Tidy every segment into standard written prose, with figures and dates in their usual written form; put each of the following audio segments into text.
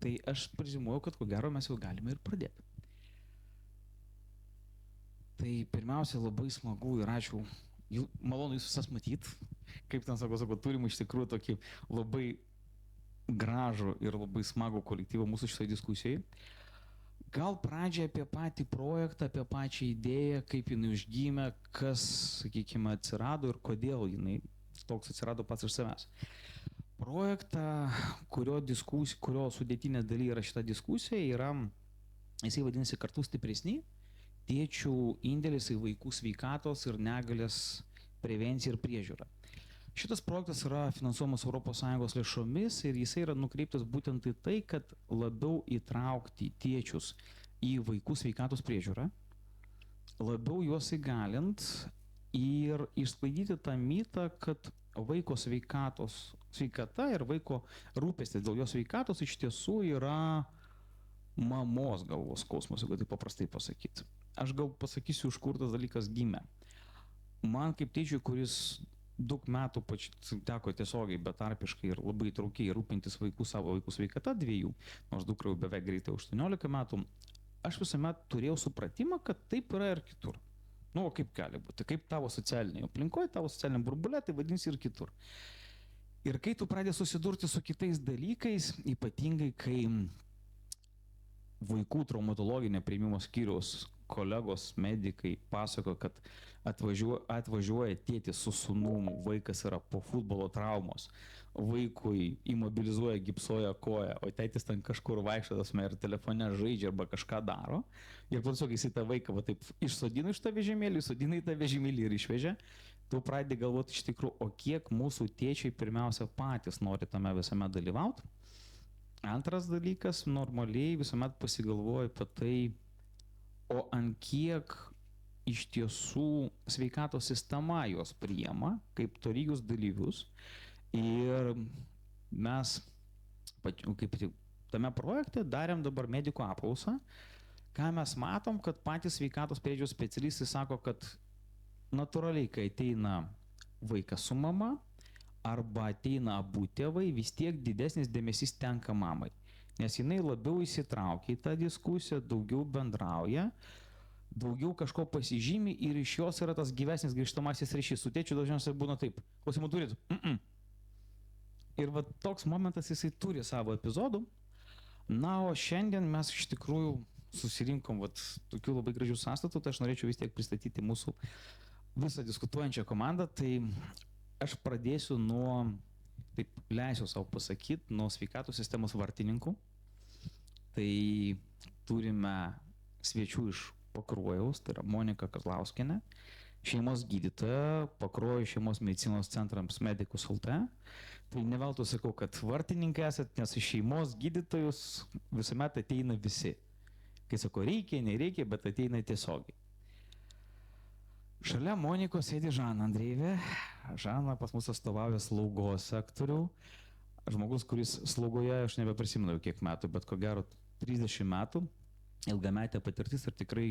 Tai aš prezimuoju, kad ko gero mes jau galime ir pradėti. Tai pirmiausia, labai smagu ir ačiū. Malonu jūs visas matyti. Kaip ten sako, turim iš tikrųjų tokį labai gražų ir labai smagų kolektyvą mūsų šitoje diskusijoje. Gal pradžią apie patį projektą, apie pačią idėją, kaip jinai užgimė, kas, sakykime, atsirado ir kodėl jinai toks atsirado pats iš savęs. Projektą, kurio sudėtinė daly yra šita diskusija, jisai vadinasi Kartu stipresni, tėčių indėlis į vaikų sveikatos ir negalės prevenciją ir priežiūrą. Šitas projektas yra finansuojamas ES lėšomis ir jisai yra nukreiptas būtent į tai, kad labiau įtraukti tėčius į vaikų sveikatos priežiūrą, labiau juos įgalint ir išsklaidyti tą mitą, kad vaiko sveikata ir vaiko rūpestis dėl jo sveikatos iš tiesų yra mamos galvos skausmas, jeigu tai paprastai pasakyti. Aš gal pasakysiu, iš kur tas dalykas gimė. Man kaip tėčiui, kuris daug metų teko tiesiogiai, betarpiškai ir labai traukiai rūpintis savo vaikų sveikata dviejų, nors dukra jau beveik greitai 18 metų, aš visuomet turėjau supratimą, kad taip yra ir kitur. Nu, kaip gali būti, kaip tavo socialinėje aplinkoje, tavo socialiniam burbule, tai vadinasi ir kitur. Ir kai tu pradedi susidurti su kitais dalykais, ypatingai kai vaikų traumatologinio priėmimo skyriaus kolegos, medikai pasako, kad atvažiuoja tėtis su sūnum, vaikas yra po futbolo traumos, vaikui imobilizuoja, gipsuoja koją, o tėtis ten kažkur vaikščiodas ir telefone žaidžia arba kažką daro. Ir tiesiog jis į tą vaiką taip išsodina iš tą vežimėlį, išsodina į tą vežimėlį ir išvežia. Tu pradedi galvoti iš tikrųjų, o kiek mūsų tėčiai pirmiausia patys nori tame visame dalyvauti. Antras dalykas, normaliai visuomet pasigalvoju apie tai, o ant kiek iš tiesų sveikatos sistema juos priima kaip tolygius dalyvius. Ir mes kaip tame projekte darėm dabar medikų apklausą, ką mes matom, kad patys sveikatos priežiūros specialistai sako, kad natūraliai, kai ateina vaikas su mama, arba ateina abu tėvai, vis tiek didesnis dėmesys tenka mamai. Nes jinai labiau įsitraukia į tą diskusiją, daugiau bendrauja, daugiau kažko pasižymi ir iš jos yra tas gyvesnis grįžtamasis ryšys. Su tėčiu dažniausiai būna taip, klausimų turit? Ir va toks momentas jisai turi savo epizodų. Na, o šiandien mes iš tikrųjų susirinkom tokių labai gražių sąstatų, tai aš norėčiau vis tiek pristatyti mūsų visą diskutuojančią komandą. Tai aš pradėsiu nuo, taip leisiu savo pasakyti, nuo sveikatos sistemos vartininkų. Tai turime svečių iš Pakruojaus, tai yra Monika Kazlauskienė, šeimos gydytoja, Pakruojo šeimos medicinos centrams Medikus LT. Tai ne veltui sakau, kad vartininkai esat, nes iš šeimos gydytojus visuomet ateina visi. Kai sako reikia, nereikia, bet ateina tiesiogiai. Šalia Monikos sėdi Žana Andreivė. Žana pas mus atstovauja slaugos sektorių. Žmogus, kuris slaugoje, aš nebeprisimenu kiek metų, bet ko gero 30 metų, ilgametė patirtis ir tikrai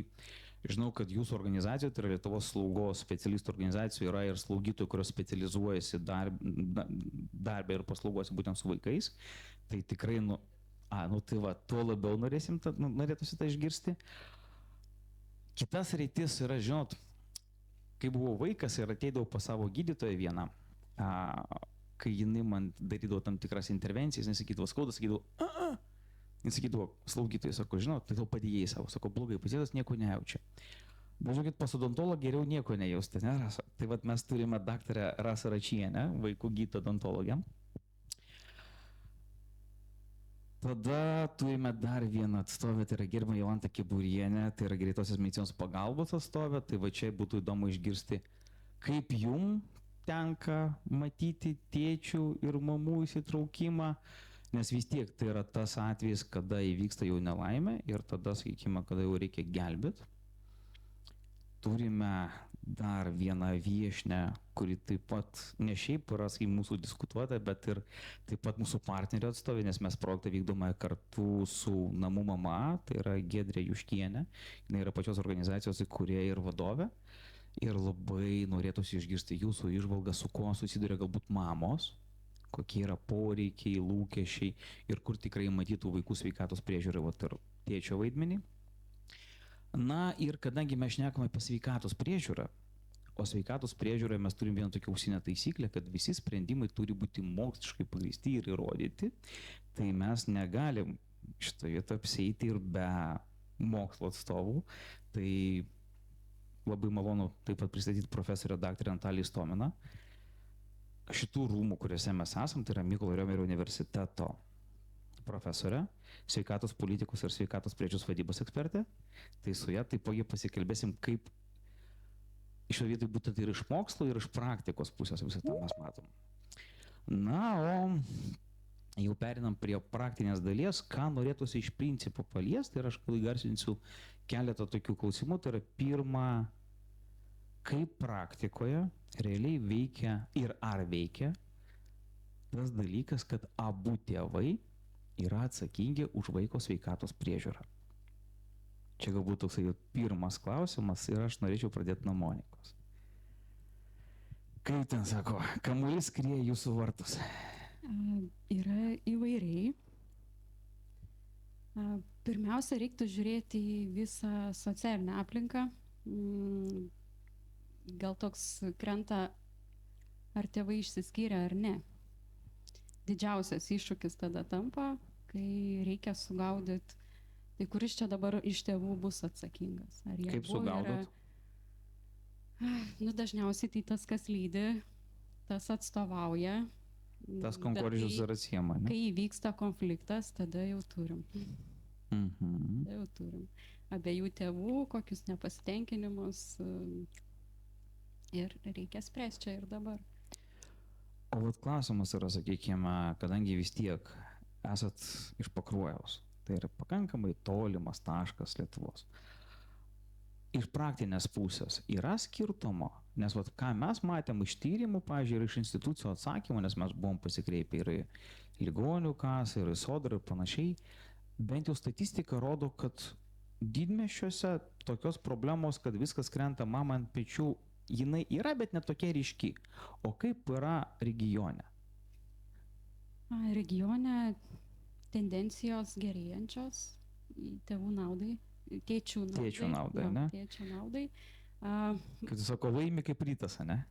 žinau, kad jūsų organizacijoje, tai yra Lietuvos slaugos specialistų organizacijoje, yra ir slaugytojų, kurios specializuojasi darbę ir paslaugose būtent su vaikais. Tai tikrai, tai va, tuo labiau norėtųsi tą išgirsti. Kitas rytis yra, žinot, kai buvau vaikas ir ateidavau pas savo gydytoją vieną, kai jinai man darydavo tam tikras intervencijas, nesakydavo skaudas, sakydavo, nesakydavo slaugytojai, sako, žinot, tai tau padėjai savo, sako, blogai, pasėdas nieko nejaučia. Važiuokit pas odontologą, geriau nieko nejausti, ne, Rasa? Tai vat mes turime daktarę Rasą Račienę, vaikų gydytoją odontologę. Tada turime dar vieną atstovę, tai yra gerbiama Jolanta Keburienė, tai yra greitosios medicinos pagalbos atstovė, tai va čia būtų įdomu išgirsti, kaip jum tenka matyti tėčių ir mamų įsitraukimą, nes vis tiek tai yra tas atvejis, kada įvyksta jau nelaimė ir tada, sakykime, kada jau reikia gelbėti. Turime dar vieną viešnią, kuri taip pat ne šiaip yra mūsų diskutuota, bet ir taip pat mūsų partnerio atstovė, nes mes projektą vykdome kartu su Namų mama, tai yra Giedrė Juškienė, jinai yra pačios organizacijos įkūrėja ir vadovė. Ir labai norėtųsi išgirsti jūsų įžvalgą, su kuo susiduria galbūt mamos, kokie yra poreikiai, lūkesčiai ir kur tikrai matytų vaikų sveikatos priežiūrai vat ir tėčio vaidmenį. Na ir kadangi mes šnekame apie sveikatos priežiūrą, o sveikatos priežiūroje mes turim vieną tokią auksinę taisyklę, kad visi sprendimai turi būti moksliškai pagrįsti ir įrodyti, tai mes negalim šitoje vietoje apsieiti ir be mokslo atstovų. Tai labai malonu taip pat pristatyti profesorę daktarę Nataliją Istominą. Šitų rūmų, kuriuose mes esam, tai yra Mykolo Riomerio universiteto profesorė, sveikatos politikos ir sveikatos priežiūros vadybos ekspertė. Tai su ja taipogi pasikalbėsim, kaip šio vietoj būtent ir iš mokslo, ir iš praktikos pusės visą tą mes matom. Na, o jau perinam prie praktinės dalies, ką norėtųsi iš principo paliesti, ir aš įgarsinsiu keletą tokių klausimų. Tai yra pirma, kaip praktikoje realiai veikia ir ar veikia tas dalykas, kad abu tėvai yra atsakingi už vaiko sveikatos priežiūrą. Čia galbūt toksai pirmas klausimas ir aš norėčiau pradėti nuo Monikos. Kaip ten sako, kamuolys skrieja jūsų vartus? Yra įvairiai. Pirmiausia, reiktų žiūrėti į visą socialinę aplinką. Gal toks krenta, ar tėvai išsiskyrė ar ne. Didžiausias iššūkis tada tampa, kai reikia sugaudyti, tai kuris čia dabar iš tėvų bus atsakingas. Ar jie Kaip sugaudot? Dažniausiai tai tas, kas lydi, tas atstovauja. Tas konkursas yra atsiema, ne? Kai įvyksta konfliktas, tada jau turim. Mhm. Jau turim. Abiejų tėvų, kokius nepasitenkinimus ir reikia spręsti čia ir dabar. O vat klausimas yra, sakykime, kadangi vis tiek esat iš Pakruojaus, tai yra pakankamai tolimas taškas Lietuvos. Iš praktinės pusės yra skirtumo, nes vat, ką mes matėm iš tyrimų, pavyzdžiui, ir iš institucijų atsakymų, nes mes buvom pasikreipę ir į ligonių kasą, ir į sodrą ir panašiai, bent jau statistika rodo, kad didmiesčiuose tokios problemos, kad viskas krenta mama ant pečių, jinai yra, bet netokia ryški. O kaip yra regione? Regione tendencijos gerėjančios tėvų naudai, tėčių naudai. Tėčių naudai, ne? Tėčių naudai. Kad tu sako, laimi kaip rytas, ne?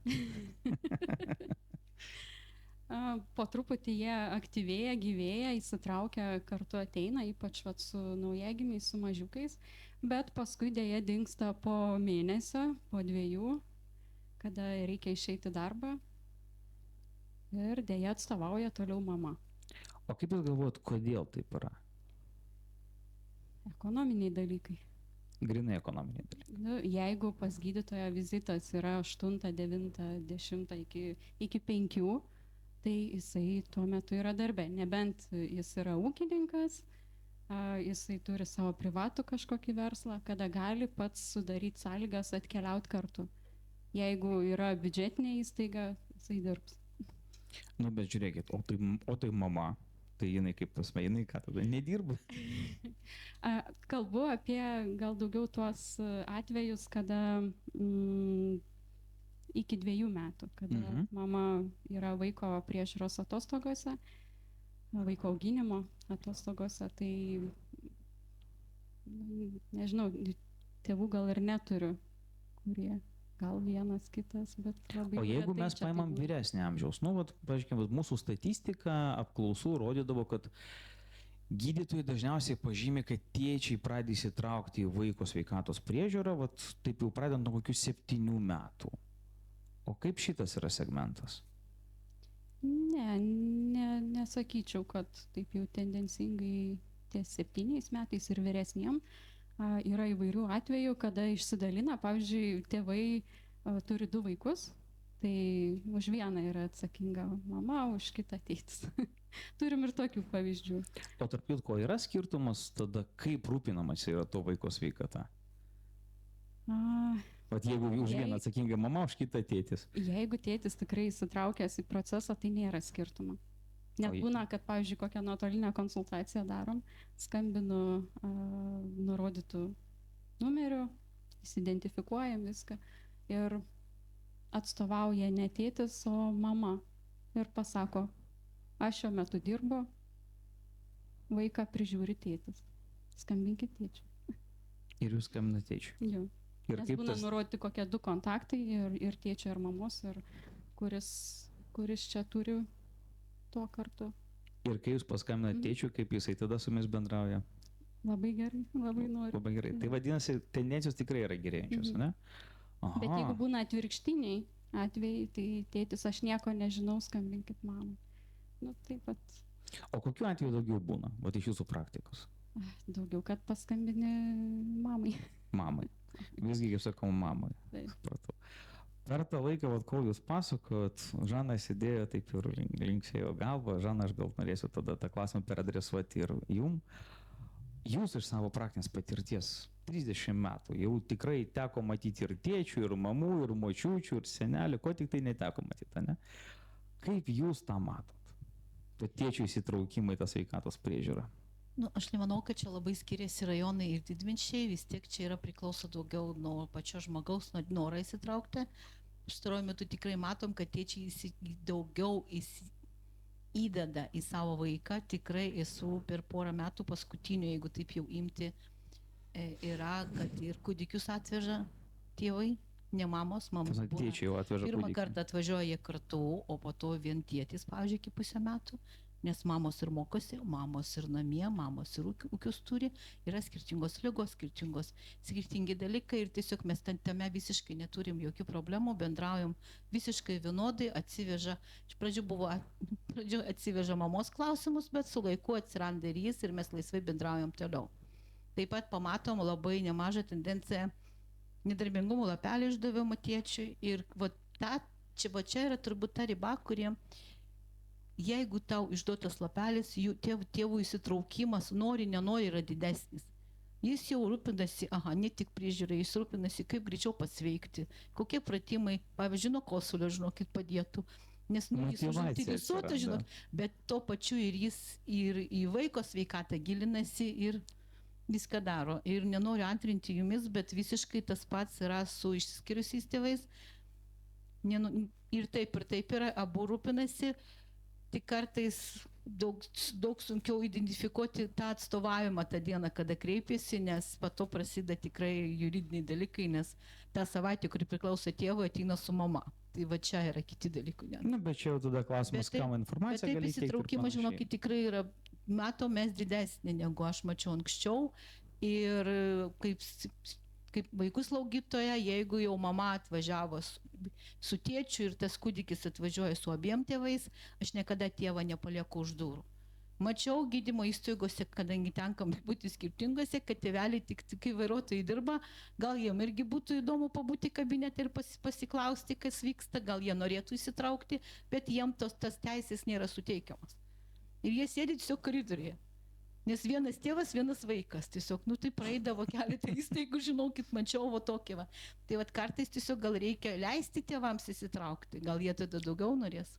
Po truputį jie aktyvėja, gyvėja, įsitraukia, kartu ateina, ypač vat, su naujagimiais, su mažiukais, bet paskui dėja dingsta po mėnesio, po 2, kada reikia išeiti darbą ir dėja atstovauja toliau mama. O kaip jūs galvojat, kodėl taip yra? Ekonominiai dalykai. Grinai ekonominiai dalykai. Jeigu pas gydytoją vizitas yra 8, 9, 10 iki 5, tai jisai tuo metu yra darbe. Nebent jis yra ūkininkas, jisai turi savo privatų kažkokį verslą, kada gali pats sudaryti sąlygas atkeliauti kartu. Jeigu yra biudžetinė įstaiga, jisai dirbs. Nu, bet žiūrėkit, o tai mama, tai jinai kaip prasme, jinai ką tada nedirba? Kalbu apie gal daugiau tuos atvejus, kada iki 2 metų, kada mama yra vaiko priežiūros atostogose, vaiko auginimo atostogose, tai nežinau, tėvų gal ir neturiu, kurie gal vienas kitas, bet labai... O jeigu mes paimam vyresnį amžiaus, nu, vat, pažiūrėkime, mūsų statistika apklausų rodydavo, kad gydytojai dažniausiai pažymi, kad tėčiai pradeda įsitraukti į vaiko sveikatos priežiūrą, vat, taip jau pradedant nuo kokių 7 metų. O kaip šitas yra segmentas? Nesakyčiau, kad taip jau tendencingai ties 7 metais ir vyresniem. Yra įvairių atvejų, kada išsidalina, pavyzdžiui, tėvai turi 2 vaikus, tai už vieną yra atsakinga mama, už kitą tėtis. Turim ir tokių pavyzdžių. O tarp kitko yra skirtumas tada, kaip rūpinamas yra to vaiko sveikata? Vat jeigu už vieną atsakinga mama, už kitą tėtis. Jeigu tėtis tikrai įsitraukęs į procesą, tai nėra skirtumo. Net būna, kad, pavyzdžiui, kokią nuotolinę konsultaciją darom, skambinu nurodytų numerių, įsidentifikuojam viską ir atstovauja ne tėtis, o mama ir pasako, aš šiuo metu dirbu, vaiką prižiūri tėtis. Skambinkit tėčiui. Ir jūs skambinate tėčiui. Jo. Ir Nes kaip būna tas... nurodyti kokie 2 kontaktai ir tėčio ir mamos, ir kuris čia turi tuo kartu. Ir kai jūs paskambinate tėčiui, kaip jisai tada su jumis bendrauja? Labai gerai, labai noriu. Labai gerai. Tai vadinasi, tendencijos tikrai yra gerėjančios, ne? Aha. Bet jeigu būna atvirkštiniai atvejai, tai tėtis, aš nieko nežinau, skambinkit mamai. Nu, taip pat O kokiu atveju daugiau būna, vat iš jūsų praktikos? daugiau, kad paskambinė mamai. Mamai. Visgi, kaip sakau, mamai. Taip. Supratau. Per tą laiką, vat, kol jūs pasakojot, Žana sėdėjo taip ir linksėjo galvą. Žana, aš gal norėsiu tada tą klausimą peradresuoti ir jum. Jūs iš savo praktinės patirties 30 metų jau tikrai teko matyti ir tėčių, ir mamų, ir močiučių, ir senelių, ko tik tai neteko matyti, ne? Kaip jūs tą matot? Tai tėčių įsitraukimai tą sveikatos priežiūrą. Nu, aš nemanau, kad čia labai skiriasi rajonai ir didmiesčiai, vis tiek čia yra priklauso daugiau nuo pačio žmogaus, nuo noro įsitraukti. Pastaruoju metu tikrai matom, kad tėčiai daugiau įdeda į savo vaiką. Tikrai esu per porą metų paskutinių, jeigu taip jau imti, yra, kad ir kūdikius atveža tėvai, ne mamos, mamos būna. Tėčiai jau atveža Pirmą kūdikį. kartą atvažiuoja jie kartu, o po to vien tėtis, pavyzdžiui, iki pusę metų, nes mamos ir mokosi, mamos ir namie, mamos ir ūkius turi, yra skirtingos ligos, skirtingi dalykai ir tiesiog mes tame visiškai neturim jokių problemų, bendraujam visiškai vienodai, atsiveža, iš pradžių atsiveža mamos klausimus, bet su laiku atsiranda ir jis ir mes laisvai bendraujam toliau. Taip pat pamatom labai nemažą tendenciją nedarbingumo lapelį išdavimo tėčiui ir va čia yra turbūt ta riba, kurie jeigu tau išduotas lapelis, tėvų įsitraukimas nori, nenori yra didesnis. Jis jau rūpinasi, ne tik priežiūrai, jis rūpinasi, kaip greičiau pasveikti, kokie pratimai, pavyzdžiui, nuo kosulio, žinokit, padėtų. Nes jis užinteresuotas, žinok, bet tuo pačiu ir jis ir į vaiko sveikatą gilinasi ir viską daro. Ir nenoriu antrinti jumis, bet visiškai tas pats yra su išsiskyrusiais tėvais. Ir taip yra, abu rūpinasi. Tik kartais daug sunkiau identifikuoti tą atstovavimą tą dieną, kada kreipiasi, nes po to prasideda tikrai juridiniai dalykai, nes tą savaitę, kuri priklauso tėvui, ateina su mama. Tai va čia yra kiti dalykai. Na, bet čia jau tada klausimas, kam informacija gali teikti. Bet taip įsitraukimas, žinokit, tikrai yra, matom, mes didesnė, negu aš mačiau anksčiau. Ir kaip vaikų slaugytoja, jeigu jau mama atvažiavo su tėčiu ir tas kūdikis atvažiuoja su abiem tėvais, aš niekada tėvą nepalieku už durų. Mačiau gydymo įstaigose, kadangi tenkam būti skirtingose, kad tėveliai tik kai vairuotojai dirba, gal jiem irgi būtų įdomu pabūti kabinete ir pasiklausti, kas vyksta, gal jie norėtų įsitraukti, bet jiem tas teisės nėra suteikiamas. Ir jie sėdi tiesiog koridoriuje. Nes vienas tėvas, vienas vaikas, tiesiog, tai praeidavo keletą įstaigų, žinokit, mačiau tokį. Tai kartais tiesiog gal reikia leisti tėvams įsitraukti, gal jie tada daugiau norės.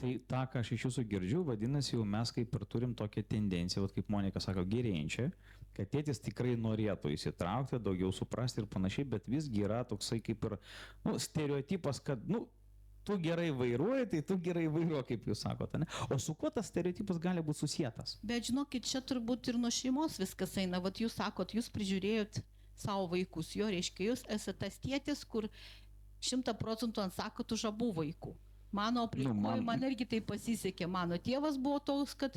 Tai tą, ką aš iš jūsų girdžiu, vadinasi, jau mes kaip ir turim tokią tendenciją, kaip Monika sako, gerėjančią, kad tėtis tikrai norėtų įsitraukti, daugiau suprasti ir panašiai, bet visgi yra toksai kaip ir stereotipas, kad, tu gerai vairuoji, tai tu gerai vairuoji, kaip jūs sakote, ne? O su kuo tas stereotipas gali būti susietas? Bet žinokit, čia turbūt ir nuo šeimos viskas eina. Vat jūs sakot, jūs prižiūrėjot savo vaikus, jo reiškia, jūs esate tas tėtis, kur 100% atsakot už abu vaikų. Mano aplinkoje, man irgi tai pasisekė. Mano tėvas buvo toks, kad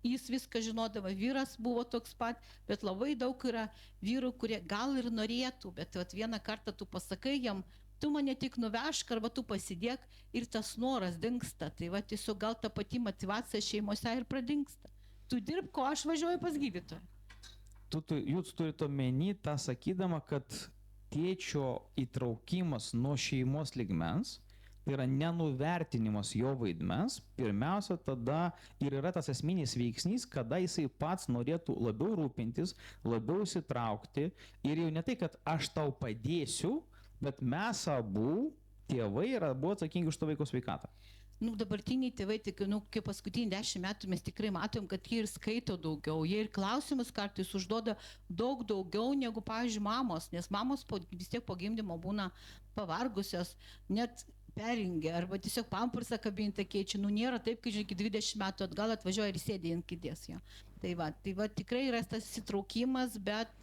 jis viską žinodavo, vyras buvo toks pat, bet labai daug yra vyrų, kurie gal ir norėtų, bet vieną kartą tu pasakai jam, tu mane tik nuvežk arba tu pasidėk ir tas noras dingsta. Tai tiesiog gal ta pati motyvacija šeimose ir pradingsta. Tu dirb, ko aš važiuoju pas gydytoją. Jūs turite omeny tą sakydama, kad tėčio įtraukimas nuo šeimos lygmens, tai yra nenuvertinimas jo vaidmens, pirmiausia tada ir yra tas esminis veiksnys, kada jisai pats norėtų labiau rūpintis, labiau įsitraukti ir jau ne tai, kad aš tau padėsiu, bet mes abu tėvai buvo atsakingi už to vaiko sveikatą. Dabartiniai tėvai, kaip paskutinį 10 metų mes tikrai matom, kad jie ir skaito daugiau, jie ir klausimus kartais užduoda daug daugiau negu, pavyzdžiui, mamos, nes mamos vis tiek po gimdymo būna pavargusios, net perjungia, arba tiesiog pampersą kabintą keičia, nu nėra taip, kai iki 20 metų atgal atvažiuoja ir sėdė ant kėdės jo. Tai va tikrai yra tas įsitraukimas, bet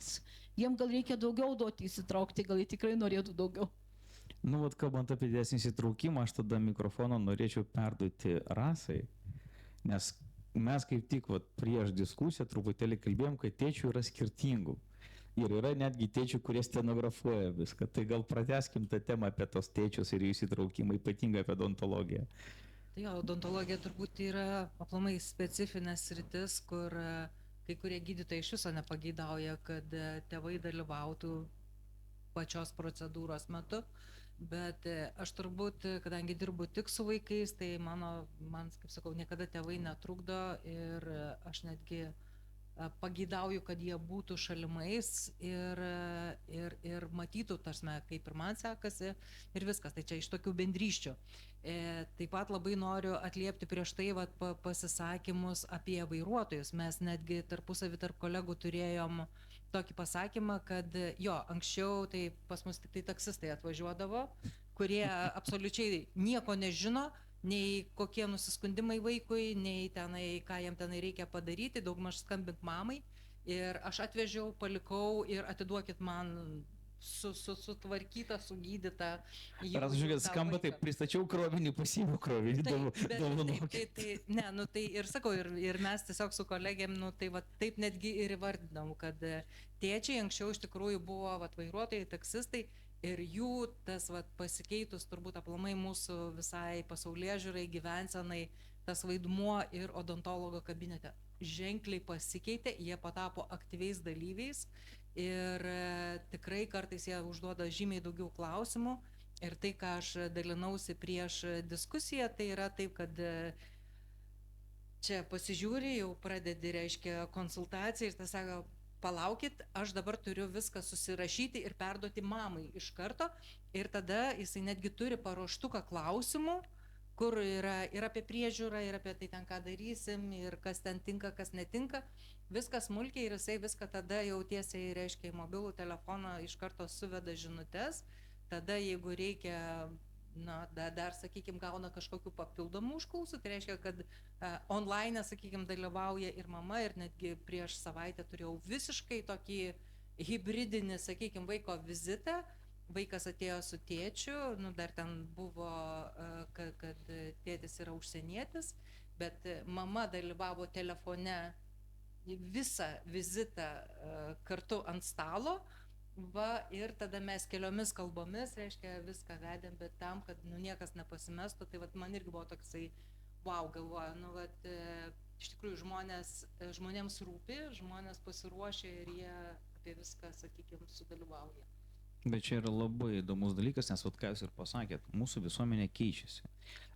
jiem gal reikia daugiau duoti įsitraukti, gal jie tikrai norėtų daugiau. Nu, vat kalbant apie didesnį įsitraukimą, aš tada mikrofoną norėčiau perduoti Rasai, nes mes kaip tik vat, prieš diskusiją truputėlį kalbėjom, kad tėčių yra skirtingų. Ir yra netgi tėčių, kurie stenografuoja viską. Tai gal pratęskim tą temą apie tos tėčius ir jų įsitraukimą, ypatingai apie odontologiją. Tai jo, odontologija turbūt yra aplamai specifinės sritis, kur kai kurie gydytojai iš viso nepageidauja, kad tėvai dalyvautų pačios procedūros metu. Bet aš turbūt, kadangi dirbu tik su vaikais, tai man, kaip sakau, niekada tėvai netrukdo ir aš netgi pageidauju, kad jie būtų šalimais ir matytų, tarsime, kaip ir man sekasi ir viskas. Tai čia iš tokių bendryščių. Taip pat labai noriu atliepti prieš tai pasisakymus apie vairuotojus. Mes netgi tarpusavį tarp kolegų turėjom tokį pasakymą, kad jo, anksčiau tai pas mus tik tai taksistai atvažiuodavo, kurie absoliučiai nieko nežino, nei kokie nusiskundimai vaikui, nei tenai, ką jam tenai reikia padaryti, daugmaž skambink mamai. Ir aš atvežiau, palikau ir atiduokit man sutvarkytą, sugydytą. Ar žiūrėkit, skamba taip, pristačiau krovinį, pasiėmiau krovinį, dovanokit. Ne, nu tai ir sakau, ir mes tiesiog su kolegėm, nu tai va taip netgi ir įvardinam, kad tėčiai anksčiau iš tikrųjų buvo vairuotojai, taksistai. Ir jų tas pasikeitus turbūt aplamai mūsų visai pasaulėžiūrai, gyvensenai, tas vaidmuo ir odontologo kabinete ženkliai pasikeitė, jie patapo aktyviais dalyviais ir tikrai kartais jie užduoda žymiai daugiau klausimų. Ir tai, ką aš dalinausi prieš diskusiją, tai yra taip, kad čia pasižiūri, jau pradedi, reiškia, konsultaciją ir tas sako, palaukit, aš dabar turiu viską susirašyti ir perduoti mamai iš karto. Ir tada jisai netgi turi paruoštuką klausimų, kur yra ir apie priežiūrą, ir apie tai ten ką darysim, ir kas ten tinka, kas netinka. Viskas smulkiai ir jisai viską tada jau tiesiai, reiškia, į mobilų telefoną iš karto suveda žinutes. Tada jeigu reikia, na, dar, sakykime, gauna kažkokių papildomų užklausų, tai reiškia, kad online, sakykime, dalyvauja ir mama, ir netgi prieš savaitę turėjau visiškai tokį hibridinį, sakykime, vaiko vizitą. Vaikas atėjo su tėčiu, nu, dar ten buvo, kad tėtis yra užsienietis, bet mama dalyvavo telefone visą vizitą kartu ant stalo. Va, ir tada mes keliomis kalbomis, reiškia, viską vedėm, bet tam, kad nu, niekas nepasimestų, tai vat, man irgi buvo toksai, wow, galvoju, nu, vat, iš tikrųjų žmonėms rūpi, žmonės pasiruošia ir jie apie viską, sakykime, sudalyvauja. Bet čia yra labai įdomus dalykas, nes vat ką jūs ir pasakėt, mūsų visuomenė keičiasi.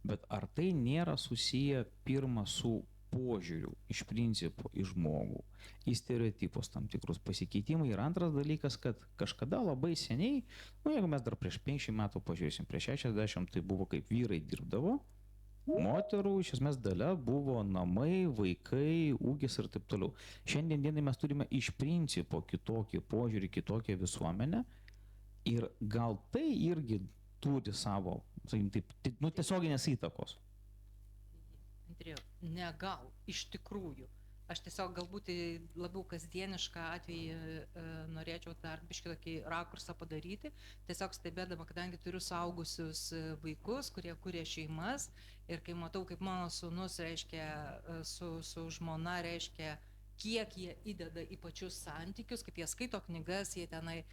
Bet ar tai nėra susiję pirma su požiūriu iš principo į žmogų, į stereotipus tam tikrus pasikeitimai. Ir antras dalykas, kad kažkada labai seniai, nu jeigu mes dar prieš 50 metų pažiūrėsim, prieš 60, tai buvo kaip vyrai dirbdavo, moterų iš esmės dalia buvo namai, vaikai, ūkis ir taip toliau. Šiandien dienai mes turime iš principo kitokį požiūrį, kitokią visuomenę ir gal tai irgi turi savo, sakykim, taip, nu, tiesioginės įtakos. Ne gal, iš tikrųjų. Aš tiesiog galbūt labiau kasdienišką atvejį norėčiau dar biškį tokį rakursą padaryti. Tiesiog stebėdama, kadangi turiu suaugusius vaikus, kurie kuria šeimas ir kai matau, kaip mano sūnus, reiškia, su žmona, reiškia, kiek jie įdeda į pačius santykius, kaip jie skaito knygas, jie tenai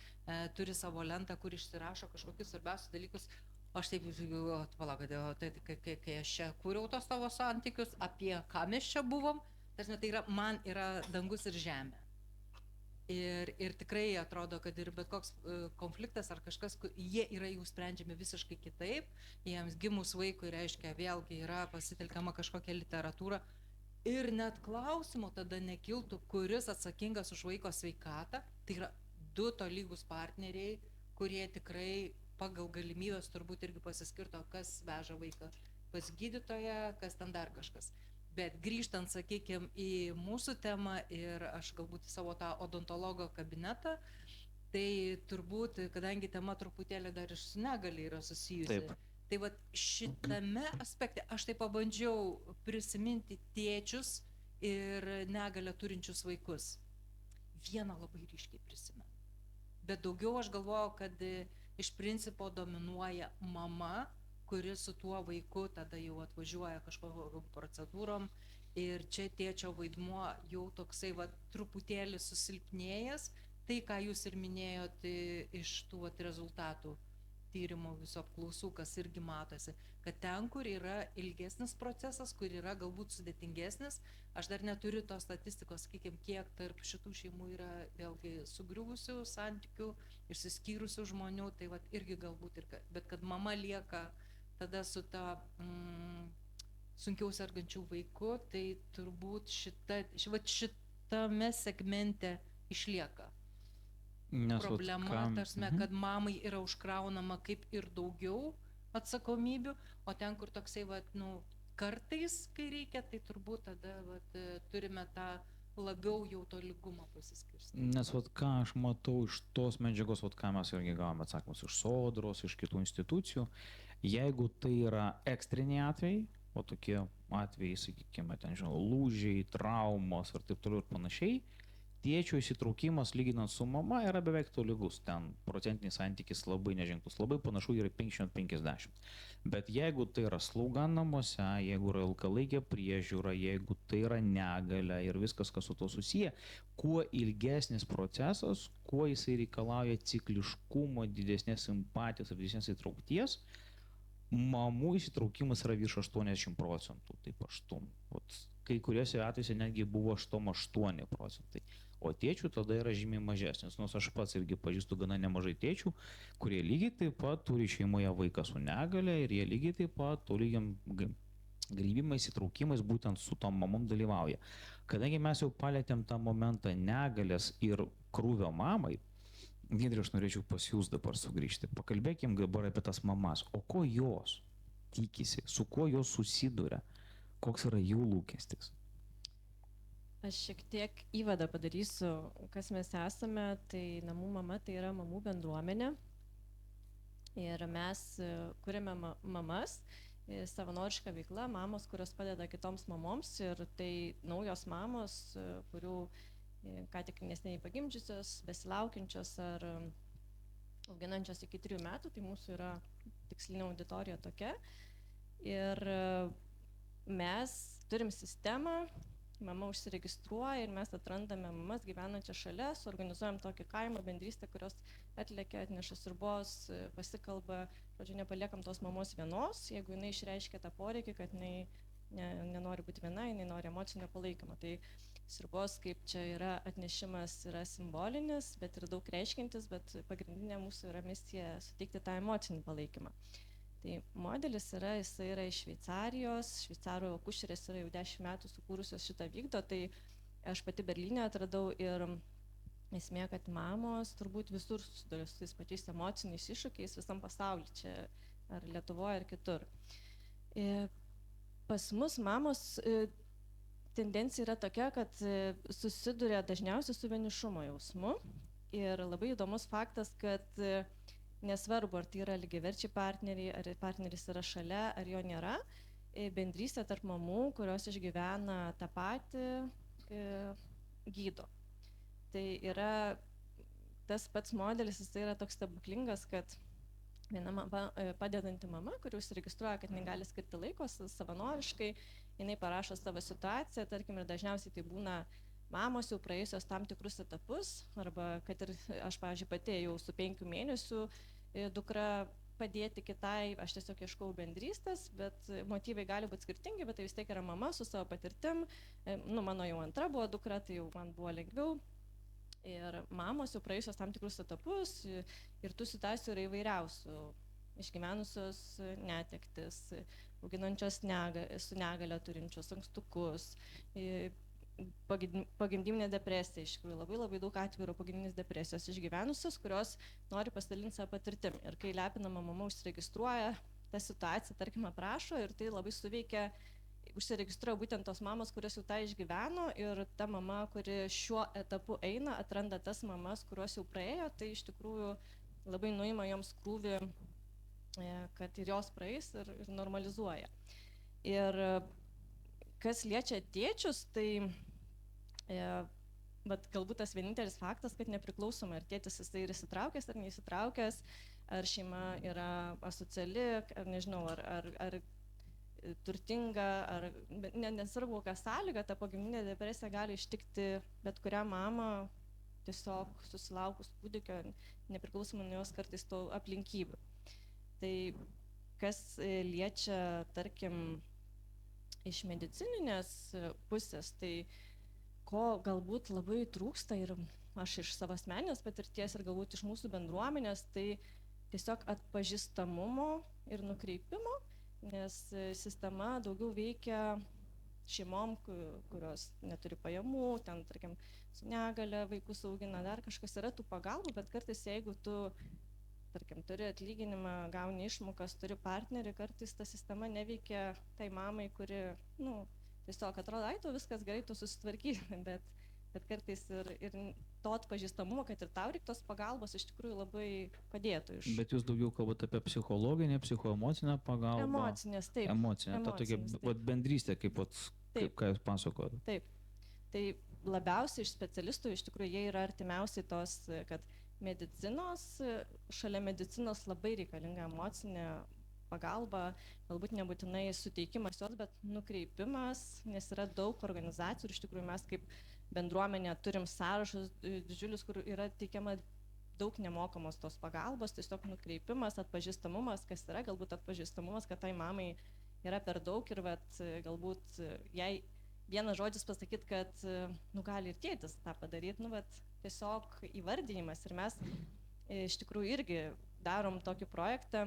turi savo lentą, kur išsirašo kažkokius svarbiausius dalykus. Aš taip palaukau, tai kai aš čia kūriau tos savo santykius, apie ką mes čia buvom, tai yra, man yra dangus ir žemė. Ir tikrai atrodo, kad ir bet koks konfliktas ar kažkas, jie yra jau sprendžiami visiškai kitaip. Jiems gimus vaikui, reiškia, vėlgi yra pasitelkiama kažkokia literatūra. Ir net klausimo tada nekiltų, kuris atsakingas už vaiko sveikatą. Tai yra du tolygus partneriai, kurie tikrai pagal galimybės turbūt irgi pasiskirto, kas veža vaiką pas gydytoją, kas ten dar kažkas. Bet grįžtant, sakykime, į mūsų temą ir aš galbūt į savo tą odontologo kabinetą, tai turbūt, kadangi tema truputėlį dar iš su negalia yra susijusi, Tai vat šitame aspekte aš tai pabandžiau prisiminti tėčius ir negalę turinčius vaikus. Vieną labai ryškiai prisimenu. Bet daugiau aš galvoju, kad iš principo dominuoja mama, kuri su tuo vaiku tada jau atvažiuoja kažkokiom procedūrom ir čia tėčio vaidmuo jau toksai va truputėlį susilpnėjęs, tai ką jūs ir minėjote iš tų vat rezultatų tyrimo viso apklausų, kas irgi matosi, kad ten, kur yra ilgesnis procesas, kur yra galbūt sudėtingesnis, aš dar neturiu tos statistikos, sakykime, kiek tarp šitų šeimų yra vėlgi sugriuvusių santykių, išsiskyrusių žmonių, tai vat irgi galbūt ir, bet kad mama lieka tada su ta sunkiau sergančių vaiku, tai turbūt šitame segmente išlieka. Nes Problema, tarsi, kad mamai yra užkraunama kaip ir daugiau atsakomybių, o ten, kur toksai, vat, nu, kartais, kai reikia, tai turbūt tada vat, turime tą labiau jau to lygumą pasiskirstyti. Nes vat, ką aš matau iš tos medžiagos, vat, ką mes irgi gavome atsakymus iš Sodros, iš kitų institucijų, jeigu tai yra ekstriniai atvejai, o tokie atvejai, sakykime, ten, žinau, lūžiai, traumos ir taip toliau ir panašiai, tėčio įsitraukimas lyginant su mama yra beveik tolygus, ten procentinis santykis labai neženklus, labai panašu yra 50-50. Bet jeigu tai yra slauga namuose, jeigu yra ilgalaikė priežiūra, jeigu tai yra negalia ir viskas, kas su to susiję, kuo ilgesnis procesas, kuo jisai reikalauja cikliškumo, didesnės simpatijos, didesnės įtraukties, mamų įsitraukimas yra virš 80%, taip 8. Kai kuriuose atvejuose netgi buvo 8%. O tėčių tada yra žymiai mažesnis. Nors aš pats irgi pažįstu gana nemažai tėčių, kurie lygiai taip pat turi šeimoje vaiką su negale ir jie lygiai taip pat turi galimybės įtraukimais būtent su tom mamom dalyvauja. Kadangi mes jau palėtėm tą momentą negalės ir krūvio mamai, Giedrė, aš norėčiau pas jūs dabar sugrįžti. Pakalbėkim dabar apie tas mamas. O ko jos tikisi, su kuo jos susiduria, koks yra jų lūkestis? Aš šiek tiek įvadą padarysiu, kas mes esame. Tai namų mama, tai yra mamų bendruomenė. Ir mes kuriame mamas, savanorišką veiklą, mamos, kurios padeda kitoms mamoms. Ir tai naujos mamos, kurių ką tik neseniai pagimdžiusios, besilaukiančios ar auginančios iki 3 metų, tai mūsų yra tikslinė auditorija tokia. Ir mes turim sistemą, mama užsiregistruoja ir mes atrandame mamas gyvenančias šalia, suorganizuojam tokį kaimo bendrystę, kurios atlekia, atneša sriubos, pasikalba, žodžiu, nepaliekam tos mamos vienos, jeigu jinai išreiškia tą poreikį, kad jinai nenori būti viena, jinai nori emocinio palaikymo. Tai sriubos, kaip čia yra atnešimas, yra simbolinis, bet ir daug reiškintis, bet pagrindinė mūsų yra misija suteikti tą emocinį palaikymą. Tai modelis yra, jisai yra iš Šveicarijos, šveicarų akušerės yra jau 10 metų sukūrusios šitą vykdo, tai aš pati Berlyne atradau ir esmė, kad mamos turbūt visur susiduria su tais pačiais emociniais iššūkiais visam pasaulyje, čia ar Lietuvoje, ar kitur. Pas mus mamos tendencija yra tokia, kad susiduria dažniausiai su vienišumo jausmu. Ir labai įdomus faktas, kad nesvarbu, ar tai yra lygiaverčiai partneriai, ar partneris yra šalia, ar jo nėra, bendrystė tarp mamų, kurios išgyvena tą patį, gydo. Tai yra tas pats modelis, jis yra toks stebuklingas, kad viena padedanti mama, kuri užsiregistruoja, kad jinai gali skirti laiko savanoriškai, jinai parašo savo situaciją, tarkim, ir dažniausiai tai būna mamos jau praėjusios tam tikrus etapus, arba kad ir aš, pavyzdžiui, pati jau su 5 mėnesių dukra padėti kitai, aš tiesiog ieškau bendrystės, bet motyvai gali būti skirtingi, bet tai vis tiek yra mama su savo patirtim, mano jau antra buvo dukra, tai jau man buvo lengviau. Ir mamos jau praėjusios tam tikrus etapus ir tų situacijų yra įvairiausių. Išgyvenusios netektis, auginančios su negalia turinčios ankstukus, pogimdyminė depresija, iš tikrųjų labai daug atvejų yra pogimdyminės depresijos išgyvenusios, kurios nori pasidalinti savo patirtim. Ir kai lepinama mama užsiregistruoja, tą situaciją, tarkim, aprašo ir tai labai suveikia. Užsiregistruoja būtent tos mamos, kurios jau tą išgyveno ir ta mama, kuri šiuo etapu eina, atranda tas mamas, kurios jau praėjo, tai iš tikrųjų labai nuima joms krūvį kad ir jos praeis ir normalizuoja. Ir kas liečia tėčius, tai bet galbūt tas vienintelis faktas, kad nepriklausomai ar tėtis jisai ir įsitraukęs ar neįsitraukęs, ar šeima yra asociali, ar nežinau, ar turtinga, ar nesvarbu kokia sąlyga, ta pogimdyvinė depresija gali ištikti bet kurią mamą tiesiog susilaukus kūdikio, nepriklausomai nuo jos kartais to aplinkybių. Tai kas liečia, tarkim, iš medicininės pusės, tai ko galbūt labai trūksta ir aš iš savo asmeninės patirties ir galbūt iš mūsų bendruomenės, tai tiesiog atpažįstamumo ir nukreipimo, nes sistema daugiau veikia šeimom, kurios neturi pajamų, ten, tarkim, su negale vaikus augina, dar kažkas yra tų pagalbų, bet kartais jeigu tu, tarkim, turi atlyginimą, gauni išmokas, turi partnerį, kartais ta sistema neveikia tai mamai, kuri, tiesiog atrodo, ai, tu viskas gerai, tu susitvarkysi, bet kartais ir to atpažįstamumo, kad ir tau reiktos pagalbos iš tikrųjų labai padėtų. Bet jūs daugiau kalbate apie psichologinę, psichoemocinę pagalbą. Emocinės, taip. Emocinę, ta tokia bendrystė, kaip ką jūs pasakojate. Taip. Tai labiausiai iš specialistų iš tikrųjų jie yra artimiausiai tos, kad šalia medicinos labai reikalinga emocinė pagalba, galbūt nebūtinai suteikimas jos, bet nukreipimas, nes yra daug organizacijų ir iš tikrųjų mes kaip bendruomenė turim sąrašus didžiulius, kur yra teikiama daug nemokamos tos pagalbos, tiesiog nukreipimas, atpažįstamumas, kas yra, galbūt atpažįstamumas, kad tai mamai yra per daug ir galbūt jai vienas žodis pasakyti, kad gali ir tėtis tą padaryti, tiesiog įvardyjimas. Ir mes iš tikrųjų irgi darom tokį projektą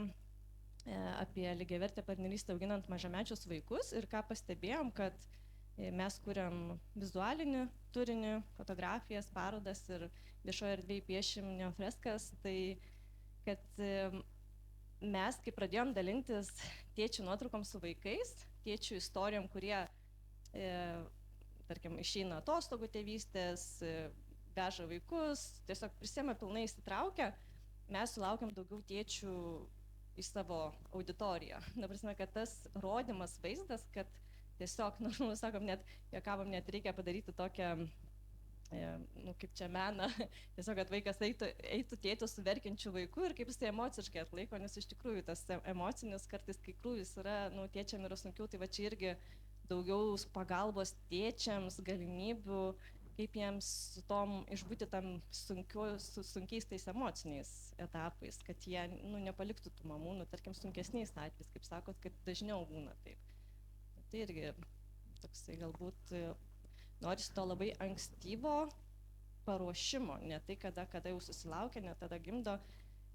apie lygiavertę partnerystę auginant mažamečius vaikus ir ką pastebėjom, kad mes kuriam vizualinį turinį, fotografijas, parodas ir viešoje erdvėje piešim neofreskas, tai kad mes, kai pradėjom dalintis tėčių nuotraukom su vaikais, tėčių istorijom, kurie tarkim, išeina atostogų tėvystės, veža vaikus, tiesiog prisėmė pilnai įsitraukę, mes sulaukiam daugiau tėčių į savo auditoriją. Prasme, kad tas rodymas vaizdas, kad tiesiog, sakom, juokavom, net reikia padaryti tokią, kaip čia meną, tiesiog, kad vaikas eitų tėtų su verkiančiu vaiku ir kaip jis tai emociškai atlaiko, nes iš tikrųjų tas emocinis kartais, kai krūvis yra, tėčiam yra sunkiau, tai va čia irgi daugiau pagalbos tėčiams, galimybių, kaip jiems su tom išbūti tam su sunkiais tais emociniais etapais, kad jie nepaliktų tų mamų, tarkim, sunkesniais atvejais, kaip sakot, kad dažniau būna taip. Tai irgi toksai galbūt norisi to labai ankstyvo paruošimo, ne tai kada jau susilaukia, ne tada gimdo,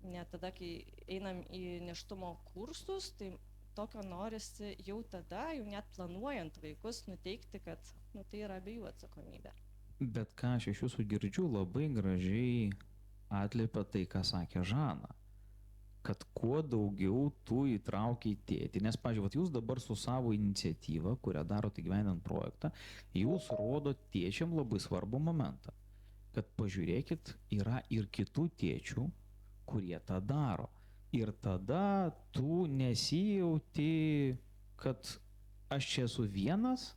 ne tada, kai einam į nėštumo kursus, tai tokio norisi jau tada, jau net planuojant vaikus, nuteikti, kad tai yra abiejų atsakomybė. Bet ką aš iš jūsų girdžiu, labai gražiai atliepia tai, ką sakė Žana, kad kuo daugiau tu įtraukiai tėtį, nes, pažiūrėjau, jūs dabar su savo iniciatyva, kurią darote įgyvendinant projektą, jūs rodot tėčiam labai svarbų momentą, kad pažiūrėkit, yra ir kitų tėčių, kurie tą daro. Ir tada tu nesijauti, kad aš čia esu vienas,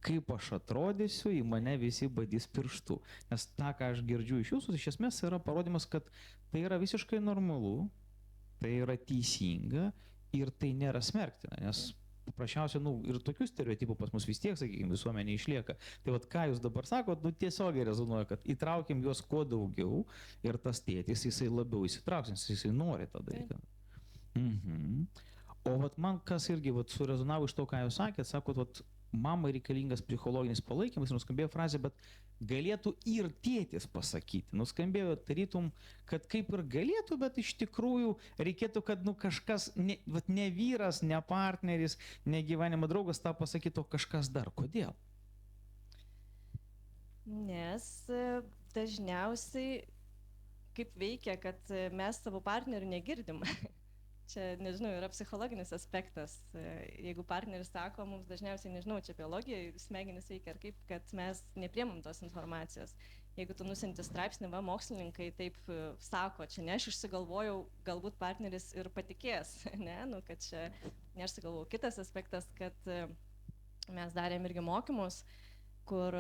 kaip aš atrodysiu, į mane visi badys pirštų. Nes tą, ką aš girdžiu iš jūsų, iš esmės yra parodymas, kad tai yra visiškai normalu, tai yra teisinga ir tai nėra smerktina, nes paprasčiausiai, ir tokių stereotipų pas mus vis tiek, sakykime, visuomenė išlieka. Tai vat ką jūs dabar sakot, tiesiogiai rezonuoja, kad įtraukim juos kuo daugiau ir tas tėtis, jisai labiau įsitrauks, nes jisai nori tą daryti. O vat man kas irgi surezonavo iš to, ką jūs sakėt, sakot, vat mamai reikalingas psichologinis palaikymas, nuskambėjo frazė, bet galėtų ir tėtis pasakyti. Nuskambėjo tarytum, kad kaip ir galėtų, bet iš tikrųjų reikėtų, kad kažkas, ne vyras, ne partneris, ne gyvenimo draugas tą pasakytų, o kažkas dar. Kodėl? Nes dažniausiai kaip veikia, kad mes savo partnerių negirdim. Čia, nežinau, yra psichologinis aspektas. Jeigu partneris sako, mums dažniausiai, nežinau, čia biologija, smegenys veikia ar kaip, kad mes nepriemam tos informacijos. jeigu tu nusinti straipsnį, va, mokslininkai taip sako, čia ne aš išsigalvojau, galbūt partneris ir patikės, ne, nu, kad čia ne aš išsigalvojau. Kitas aspektas, kad mes darėm irgi mokymus, kur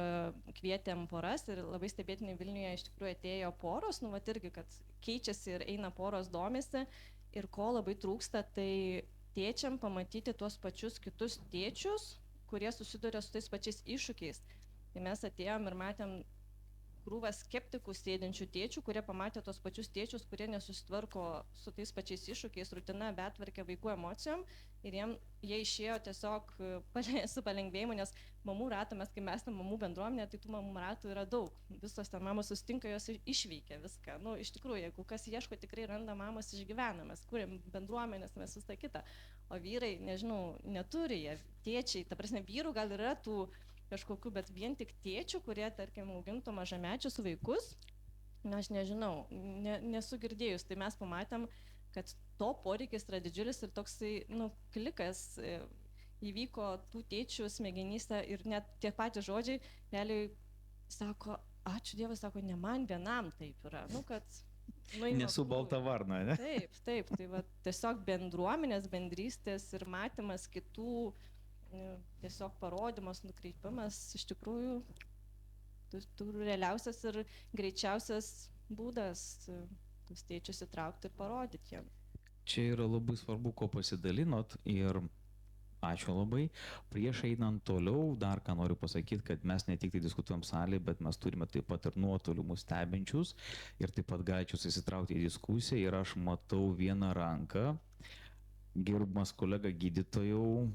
kvietėm poras ir labai stebėtinai Vilniuje iš tikrųjų atėjo poros, nu, va, irgi, kad keičiasi ir eina poros, domisi ir ko labai trūksta, tai tėčiam pamatyti tuos pačius kitus tėčius, kurie susiduria su tais pačiais iššūkiais. Tai mes atėjom ir matėm krūvą skeptikų sėdinčių tėčių, kurie pamatė tos pačius tėčius, kurie nesusitvarko su tais pačiais iššūkiais, rutina, betvarkė, vaikų emocijom ir jie išėjo tiesiog su palengvėjimu, nes mamų ratų, mes kai mes tam mamų bendruomenė, tai tų mamų ratų yra daug. Visos ten mamos susitinka, jos išveikia viską. Nu, iš tikrųjų, jeigu kas ieško, tikrai randa mamos išgyvena, mes kūrėm bendruomenės, mes visą kitą. O vyrai, nežinau, neturi jie, tėčiai, ta prasme, vyrų gal yra tų kažkokių, bet vien tik tėčių, kurie, tarkim, augintų mažamečius vaikus, na, aš nežinau, nesu girdėjus, tai mes pamatėm, kad to poreikis yra didžiulis ir toksai, nu, klikas įvyko tų tėčių smegenyse ir net tie patys žodžiai, realiai sako, ačiū Dievui, sako, ne man vienam taip yra, nu, kad... Nu, Nesu balta varna, ne? Taip, tai va, tiesiog bendruomenės, bendrystės ir matymas kitų, tiesiog parodymas, nukreipimas, iš tikrųjų, realiausias ir greičiausias būdas tuos tėčius įtraukti ir parodyti jiem. Čia yra labai svarbu, ko pasidalinot ir ačiū labai. Prieš einant toliau, dar ką noriu pasakyti, kad mes ne tik tai diskutuojam salėje, bet mes turime taip pat ir nuotolių mus stebinčius ir taip pat galėčiau įsitraukti į diskusiją ir aš matau vieną ranką, gerbiamas kolega gydytojau,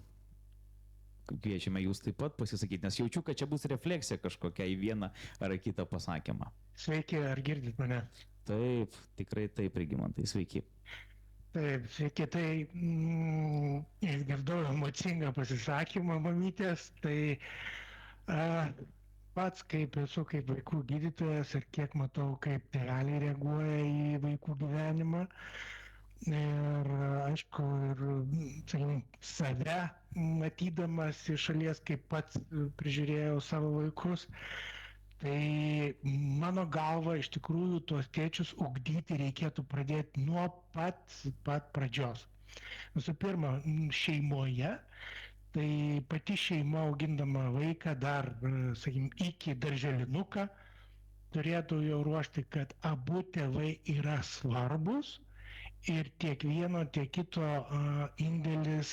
kviečiame jūs taip pat pasisakyti, nes jaučiu, kad čia bus refleksija kažkokia į vieną ar kitą pasakymą. Sveiki, ar girdit mane? Taip, tikrai taip, Regimantai, sveiki. Taip, sveiki, tai išgirdau emocingą pasisakymą mamytės, tai pats kaip esu kaip vaikų gydytojas ir kiek matau, kaip tėveliai reaguoja į vaikų gyvenimą. Ir aišku, ir sakykim, save matydamas iš šalies, kaip pats prižiūrėjau savo vaikus, tai mano galva iš tikrųjų tuos tėčius ugdyti reikėtų pradėti nuo pat pradžios. Visų pirma, šeimoje, tai pati šeima augindama vaiką dar, sakykim, iki darželinuką turėtų jau ruošti, kad abu tėvai yra svarbus. Ir tiek vieno, tiek kito indėlis,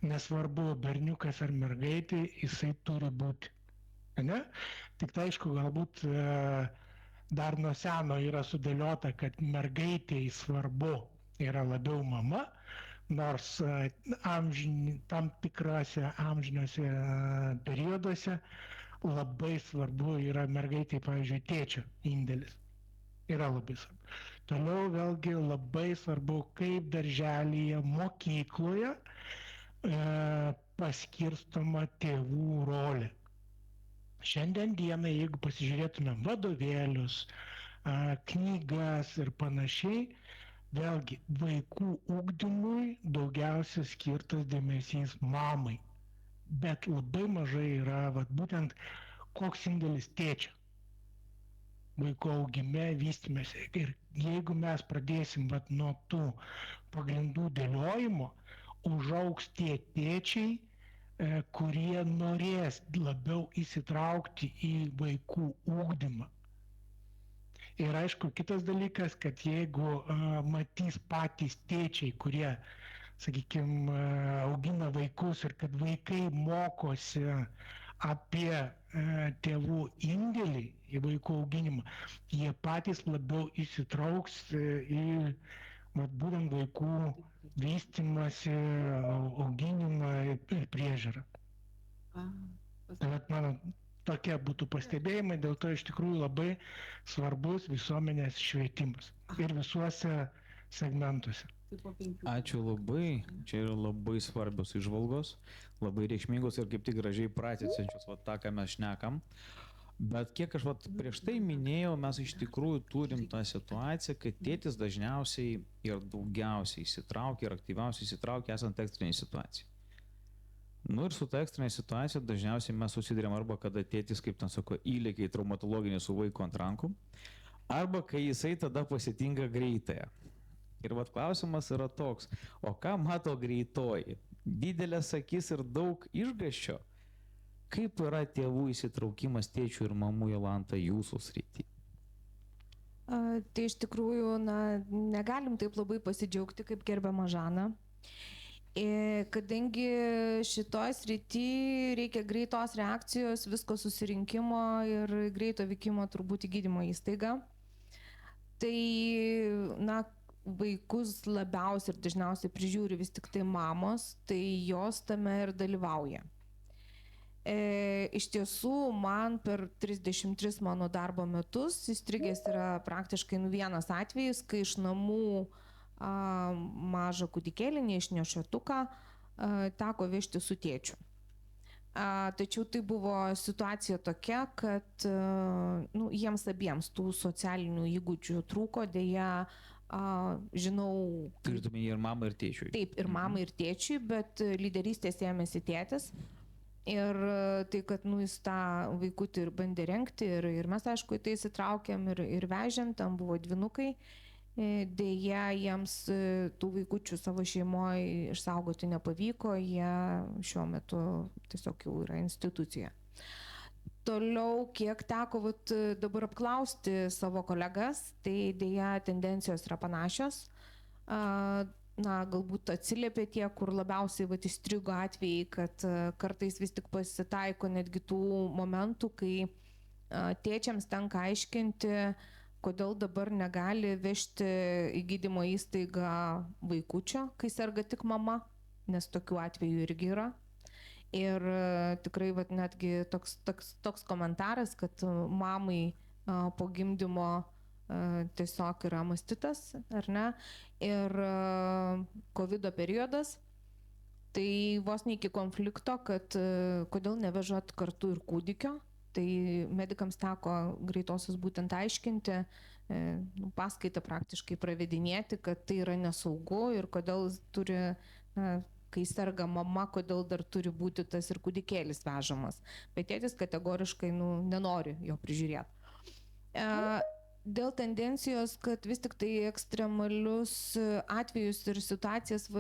nesvarbu berniukas ar mergaitė, jisai turi būti. Ne? Tik tai aišku, galbūt dar nuo seno yra sudėliota, kad mergaitei svarbu yra labiau mama, nors tam tikrose amžiniuose perioduose labai svarbu yra mergaitei, pavyzdžiui, tėčio indėlis. Yra labai svarbu. Toliau vėlgi labai svarbu, kaip darželyje, mokykloje paskirstoma tėvų rolė. Šiandien dienai, jeigu pasižiūrėtumėm vadovėlius, knygas ir panašiai, vėlgi vaikų ugdymui daugiausia skirtas dėmesys mamai. Bet labai mažai yra būtent koks indėlis tėčio vaiko augime, vystymėse. Ir jeigu mes pradėsim nuo tų pagrindų dėliojimo, užaugs tie tėčiai, kurie norės labiau įsitraukti į vaikų ugdymą. Ir aišku, kitas dalykas, kad jeigu matys patys tėčiai, kurie, sakykime, augina vaikus ir kad vaikai mokosi apie tėvų indėlį į vaikų auginimą, jie patys labiau įsitrauks į būtent vaikų vystymąsi, auginimą ir priežiūrą. Tai mano tokie būtų pastebėjimai, dėl to iš tikrųjų labai svarbus visuomenės švietimas ir visuose segmentuose. Ačiū labai, čia yra labai svarbios įžvalgos, labai reikšmingos ir kaip tik gražiai pratęsiančios tą, ką mes šnekam. Bet kiek aš prieš tai minėjau, mes iš tikrųjų turim tą situaciją, kad tėtis dažniausiai ir daugiausiai įsitraukia ir aktyviausiai įsitraukia esant ekstriniai situacijai. Nu ir su ta ekstrinė situacija dažniausiai mes susidurėm arba kada tėtis, kaip ten sako, įlėkia į traumatologinį su vaiku ant rankų, arba kai jisai tada pasitinka greitąją. Ir vat klausimas yra toks, o ką mato greitoji? Didelės akis ir daug išgąsčio. Kaip yra tėvų įsitraukimas tėčių ir mamų, Jolanta, jūsų srity? Tai iš tikrųjų, negalim taip labai pasidžiaugti, kaip gerbiama Žana. Kadangi šitoj srity reikia greitos reakcijos, visko susirinkimo ir greito vykimo turbūt į gydymo įstaigą, tai, vaikus labiausiai ir dažniausiai prižiūri vis tik tai mamos, tai jos tame ir dalyvauja. Iš tiesų, man per 33 mano darbo metus įstrigęs yra praktiškai vienas atvejis, kai iš namų mažą kūdikėlį, neišnešiotuką, teko vežti su tėčiu. Tačiau tai buvo situacija tokia, kad jiems abiems tų socialinių įgūdžių trūko, dėja, žinau... Turėtų minėti ir mamą, ir tėčiui. Taip, ir mamą, ir tėčiui, bet lyderystės ėmėsi tėtis. Ir tai, kad jis tą vaikutį ir bandė rengti, ir mes, aišku, į tai įsitraukėm ir vežėm, tam buvo dvynukai. Deja, jiems tų vaikučių savo šeimoje išsaugoti nepavyko, jie šiuo metu tiesiog jau yra institucija. Toliau, kiek teko dabar apklausti savo kolegas, tai deja tendencijos yra panašios. Galbūt atsiliepia tie, kur labiausiai įstrigo atvejai, kad kartais vis tik pasitaiko netgi tų momentų, kai tėčiams tenka aiškinti, kodėl dabar negali vežti į gydymo įstaigą vaikučio, kai serga tik mama, nes tokių atvejų irgi yra. Ir tikrai netgi toks komentaras, kad mamai po gimdymo tiesiog yra mastitas, ar ne? Ir COVID periodas, tai vos ne iki konflikto, kad kodėl nevežat kartu ir kūdikio. Tai medikams teko greitosios būtent aiškinti, paskaitą praktiškai pravedinėti, kad tai yra nesaugu ir kodėl turi, kai serga mama, kodėl dar turi būti tas ir kūdikėlis vežamas. Bet tėtis kategoriškai nenori jo prižiūrėti. Dėl tendencijos, kad vis tik tai ekstremalius atvejus ir situacijas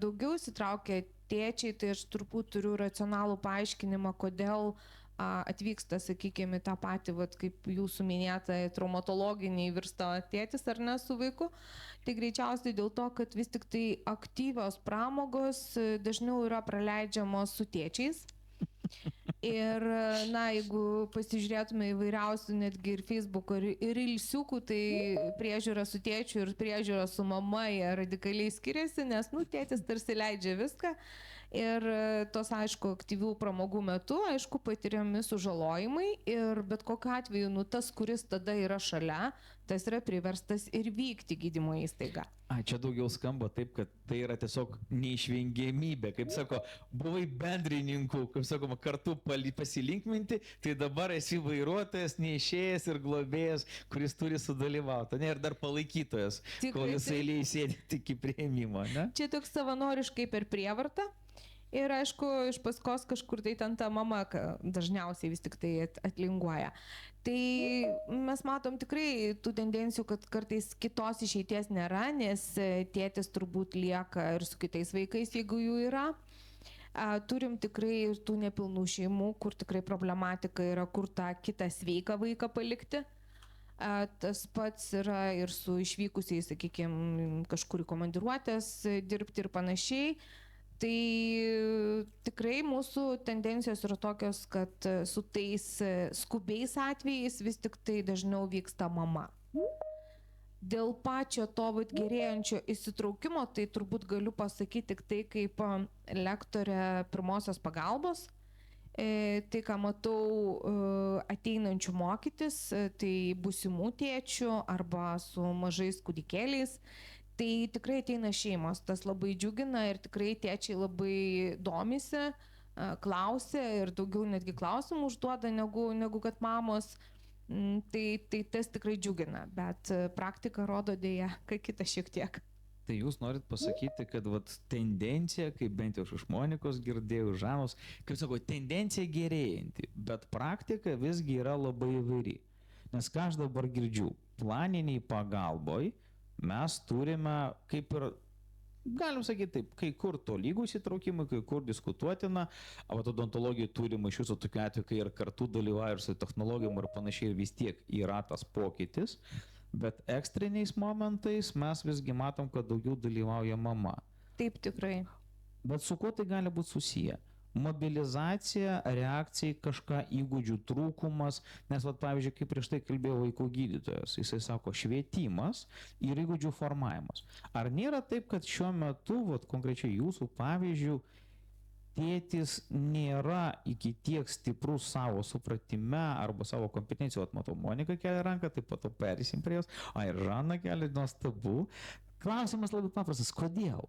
daugiau įsitraukia tėčiai, tai aš turbūt turiu racionalų paaiškinimą, kodėl atvyksta, sakykime, tą patį, kaip jūsų minėta, traumatologinį virsta tėtis ar ne su vaiku. Tai greičiausiai dėl to, kad vis tik tai aktyvios pramogos dažniau yra praleidžiamos su tėčiais. Ir, jeigu pasižiūrėtume įvairiausių netgi ir Facebook'o ir ilsiukų, tai priežiūra su tėčiu ir priežiūra su mama jie radikaliai skiriasi, nes, tėtis tarsi leidžia viską. Ir tos, aišku, aktyvių pramogų metu, aišku, patiriami sužalojimai ir bet kokiu atveju, tas, kuris tada yra šalia, tas yra priverstas ir vykti gydymo įstaigą. Čia daugiau skamba taip, kad tai yra tiesiog neišvengiamybė. Kaip sako, buvai bendrininkų, kaip sakoma, kartu pasilinkminti, tai dabar esi vairuotojas, neišėjęs ir globėjas, kuris turi sudalyvauti, ne, ir dar palaikytojas, kol jis eilėje sėdi tik į priėmimo, ne? Čia toks savanoriškai per prievartą. Ir aišku, iš paskos kažkur tai ten ta mama dažniausiai vis tik tai atlinguoja. Tai mes matom tikrai tų tendencijų, kad kartais kitos išeities nėra, nes tėtis turbūt lieka ir su kitais vaikais, jeigu jų yra. Turim tikrai ir tų nepilnų šeimų, kur tikrai problematika yra, kur tą kitą sveiką vaiką palikti. Tas pats yra ir su išvykusiais, sakykime, kažkur į komandiruotės dirbti ir panašiai. Tai tikrai mūsų tendencijos yra tokios, kad su tais skubiais atvejais vis tik tai dažniau vyksta mama. Dėl pačio to gerėjančio įsitraukimo, tai turbūt galiu pasakyti tik tai kaip lektorė pirmosios pagalbos. Tai, ką matau ateinančių mokytis, tai būsimų tėčių arba su mažais kūdikėliais. Tai tikrai ateina šeimos, tas labai džiugina ir tikrai tėčiai labai domisi, klausia ir daugiau netgi klausimų užduoda negu kad mamos. Tai tas tikrai džiugina, bet praktika rodo dėja, ką kita šiek tiek. Tai jūs norit pasakyti, kad vat, tendencija, kaip bent jau iš Monikos girdėjau, Žanos, kaip sako, tendencija gerėjanti, bet praktika visgi yra labai įvairi. Nes ką aš dabar girdžiu, planiniai pagalboj mes turime kaip ir, galim sakyti taip, kai kur tolygūs įtraukimai, kai kur diskutuotina, o odontologijai turime iš jūsų tokiu atveju, kai ir kartu dalyvauja ir su technologijom ir panašiai, ir vis tiek yra tas pokytis. Bet ekstriniais momentais mes visgi matom, kad daugiau dalyvauja mama. Taip, tikrai. Bet su kuo tai gali būti susiję? Mobilizacija, reakcija, kažką įgūdžių trūkumas, nes, vat, pavyzdžiui, kaip prieš tai kalbėjo vaikų gydytojas, jisai sako švietimas ir įgūdžių formavimas. Ar nėra taip, kad šiuo metu, vat, konkrečiai jūsų pavyzdžių, tėtis nėra iki tiek stiprus savo supratime arba savo kompetencijų, atmatau, Monika kelia ranką, taip pat perėsim prie jos, ir Žana kelia, nuostabu. Klausimas labai paprastas, kodėl?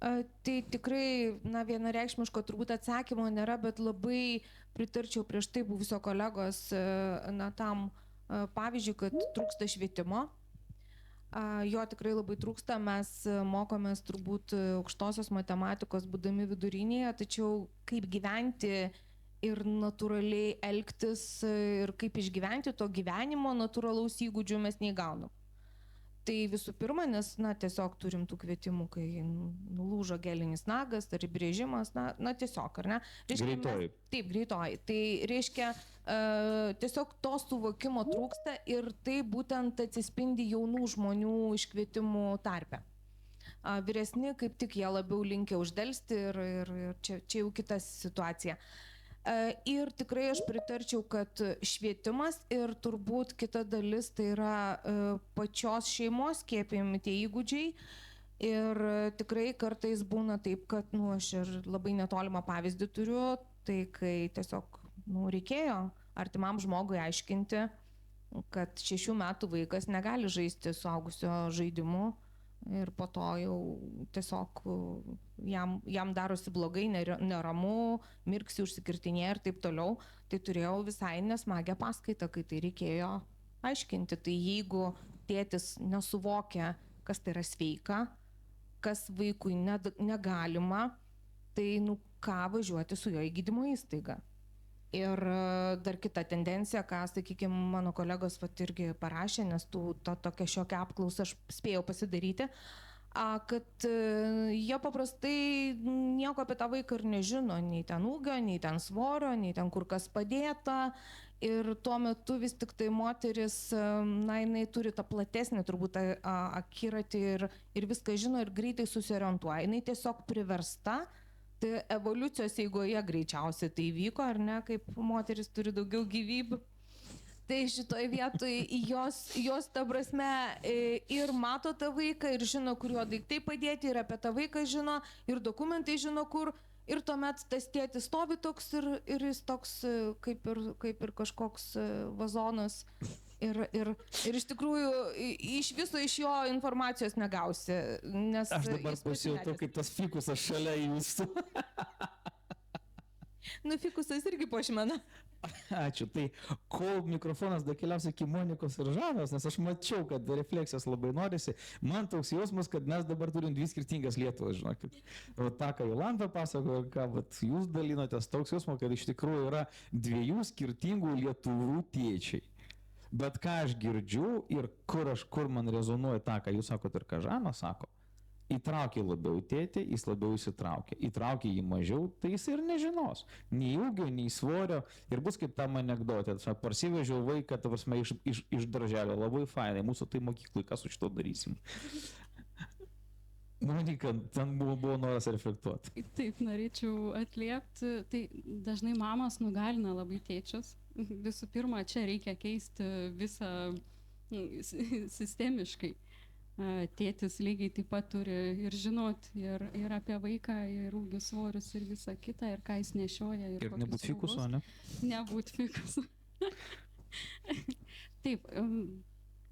Tai tikrai, vienareikšmiško turbūt atsakymo nėra, bet labai pritarčiau prieš tai buvusio kolegos tam pavyzdžiui, kad trūksta švietimo. Jo tikrai labai trūksta, mes mokomės turbūt aukštosios matematikos būdami vidurinėje, tačiau kaip gyventi ir natūraliai elgtis ir kaip išgyventi to gyvenimo natūralaus įgūdžių mes neįgaunam. Tai visų pirma, nes tiesiog turim tų kvietimų, kai nulūžo gelinis nagas, ar įbrėžimas, tiesiog, ar ne? Greitoji. Taip, greitoji. Tai reiškia, tiesiog to suvokimo trūksta ir tai būtent atsispindi jaunų žmonių iškvietimų tarpe. Vyresni, kaip tik jie labiau linkia uždelsti ir čia jau kita situacija. Ir tikrai aš pritarčiau, kad švietimas ir turbūt kita dalis tai yra pačios šeimos skiepijami tie įgūdžiai. Ir tikrai kartais būna taip, kad aš ir labai netolimą pavyzdį turiu, tai kai tiesiog reikėjo artimam žmogui aiškinti, kad 6 metų vaikas negali žaisti suaugusio žaidimu. Ir po to jau tiesiog jam darosi blogai, neramu, mirksi, užsikirtinėja ir taip toliau. Tai turėjau visai nesmagią paskaitą, kai tai reikėjo aiškinti. Tai jeigu tėtis nesuvokia, kas tai yra sveika, kas vaikui negalima, tai ką važiuoti su jo į gydymo įstaigą. Ir dar kita tendencija, ką, sakykime, mano kolegos irgi parašė, nes tokią šiokią apklausą aš spėjau pasidaryti, kad jie paprastai nieko apie tą vaiką ir nežino, nei ten ūgio, nei ten svorio, nei ten kur kas padėta. Ir tuo metu vis tik tai moteris, jinai turi tą platesnį turbūt akiratį ir viską žino ir greitai susiorientuoja. Jinai tiesiog priversta. Tai evoliucijos eigoje greičiausiai tai vyko, ar ne, kaip moteris turi daugiau gyvybių. Tai šitoj vietoj jos ta prasme ir mato tą vaiką, ir žino, kuriuo daiktai padėti, ir apie tą vaiką žino, ir dokumentai žino kur. Ir tuomet tas tėtis stovi toks ir jis toks kaip ir kažkoks vazonas. Ir iš tikrųjų iš viso iš jo informacijos negausi. Nes aš dabar pasijutau kaip tas fikusas šalia jūsų. Fikusas irgi puošmena. Ačiū. Tai kol mikrofonas dakeliaus iki Monikos ir Žanos, nes aš mačiau, kad refleksijos labai norisi, man toks jausmas, kad mes dabar turim 2 skirtingas Lietuvas, žinokit. O tą, ką Jolanta pasakojo, ką jūs dalinotės, toks jausmas, kad iš tikrųjų yra 2 skirtingų Lietuvų tėčiai. Bet ką aš girdžiu ir kur man rezonuoja tą, ką jūs sakot ir ką Žana sako, įtraukia labiau tėtį, jis labiau įsitraukia. Įtraukia jį mažiau, tai jis ir nežinos. Nei ūgio, nei svorio. Ir bus kaip tam anekdotė. Parsivežiau vaiką, ta prasme, iš darželio. Labai fainai. Mūsų tai mokyklai, ką su šito darysim. Monika, ten buvo noras reflektuoti. Taip, norėčiau atliepti. Tai dažnai mamos nugalina labai tėčius. Visų pirma, čia reikia keisti visą sistemiškai. Tėtis lygiai taip pat turi ir žinoti ir apie vaiką, ir ūgius, svorius, ir visą kitą, ir ką jis nešioja. Ir nebūt fikuso, ne? Nebūt fikuso. Taip,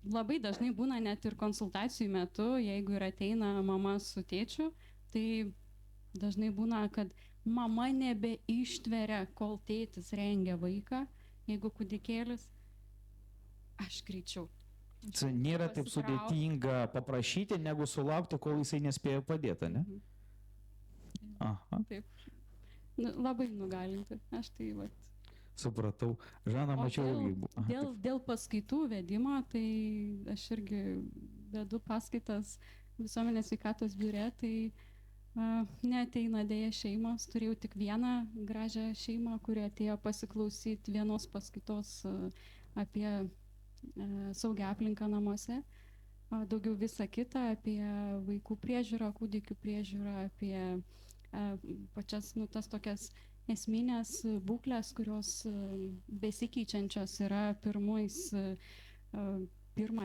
labai dažnai būna net ir konsultacijų metu, jeigu ir ateina mama su tėčiu, tai dažnai būna, kad mama nebeištveria, kol tėtis rengia vaiką, jeigu kūdikėlis, aš greičiau. Tai nėra taip sudėtinga paprašyti, negu sulaukti, kol jisai nespėjo padėti, ne? Aha, Nu, labai nugalinti. Aš tai vat. supratau. Žana, O mačiau irgi. Aha, dėl paskaitų vedimo, tai aš irgi vedu paskaitas visuomenės sveikatos biure, tai neateina dėja šeimos. Turėjau tik vieną gražią šeimą, kuri atėjo pasiklausyti vienos paskaitos apie saugią aplinką namuose. Daugiau visa kita apie vaikų priežiūrą, kūdikių priežiūrą, apie pačias, nu, tas tokias esminės būklės, kurios besikeičiančios yra pirmą,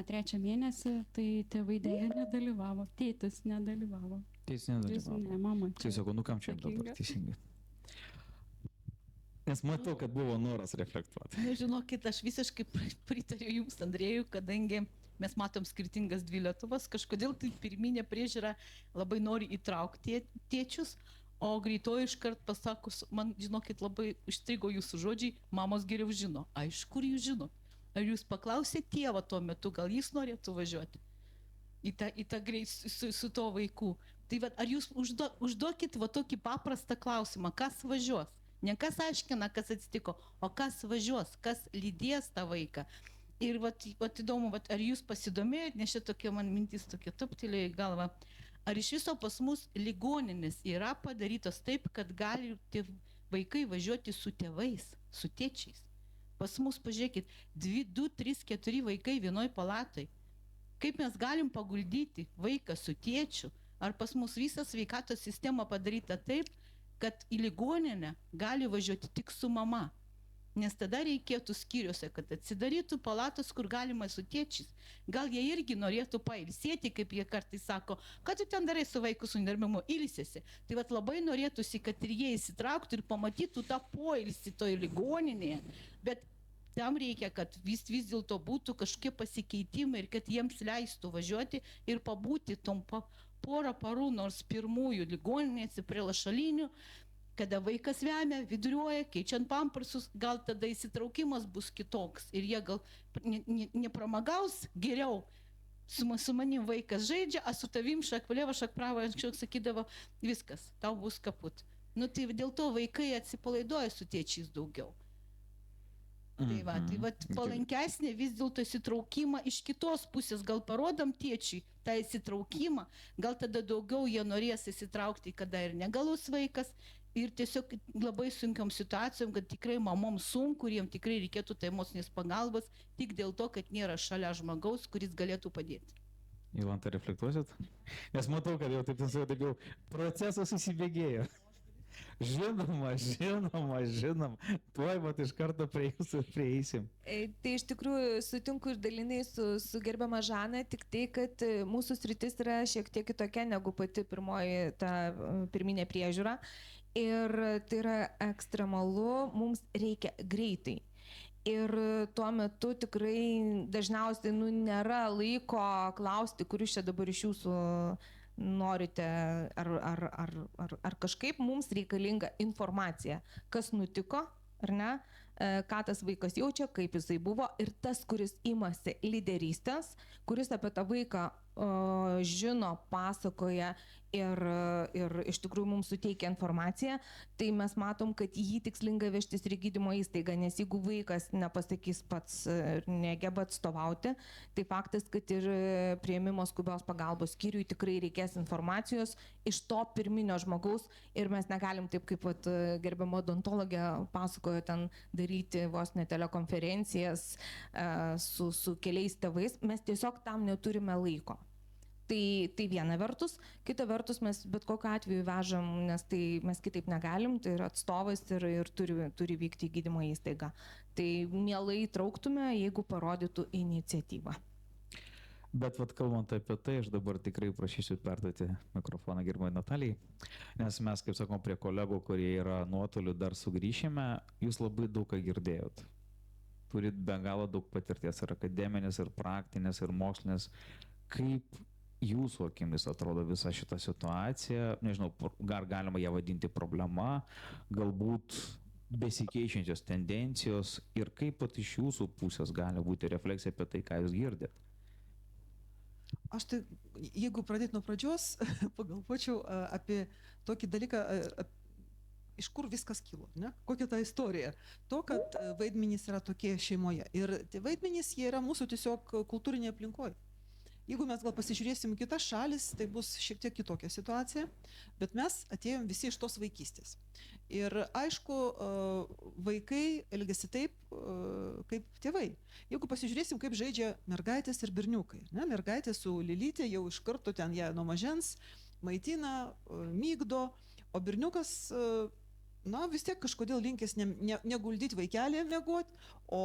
trečią mėnesį, tai tėvai dėja nedalyvavo, tėtis nedalyvavo. Jis nedalyvavo. Ne, mama. Tai sakau, nu kam čia dabar atsakinga. teisingai. Nes matau, kad buvo noras reflektuoti. Nežinokit, aš visiškai pritariu jums, Andrėjų, kadangi mes matom skirtingas dvi Lietuvas, kažkodėl tai pirminė priežiūra labai nori įtraukti tėčius, o greitoji iškart pasakus, man, žinokit, labai užstrigo jūsų žodžiai, mamos geriau žino. Aišku, kur jūs žino? Ar jūs paklausėte tėvą tuo metu, gal jis norėtų važiuoti į tą greit su to vaikų? Tai va, ar jūs užduokit va tokį paprastą klausimą, kas važiuos? Ne kas aiškina, kas atsitiko, o kas važiuos, kas lydės tą vaiką. Ir vat įdomu, ar jūs pasidomėjot, nes šitokia tokia man mintis tokia tuptelėjo į galvą, ar iš viso pas mus ligoninės yra padarytos taip, kad gali vaikai važiuoti su tėvais, su tėčiais. Pas mus, pažiūrėkit, 2, 3, 4 vaikai vienoj palatoj. Kaip mes galim paguldyti vaiką su tėčiu? Ar pas mus visa sveikatos sistema padaryta taip, kad į ligoninę gali važiuoti tik su mama? Nes tada reikėtų skyriuose, kad atsidarytų palatos, kur galima su tėčiais. Gal jie irgi norėtų pailsėti, kaip jie kartais sako, kad tu ten darai su vaiku su nermimu, ilsėsi. Tai vat labai norėtųsi, kad ir jie įsitrauktų ir pamatytų tą poilsį toje ligoninėje. Bet tam reikia, kad vis dėlto būtų kažkokie pasikeitimai ir kad jiems leistų važiuoti ir pabūti tom porą parų, nors pirmųjų ligoninėse prie lašalinių, kada vaikas vemia, viduriuoja, keičiant pampersus, gal tada įsitraukimas bus kitoks ir jie gal nepramagaus geriau. Su manim vaikas žaidžia, o su tavim šakvalėva, šakprava, anksčiau sakydavo, viskas, tau bus kaput. Nu tai dėl to vaikai atsipalaiduoja su tėčiais daugiau. Tai va, palankesnė vis dėlto įsitraukimą iš kitos pusės, gal parodom tėčiui tą įsitraukimą, gal tada daugiau jie norės įsitraukti, kada ir negalus vaikas, ir tiesiog labai sunkiam situacijom, kad tikrai mamom sunku ir jiem tikrai reikėtų tai emocinės pagalbos, tik dėl to, kad nėra šalia žmogaus, kuris galėtų padėti. Jolanta, reflektuosit? Nes matau, kad jau taip jau procesas įsibėgėjo. Žinoma. Tuoj vat iš karto prie jūsų prieisim. Tai iš tikrųjų sutinku ir dalinai su gerbiama Žana, tik tai, kad mūsų sritis yra šiek tiek kitokia negu pati pirminė priežiūra. Ir tai yra ekstremalu, mums reikia greitai. Ir tuo metu tikrai dažniausiai nėra laiko klausti, kur jūs čia dabar iš jūsų norite, ar kažkaip mums reikalinga informacija, kas nutiko, ar ne, ką tas vaikas jaučia, kaip jisai buvo, ir tas, kuris imasi lyderystės, kuris apie tą vaiką žino, pasakoja ir iš tikrųjų mums suteikia informaciją, tai mes matom, kad jį tikslinga vežtis ir į gydymo įstaigą, nes jeigu vaikas nepasakys pats ir negeba atstovauti, tai faktas, kad ir priėmimo skubios pagalbos skyriui tikrai reikės informacijos iš to pirminio žmogaus ir mes negalim taip, kaip gerbiama odontologė pasakojo, ten daryti vos ne telekonferencijas su keliais tėvais, mes tiesiog tam neturime laiko. Tai viena vertus, kita vertus mes bet kokiu atveju vežam, nes tai mes kitaip negalim, tai yra atstovas ir turi vykti į gydymo įstaigą. Tai mielai trauktume, jeigu parodytų iniciatyvą. Bet kalbant apie tai, aš dabar tikrai prašysiu perduoti mikrofoną gerbiamai Natalijai, nes mes, kaip sakom, prie kolegų, kurie yra nuotoliu, dar sugrįšime, jūs labai daug ką girdėjot. Turit be galo daug patirties ir akademinės, ir praktinės, ir mokslinės. Kaip jūsų akimis atrodo visa šita situacija, nežinau, ar galima ją vadinti problema, galbūt besikeičiančios tendencijos ir kaip pat iš jūsų pusės gali būti refleksija apie tai, ką jūs girdėt. Aš tai, jeigu pradėti nuo pradžios, pagalvočiau apie tokį dalyką, iš kur viskas kilo, ne? Kokia ta istorija. To, kad vaidmenys yra tokie šeimoje. Ir tie vaidmenys, jie yra mūsų tiesiog kultūrinėje aplinkoje. Jeigu mes gal pasižiūrėsim kitas šalis, tai bus šiek tiek kitokia situacija, bet mes atėjom visi iš tos vaikystės. Ir aišku, vaikai elgiasi taip, kaip tėvai. Jeigu pasižiūrėsim, kaip žaidžia mergaitės ir berniukai. Ne? Mergaitė su Lilytė jau iš karto ten ją nuo mažens maitina, mygdo, o berniukas vis tiek kažkodėl linkęs neguldyti vaikelį miegoti, o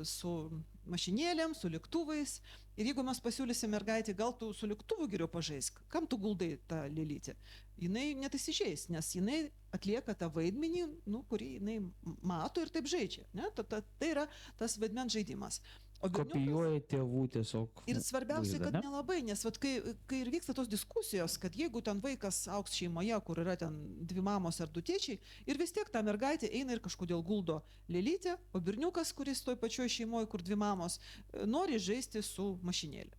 su mašinėlėm, su lėktuvais. Ir jeigu mes pasiūlysim mergaitį, gal tu su lėktuvu geriau pažaisk, kam tu guldai tą Lilytę? Jinai netasižeis, nes jinai atlieka tą vaidmenį, kurį jinai mato ir taip žaidžia. Ne? Tai yra tas vaidmens žaidimas. Kopijuoja tėvų tiesiog. Ir svarbiausia, kad nelabai, nes kai ir vyksta tos diskusijos, kad jeigu ten vaikas augs šeimoje, kur yra ten 2 mamos ar 2 tėčiai, ir vis tiek ta mergaitė eina ir kažkodėl guldo Lilytę, o berniukas, kuris toj pačioj šeimoje, kur 2 mamos, nori žaisti su mašinėlė.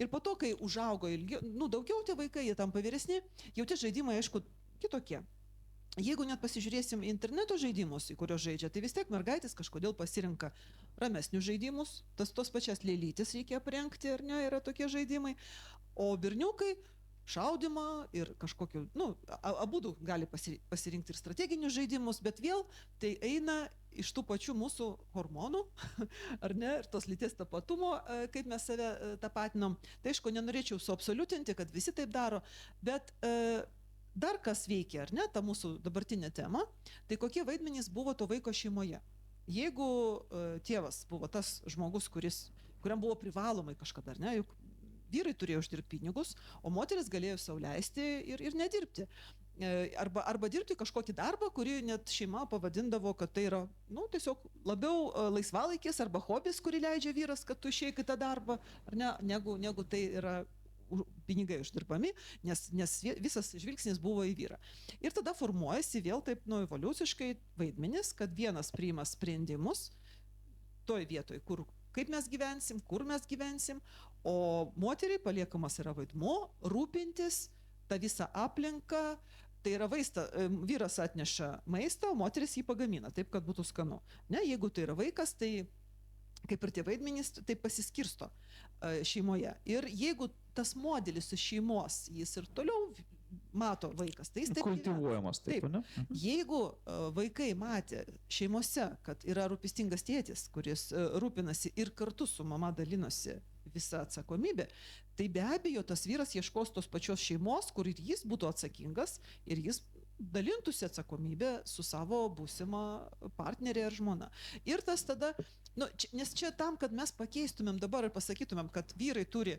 Ir po to, kai užaugo ilgiau, daugiau tie vaikai, jie tampa vyresni, jau tie žaidimai, aišku, kitokie. Jeigu net pasižiūrėsim interneto žaidimus, į kurios žaidžia, tai vis tiek mergaitės kažkodėl pasirenka ramesnius žaidimus, tos pačias lėlytės reikia aprengti, ar ne, yra tokie žaidimai, o berniukai šaudimą ir kažkokiu, abudu gali pasirinkti ir strateginius žaidimus, bet vėl tai eina iš tų pačių mūsų hormonų, ar ne, ir tos lyties tapatumo, kaip mes save tapatinom. Tai aišku, nenorėčiau suabsoliutinti, kad visi taip daro, bet dar kas veikia, ar ne, ta mūsų dabartinė tema, tai kokie vaidmenys buvo to vaiko šeimoje. Jeigu tėvas buvo tas žmogus, kuriam buvo privalomai kažkada, ar ne, juk vyrai turėjo uždirbti pinigus, o moteris galėjo sau leisti ir nedirbti. Arba dirbti kažkokį darbą, kurį net šeima pavadindavo, kad tai yra, tiesiog labiau laisvalaikis arba hobis, kurį leidžia vyras, kad tu išeik į tą darbą, ar ne, negu tai yra pinigai uždirbami, nes visas žvilgsnis buvo į vyrą. Ir tada formuojasi vėl taip evoliuciškai vaidmenis, kad vienas priima sprendimus toj vietoj, kaip mes gyvensim, kur mes gyvensim, o moteriai paliekamas yra vaidmuo rūpintis tą visą aplinką. Tai yra vyras atneša maistą, o moteris jį pagamina, taip, kad būtų skanu. Ne, jeigu tai yra vaikas, tai kaip ir tie vaidmenys, tai pasiskirsto šeimoje. Ir jeigu tas modelis iš šeimos, jis ir toliau mato vaikas, tai jis taip kultivuojamas. Taip, ne? Jeigu vaikai matė šeimose, kad yra rūpestingas tėtis, kuris rūpinasi ir kartu su mama dalinosi visą atsakomybę, tai be abejo tas vyras ieškos tos pačios šeimos, kur ir jis būtų atsakingas ir jis dalintųsi atsakomybę su savo būsima partnerė ar žmona. Ir tas tada, nes čia tam, kad mes pakeistumėm dabar ir pasakytumėm, kad vyrai turi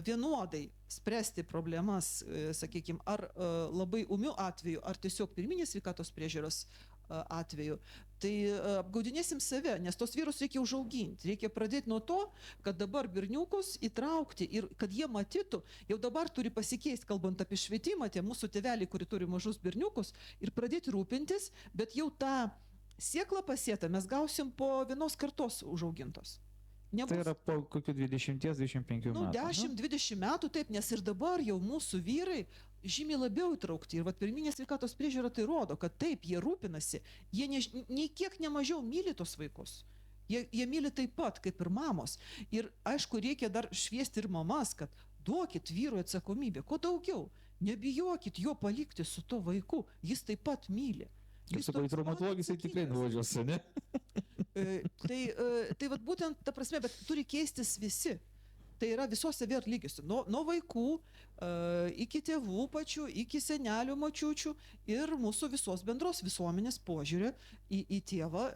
vienodai spręsti problemas, sakykime, ar labai ūmių atveju, ar tiesiog pirminės sveikatos priežiūros atveju, tai apgaudinėsim save, nes tos vyrus reikia užauginti. Reikia pradėti nuo to, kad dabar berniukus įtraukti ir kad jie matytų, jau dabar turi pasikeisti, kalbant apie švietimą, tie mūsų tėveliai, kurie turi mažus berniukus, ir pradėti rūpintis, bet jau tą sėklą pasėtą mes gausim po vienos kartos užaugintos. Tai yra po kokių 20-25 metų. 10-20 metų, taip, nes ir dabar jau mūsų vyrai žymiai labiau įtraukti. Ir pirminė sveikatos priežiūra tai rodo, kad taip, jie rūpinasi, jie nei kiek nemažiau myli tos vaikus. Jie myli taip pat, kaip ir mamos. Ir aišku, reikia dar šviesti ir mamas, kad duokit vyrui atsakomybę, kuo daugiau. Nebijokit jo palikti su to vaiku, jis taip pat myli. Kaip sakai, traumatologijai jisai tikrai nuvažiuos, ne? Tai vat būtent ta prasme, bet turi keistis visi. Tai yra visose vėl lygiuose. Nuo vaikų iki tėvų pačių, iki senelių, močiučių ir mūsų visos bendros visuomenės požiūrį į tėvą,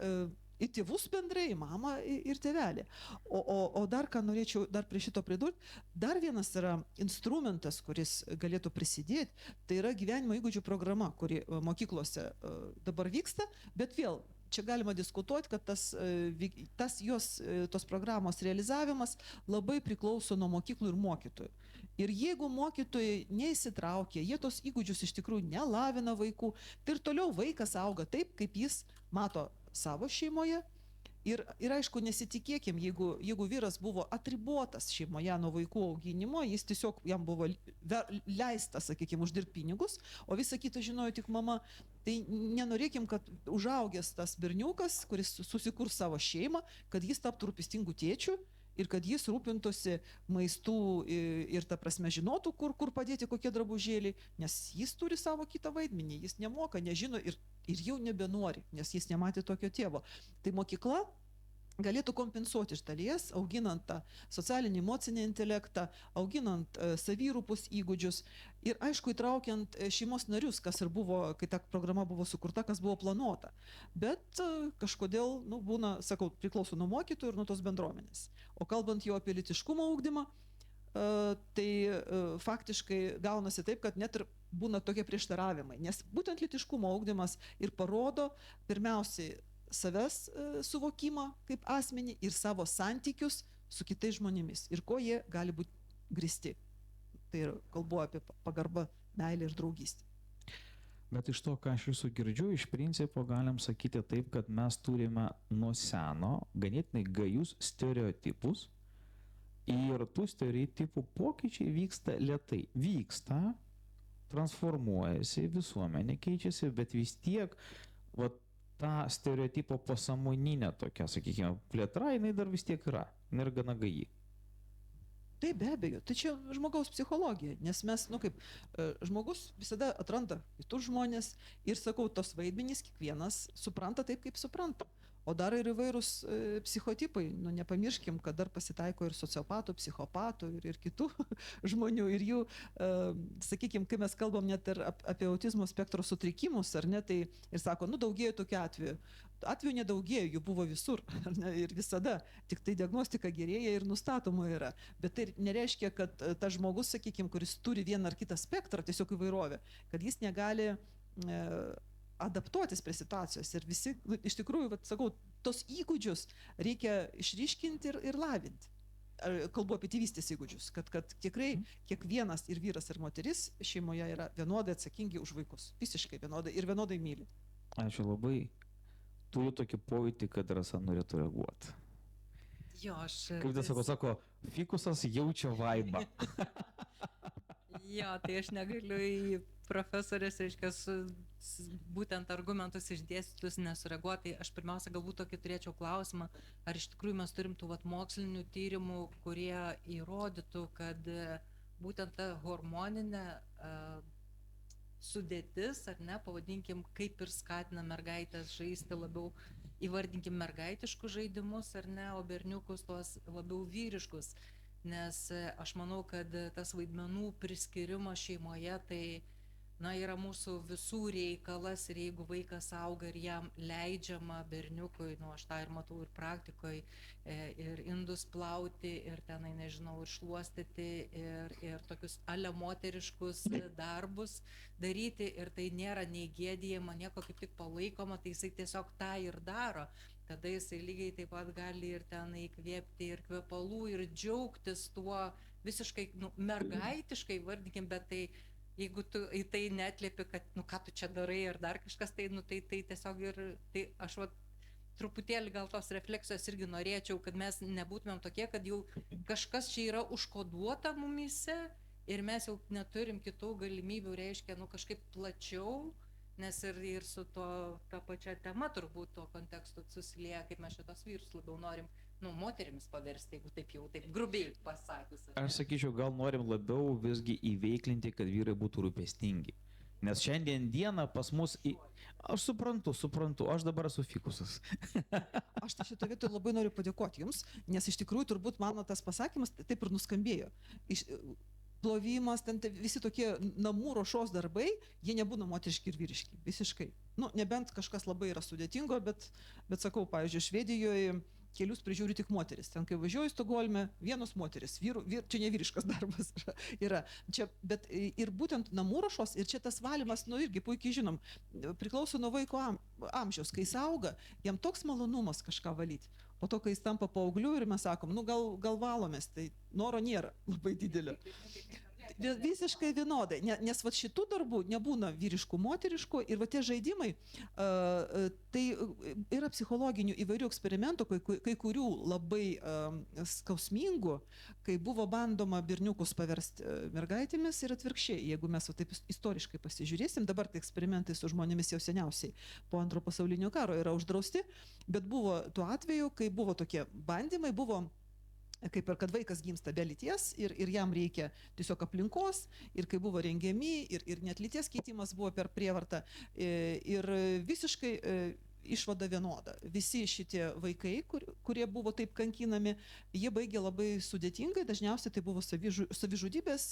į tėvus bendrai, į mamą ir tėvelį. O dar ką norėčiau dar prie šito pridurti, dar vienas yra instrumentas, kuris galėtų prisidėti, tai yra gyvenimo įgūdžių programa, kuri mokyklose dabar vyksta, bet vėl čia galima diskutuoti, kad tos programos realizavimas labai priklauso nuo mokyklų ir mokytojų. Ir jeigu mokytojai neįsitraukia, jie tos įgūdžius iš tikrųjų nelavina vaikų, tai ir toliau vaikas auga taip, kaip jis mato savo šeimoje Ir aišku, nesitikėkim, jeigu vyras buvo atribotas šeimoje nuo vaikų auginimo, jis tiesiog jam buvo leista, sakykime, uždirbti pinigus, o visą kitą žinojo tik mama, tai nenorėkim, kad užaugęs tas berniukas, kuris susikurs savo šeimą, kad jis taptų rūpestingų tėčių ir kad jis rūpintųsi maistų ir ta prasme žinotų, kur padėti kokie drabužėliai, nes jis turi savo kitą vaidmenį, jis nemoka, nežino ir jau nebenori, nes jis nematė tokio tėvo. Tai mokykla galėtų kompensuoti iš dalies, auginant tą socialinį emocinį intelektą, auginant savyrūpus įgūdžius ir aišku įtraukiant šeimos narius, kas ir buvo, kai ta programa buvo sukurta, kas buvo planuota. Bet kažkodėl, būna, sakau, priklauso nuo mokytojų ir nuo tos bendruomenės. O kalbant jau apie lytiškumo ugdymą, tai faktiškai gaunasi taip, kad net ir būna tokie prieštaravimai, nes būtent lytiškumo ugdymas ir parodo pirmiausiai savęs suvokimą kaip asmenį ir savo santykius su kitais žmonėmis ir ko jie gali būti grįsti. Tai kalbu apie pagarbą, meilę ir draugystę. Bet iš to, ką aš jūsų girdžiu, iš principo galim sakyti taip, kad mes turime nuo seno ganėtinai gajus stereotipus ir tų stereotipų pokyčiai vyksta lėtai. Vyksta, transformuojasi, visuomenė keičiasi, bet vis tiek ta stereotipo pasąmoninė tokia, sakykime, plėtra, jinai dar vis tiek yra, jinai yra gana gaji. Tai be abejo, tai čia žmogaus psichologija, nes mes, žmogus visada atranda kitus žmonės ir, sakau, tos vaidmenys kiekvienas supranta taip, kaip supranta. O dar ir įvairūs psichotipai, nepamirškim, kad dar pasitaiko ir sociopatų, psichopatų ir kitų žmonių ir jų, sakykime, kai mes kalbam net ir apie autizmo spektro sutrikimus, ar ne, tai ir sako, daugėjo tokių atvejų. Atvejų nedaugėjo, jų buvo visur ir visada, tik tai diagnostika gerėja ir nustatoma yra. Bet tai nereiškia, kad tas žmogus, sakykime, kuris turi vieną ar kitą spektrą, tiesiog įvairovę, kad jis negali adaptuotis prie situacijos ir visi, iš tikrųjų, sakau, tos įgūdžius reikia išryškinti ir lavinti. Kalbu apie tėvystės įgūdžius, kad tikrai kiekvienas ir vyras ir moteris šeimoje yra vienodai atsakingi už vaikus, visiškai vienodai ir vienodai myli. Ačiū labai. Turiu tokį pojūtį, kad Rasa norėtų reaguoti. Jo, aš... Kaip tai sako, fikusas jaučia vaibą. Jo, tai aš negaliu į profesorės, reiškia, būtent argumentus išdėstytus nesureaguoti. Aš pirmiausia galbūt tokį turėčiau klausimą, ar iš tikrųjų mes turim tų mokslinių tyrimų, kurie įrodytų, kad būtent ta hormoninė sudėtis, ar ne, pavadinkim, kaip ir skatina mergaitės žaisti labiau, įvardinkim mergaitiškus žaidimus, ar ne, o berniukus tuos labiau vyriškus. Nes aš manau, kad tas vaidmenų priskirimas šeimoje tai yra mūsų visų reikalas ir jeigu vaikas auga ir jam leidžiama berniukui, aš tą ir matau ir praktikoje, ir indus plauti, ir tenai, nežinau, ir šluostyti, ir tokius alemoteriškus darbus daryti ir tai nėra nei gėdijama, nieko kaip tik palaikoma, tai jisai tiesiog tą ir daro. Tada jisai lygiai taip pat gali ir ten įkvėpti ir kvepalų ir džiaugtis tuo visiškai mergaitiškai, vardikim, bet tai jeigu tu į tai netliepi, kad ką tu čia darai ar dar kažkas, tai tiesiog ir tai aš truputėlį gal tos refleksijos irgi norėčiau, kad mes nebūtumėm tokie, kad jau kažkas čia yra užkoduota mumyse ir mes jau neturim kitų galimybių, reiškia, kažkaip plačiau, nes ir su ta pačia tema turbūt to kontekstu susilieja, kaip mes šitos vyrus labiau norim moterimis paversti, jeigu taip jau taip grubiai pasakius. Aš sakyčiau, gal norim labiau visgi įveiklinti, kad vyrai būtų rūpestingi. Nes šiandien dieną pas mus... Aš suprantu, aš dabar esu fikusas. Aš šitą vietą labai noriu padėkoti jums, nes iš tikrųjų turbūt mano tas pasakymas taip ir nuskambėjo. Plovimas, visi tokie namų ruošos darbai, jie nebūna moteriški ir vyriški, visiškai. Nebent kažkas labai yra sudėtingo, bet sakau, pavyzdžiui, Švedijoje kelius prižiūri tik moteris. Ten, kai važiuoju į Stokholmę, vienos moteris, čia ne vyriškas darbas yra. Čia, bet ir būtent namų ruošos, ir čia tas valymas, irgi puikiai žinom, priklauso nuo vaiko amžiaus. Kai jis auga, jam toks malonumas kažką valyti. Po to, kai jis tampa paaugliu ir mes sakom, gal valomės, tai noro nėra labai didelio. Visiškai vienodai, nes va šitų darbų nebūna vyriškų, moteriškų ir va tie žaidimai, tai yra psichologinių įvairių eksperimentų, kai kurių labai skausmingų, kai buvo bandoma berniukus paversti mergaitėmis ir atvirkščiai. Jeigu mes va taip istoriškai pasižiūrėsim, dabar tai eksperimentai su žmonėmis jau seniausiai po Antro pasaulinio karo yra uždrausti, bet buvo tuo atveju, kai buvo tokie bandymai, buvo kaip ir kad vaikas gimsta be lyties ir jam reikia tiesiog aplinkos, ir kai buvo rengiami, ir net lyties keitimas buvo per prievartą, ir visiškai išvada vienoda. Visi šitie vaikai, kurie buvo taip kankinami, jie baigė labai sudėtingai, dažniausiai tai buvo savižudybės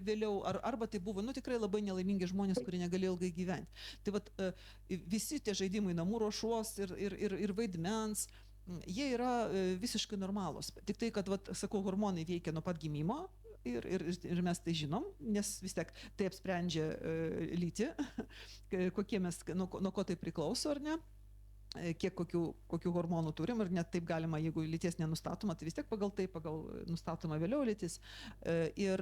vėliau, arba tai buvo tikrai labai nelaimingi žmonės, kurie negalėjo ilgai gyventi. Tai vat, visi tie žaidimai namų ruošos ir vaidmens, jie yra visiškai normalūs. Tik tai, kad, sakau, hormonai veikia nuo pat gimimo ir mes tai žinom, nes vis tiek tai apsprendžia lytį, kokie mes, nuo ko tai priklauso ar ne, kiek kokių hormonų turim ir net taip galima, jeigu lyties nenustatoma, tai vis tiek pagal nustatoma vėliau lytis. Ir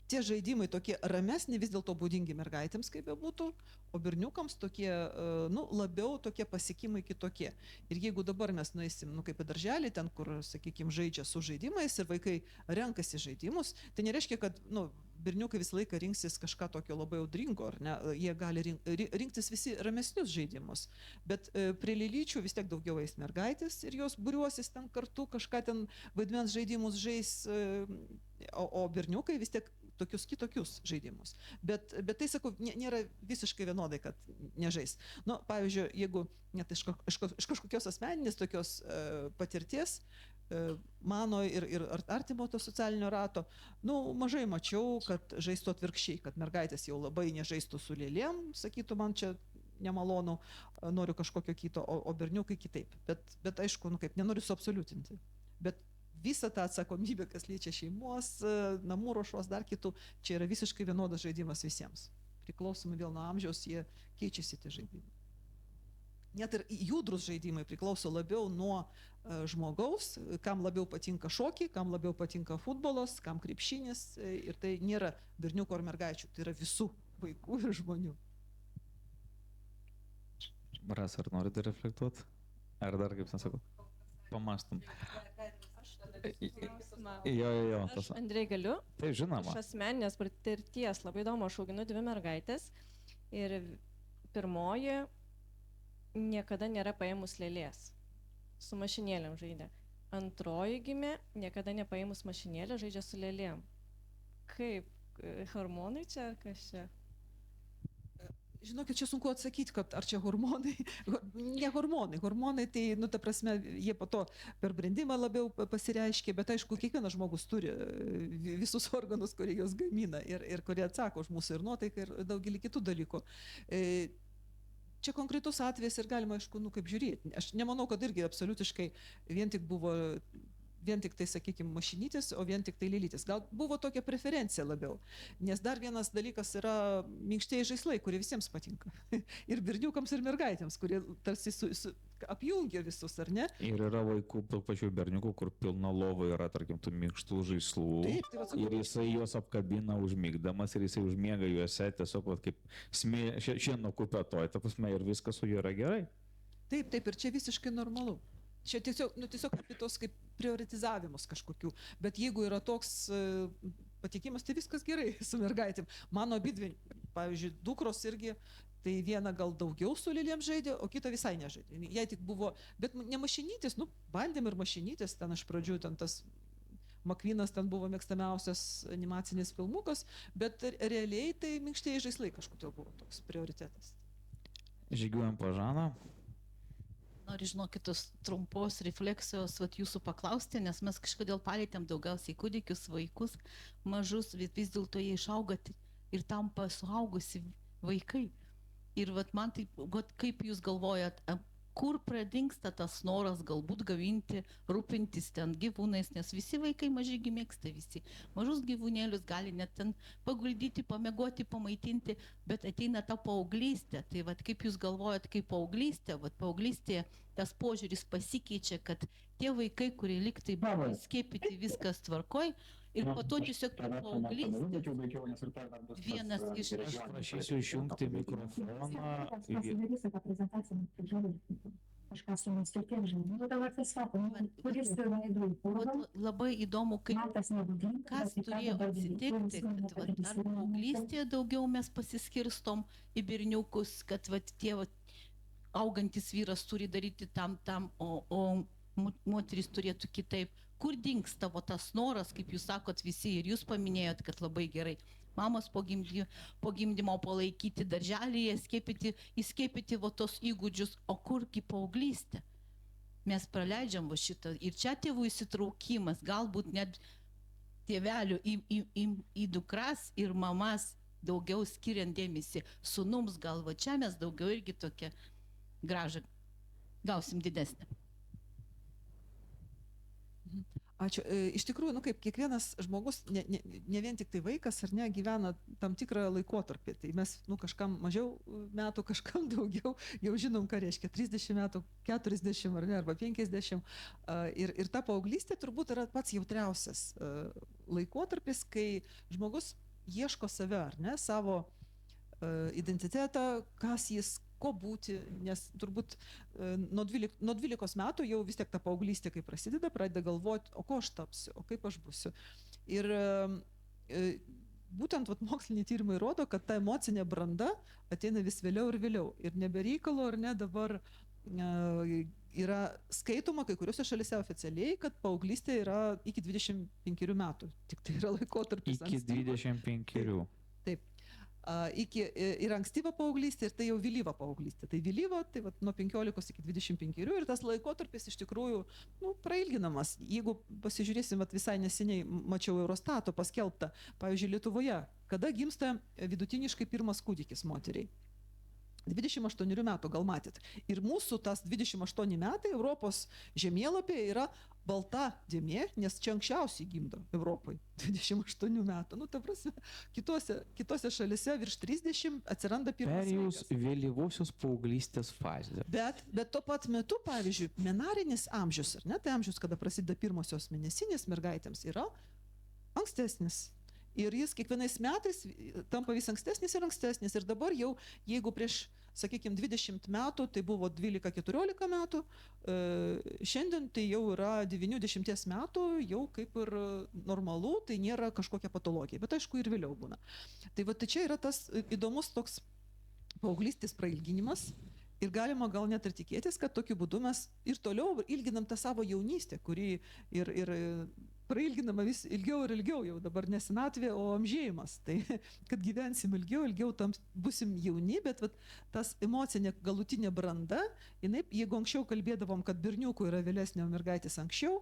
tie žaidimai tokie ramesni vis dėlto būdingi mergaitėms, kaip bebūtų, o berniukams tokie, labiau tokie pasiekimai kitokie. Ir jeigu dabar mes nueisim, kaip į darželį, ten, kur, sakykime, žaidžia su žaidimais ir vaikai renkasi žaidimus, tai nereiškia, kad, berniukai visą laiką rinksis kažką tokio labai audringo, ar ne? Jie gali rinktis visi ramesnius žaidimus. Bet prie lėlyčių vis tiek daugiau eis mergaitės ir jos būriuosis ten kartu, kažką ten vaidmens žaidimus žais, o berniukai vis tiek tokius kitokius žaidimus. Bet tai, sakau, nėra visiškai vienodai, kad nežais. Pavyzdžiui, jeigu net iš kažkokios asmeninės tokios patirties, mano ir artimo to socialinio rato, mažai mačiau, kad žaistų atvirkščiai, kad mergaitės jau labai nežaistų su lėlėm, sakytų, man čia nemalonu, noriu kažkokio kito, o berniukai kitaip. Bet aišku, kaip nenoriu suabsoliutinti. Bet visa ta atsakomybė, kas liečia šeimos, namų ruošos, dar kitų, čia yra visiškai vienodas žaidimas visiems. Priklausomai vėl nuo amžiaus, jie keičiasi tie žaidimai. Net ir judrus žaidimai priklauso labiau nuo žmogaus, kam labiau patinka šokiai, kam labiau patinka futbolas, kam krepšinis, ir tai nėra berniukų ar mergaičių, tai yra visų vaikų ir žmonių. Ras, ar norite reflektuoti? Ar dar, kaip nesakau, pamastum? Jo. Aš, Andrei, galiu? Taip, žinoma. Iš asmeninės patirties labai įdomu, aš auginu 2 mergaitės ir pirmoji niekada nėra paėmus lėlės. Su mašinėlėm žaidė. Antroji gimė, niekada nepaėmus mašinėlę, žaidžia su lėlėm. Kaip? Hormonai čia ar kas čia? Žinokit, čia sunku atsakyti, kad ar čia hormonai. Ne hormonai. Hormonai tai, ta prasme, jie po to per brendimą labiau pasireiškia, bet aišku, kiekvienas žmogus turi visus organus, kurie jos gamina ir kurie atsako už mūsų ir nuotaiką ir daugelį kitų dalykų. Čia konkretus atvejis ir galima, aišku, kaip žiūrėti. Aš nemanau, kad irgi absoliutiškai vien tik tai, sakykime, mašinytis, o vien tik tai lėlytis. Gal buvo tokia preferencija labiau. Nes dar vienas dalykas yra minkštieji žaislai, kurie visiems patinka. Ir berniukams, ir mergaitėms, kurie tarsi apjungia visus, ar ne? Ir yra vaikų, pačių berniukų, kur pilna lova yra, tarkim, tų minkštų žaislų. Taip, tai sakau, ir jisai juos apkabina užmigdamas ir jisai užmiega juose tiesiog kaip šieno kupetoj, ta prasme, ir viskas su juo yra gerai. Taip, ir čia visiškai normalu. Čia tiesiog apie tos kaip prioritizavimus kažkokių. Bet jeigu yra toks patikimas, tai viskas gerai su mergaitėm. Mano abidvi, pavyzdžiui, dukros irgi, tai viena gal daugiau su lėlėm žaidė, o kita visai nežaidė. Jei tik buvo, bet ne mašinytis, bandėm ir mašinytis, ten iš pradžių ten tas Makvynas ten buvo mėgstamiausias animacinis filmukas, bet realiai tai minkštieji žaislai kažkodėl buvo toks prioritetas. Žygiuojam po Žaną. Noriu, žinokit, trumpos refleksijos jūsų paklausti, nes mes kažkodėl palėtėm daugiausiai kūdikius, vaikus, mažus, vis dėlto jie išauga ir tampa suaugusi vaikai. Ir man taip, kaip jūs galvojat, kur pradingsta tas noras galbūt gavinti, rūpintis ten gyvūnais, nes visi vaikai mažygi mėgsta, visi mažus gyvūnėlius gali net ten paguldyti, pamėgoti, pamaitinti, bet ateina ta paauglystė. Tai kaip jūs galvojat, kaip paauglystėje tas požiūris pasikeičia, kad tie vaikai, kurie liktai buvo skiepyti, viskas tvarkoj, Ir po to tiesiog paauglystės vienas iš... Aš prašysiu išjungti mikrofoną. Kažką su mumis tiek žinau, nu dabar tiesiog, kuris yra įdomu. Labai įdomu, kas turėjo atsitikti, kad ar paauglystėje daugiau mes pasiskirstom į berniukus, kad tie augantis vyras turi daryti tam, o moteris turėtų kitaip. Kur dingsta tas noras, kaip jūs sakot visi ir jūs paminėjot, kad labai gerai. Mamos po gimdymo palaikyti darželėje, įskiepyti tos įgūdžius, o kurgi paauglystė? Mes praleidžiam šitą. Ir čia tėvų įsitraukimas, galbūt net tėvelių į dukras ir mamas daugiau skiriant dėmesį. Sūnums gal čia mes daugiau irgi tokią gražą gausim didesnę. Ačiū. Iš tikrųjų, kaip kiekvienas žmogus, ne vien tik tai vaikas, ar ne, gyvena tam tikrą laikotarpį. Tai mes, kažkam mažiau metų, kažkam daugiau, jau žinom, ką reiškia 30 metų, 40 ar ne, arba 50. Ir ta paauglystė turbūt yra pats jautriausias laikotarpis, kai žmogus ieško save, ar ne, savo identitetą, kas jis, ko būti, nes turbūt nuo 12 metų jau vis tiek ta paauglystė, kai prasideda, pradeda galvoti, o ko aš tapsiu, o kaip aš būsiu. Ir būtent moksliniai tyrimai rodo, kad ta emocinė branda ateina vis vėliau ir vėliau. Ir nebereikalo, ar ne, dabar yra skaitoma kai kuriuose šalise oficialiai, kad paauglystė yra iki 25 metų. Tik tai yra laikotarpis. Iki 25. Taip. Ir ankstyva paauglystė, ir tai jau vėlyva paauglystė. Tai vėlyva, tai nuo 15 iki 25 ir tas laikotarpis iš tikrųjų prailginamas. Jeigu pasižiūrėsim, visai neseniai mačiau Eurostato paskelbtą, pavyzdžiui, Lietuvoje, kada gimsta vidutiniškai pirmas kūdikis moteriai. 28 metų, gal matėt. Ir mūsų tas 28 metai Europos žemėlapyje yra balta dėmė, nes čia anksčiausiai gimdo Europai 28 metų. Ta prasme, kitose šalise virš 30 atsiranda pirmas Perėjus vaikas. vėlyvosios paauglystės fazę. Bet tuo pat metu, pavyzdžiui, menarinis amžius, ar ne, tai amžius, kada prasideda pirmosios mėnesinės mergaitėms, yra ankstesnis. Ir jis kiekvienais metais tampa vis ankstesnis ir ankstesnis. Ir dabar jau, jeigu prieš, sakykime, 20 metų, tai buvo 12-14 metų, šiandien tai jau yra 90 metų, jau kaip ir normalu, tai nėra kažkokia patologija. Bet aišku, ir vėliau būna. Tai čia yra tas įdomus toks paauglystės prailginimas. Ir galima gal net ir tikėtis, kad tokiu būdu mes ir toliau ilginam tą savo jaunystę, kuri ir prailginama vis ilgiau ir ilgiau, jau dabar ne senatvė, o amžėjimas. Tai kad gyvensim ilgiau tam busim jauni, bet tas emocinė galutinė branda, jeigu anksčiau kalbėdavom, kad berniukų yra vėlesnė, o mergaitės anksčiau,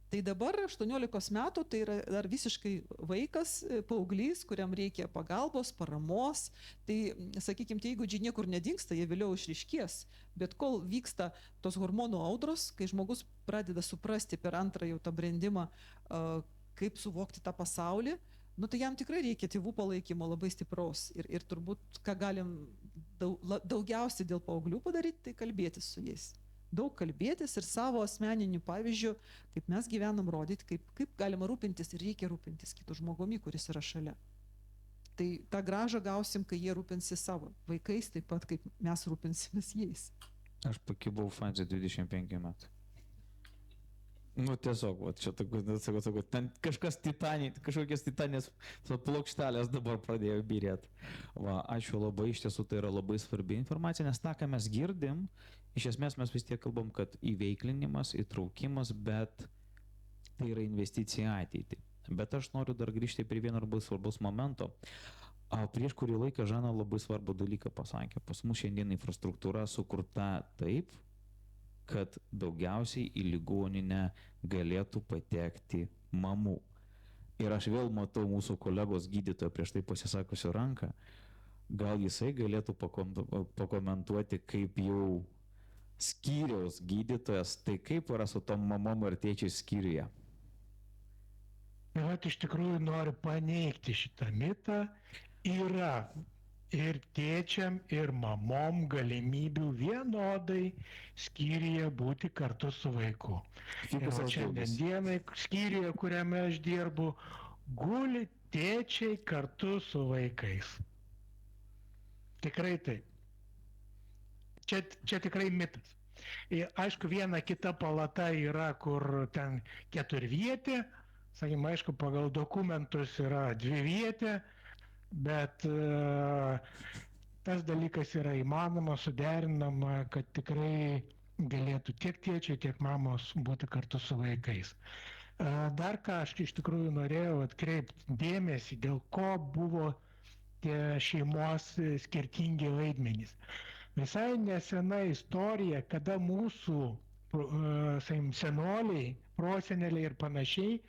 tai dabar 18 metų tai yra dar visiškai vaikas, paauglys, kuriam reikia pagalbos, paramos. Tai, sakykime, tie įgūdžiai niekur nedingsta, jie vėliau išryškės. Bet kol vyksta tos hormonų audros, kai žmogus pradeda suprasti per antrą jau tą brendimą, kaip suvokti tą pasaulį, tai jam tikrai reikia tėvų palaikymo labai stipraus. Ir turbūt, ką galim daugiausiai dėl paauglių padaryti, tai kalbėtis su jais. Daug kalbėtis ir savo asmeninių pavyzdžių, kaip mes gyvenam, rodyti, kaip galima rūpintis ir reikia rūpintis kitų žmogumi, kuris yra šalia. Tai tą grąžą gausim, kai jie rūpinsi savo vaikais, taip pat kaip mes rūpinsimės jais. Aš pakibau fazę 25 metų. Tiesiog, čia sakau, ten kažkokias titanės plokštelės dabar pradėjo byrėti. Ačiū labai, iš tiesų tai yra labai svarbi informacija, nes tą, ką mes girdim, iš esmės mes vis tiek kalbam, kad įveiklinimas, įtraukimas, bet tai yra investicija į ateitį. Bet aš noriu dar grįžti prie vieno labai svarbus momento. Prieš kurį laiką Žana labai svarbų dalyką pasakė. Pas mus šiandien infrastruktūra sukurta taip, kad daugiausiai į ligoninę galėtų patekti mamų. Ir aš vėl matau mūsų kolegos gydytojo prieš tai pasisakusio ranką. Gal jisai galėtų pakomentuoti, kaip jau skyriaus gydytojas, tai kaip yra su tom mamom ir tėčiais skyriuje? Iš tikrųjų noriu paneigti šitą mitą. Yra ir tėčiam, ir mamom galimybių vienodai skyriuje būti kartu su vaiku. Ir šiandien dienai skyriuje, kuriame aš dirbu, guli tėčiai kartu su vaikais. Tikrai taip. Čia tikrai mitas. Ir aišku, viena kita palata yra, kur ten 4-vietė, sakykime, aišku, pagal dokumentus yra 2-vietė, bet tas dalykas yra įmanoma, suderinama, kad tikrai galėtų tiek tėčiai, tiek mamos būti kartu su vaikais. Dar ką aš iš tikrųjų norėjau atkreipti dėmesį, dėl ko buvo tie šeimos skirtingi vaidmenys. Visai nesena istorija, kada mūsų senoliai, proseneliai ir panašiai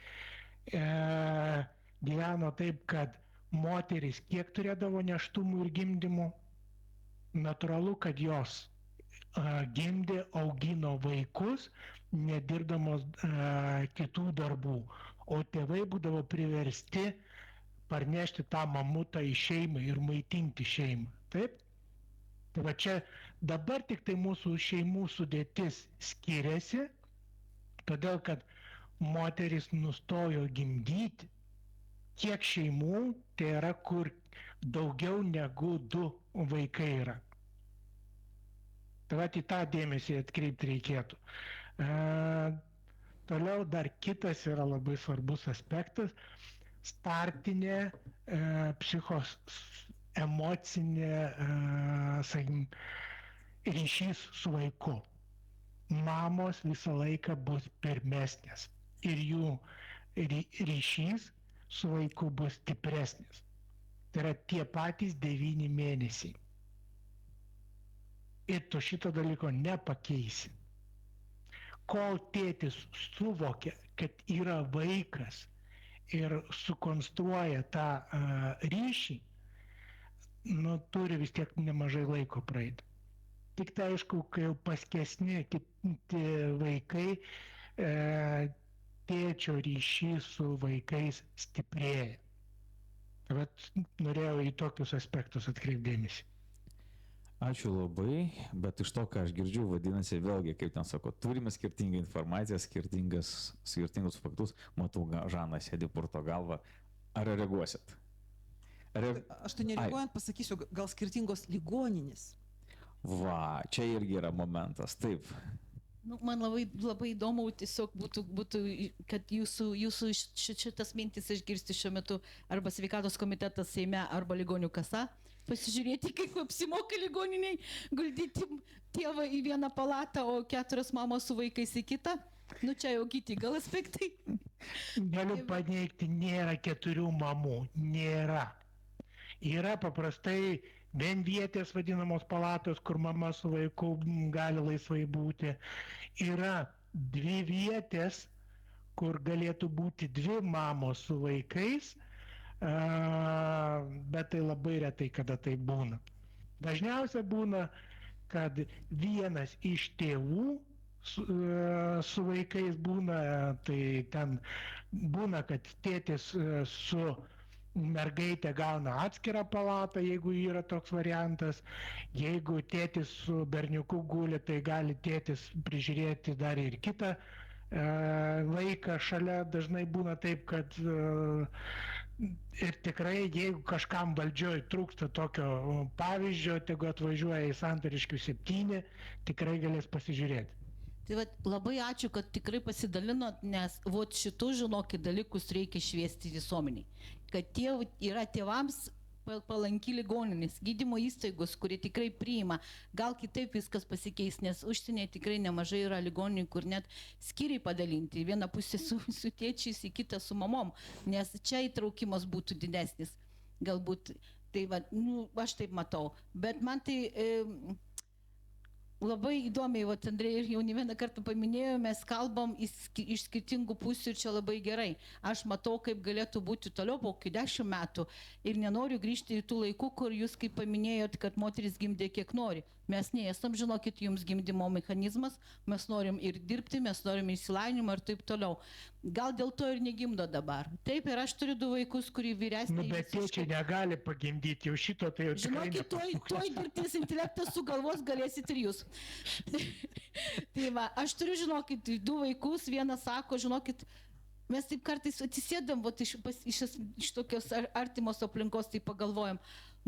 gyveno taip, kad moterys kiek turėdavo nėštumų ir gimdymų, natūralu, kad jos gimdė, augino vaikus, nedirbdamos kitų darbų, o tėvai būdavo priversti parnešti tą mamutą į šeimą ir maitinti šeimą. Taip? Tai va čia dabar tik tai mūsų šeimų sudėtis skiriasi, todėl kad moteris nustojo gimdyti. Kiek šeimų tai yra, kur daugiau negu 2 vaikai yra. Tai va į tą dėmesį atkreipti reikėtų. Toliau dar kitas yra labai svarbus aspektas – startinė emocinė ryšys su vaiku. Mamos visą laiką bus pirmesnės ir jų ryšys su vaiku bus stipresnis. Tai yra tie patys 9 mėnesiai. Ir tu šito dalyko nepakeisi. Kol tėtis suvokia, kad yra vaikas ir sukonstruoja tą ryšį, turi vis tiek nemažai laiko praeiti. Tik tai aišku, kai jau paskesni kiti vaikai, tėčio ryšys su vaikais stiprėja. Bet norėjau į tokius aspektus atkreipdėmėsi. Ačiū labai, bet iš to, ką aš girdžiu, vadinasi, vėlgi, kaip ten sako, turime skirtingą informaciją, skirtingus faktus. Matau, Žanas sėdi purto galvą. Ar reaguosit? Aš tai nereaguojant pasakysiu, gal skirtingos ligoninės. Va, čia irgi yra momentas, taip. Man labai įdomu tiesiog būtų, kad jūsų šitas mintis išgirsti šiuo metu arba sveikatos komitetas Seime, arba ligonių kasa. Pasižiūrėti, kaip apsimoka ligoniniai guldyti tėvą į vieną palatą, o 4 mamos su vaikais į kitą. Čia jau kiti gal aspektai. Galiu paneigti, nėra 4 mamų. Nėra. Yra paprastai vienvietės vadinamos palatos, kur mama su vaiku gali laisvai būti. Yra 2 vietės, kur galėtų būti 2 mamos su vaikais, bet tai labai retai, kada tai būna. Dažniausiai būna, kad vienas iš tėvų su vaikais būna, tai ten būna, kad tėtis su mergaitė gauna atskirą palatą, jeigu yra toks variantas. Jeigu tėtis su berniuku guli, tai gali tėtis prižiūrėti dar ir kitą vaiką šalia. Dažnai būna taip, kad ir tikrai, jeigu kažkam valdžioj trūksta tokio pavyzdžio, tegu atvažiuoja į Santariškių 7, tikrai galės pasižiūrėti. Tai labai ačiū, kad tikrai pasidalinot, nes šitų, žinokit, dalykus reikia šviesti visuomeniai. Kad yra tėvams palanki ligoninės, gydymo įstaigos, kurie tikrai priima. Gal kitaip viskas pasikeis, nes užsienyje tikrai nemažai yra ligoninių, kur net skyriai padalinti. Vieną pusę su tėčiais, į kitą su mamom, nes čia įtraukimas būtų didesnis. Galbūt, tai aš taip matau. Bet man tai labai įdomiai, Andrei ir jau ne vieną kartą paminėjau, mes kalbam iš skirtingų pusių ir čia labai gerai. Aš matau, kaip galėtų būti toliau po 10 metų ir nenoriu grįžti į tų laikų, kur jūs kaip paminėjot, kad moteris gimdė kiek nori. Mes neesam, žinokit, jums gimdymo mechanizmas, mes norim ir dirbti, mes norim išsilavinimą ir taip toliau. Gal dėl to ir negimdo dabar. Taip, ir aš turiu 2 vaikus, kurie vyresni. Bet tėčiai negali pagimdyti, jau šito tai jau tikrai nepasakos. Žinokit, tuoj dirbtinis intelektas sugalvos, galėsit ir jūs. Tai aš turiu, žinokit, 2 vaikus, vienas sako, žinokit, mes taip kartais atsisėdam, vat, iš tokios artimos aplinkos, tai pagalvojam,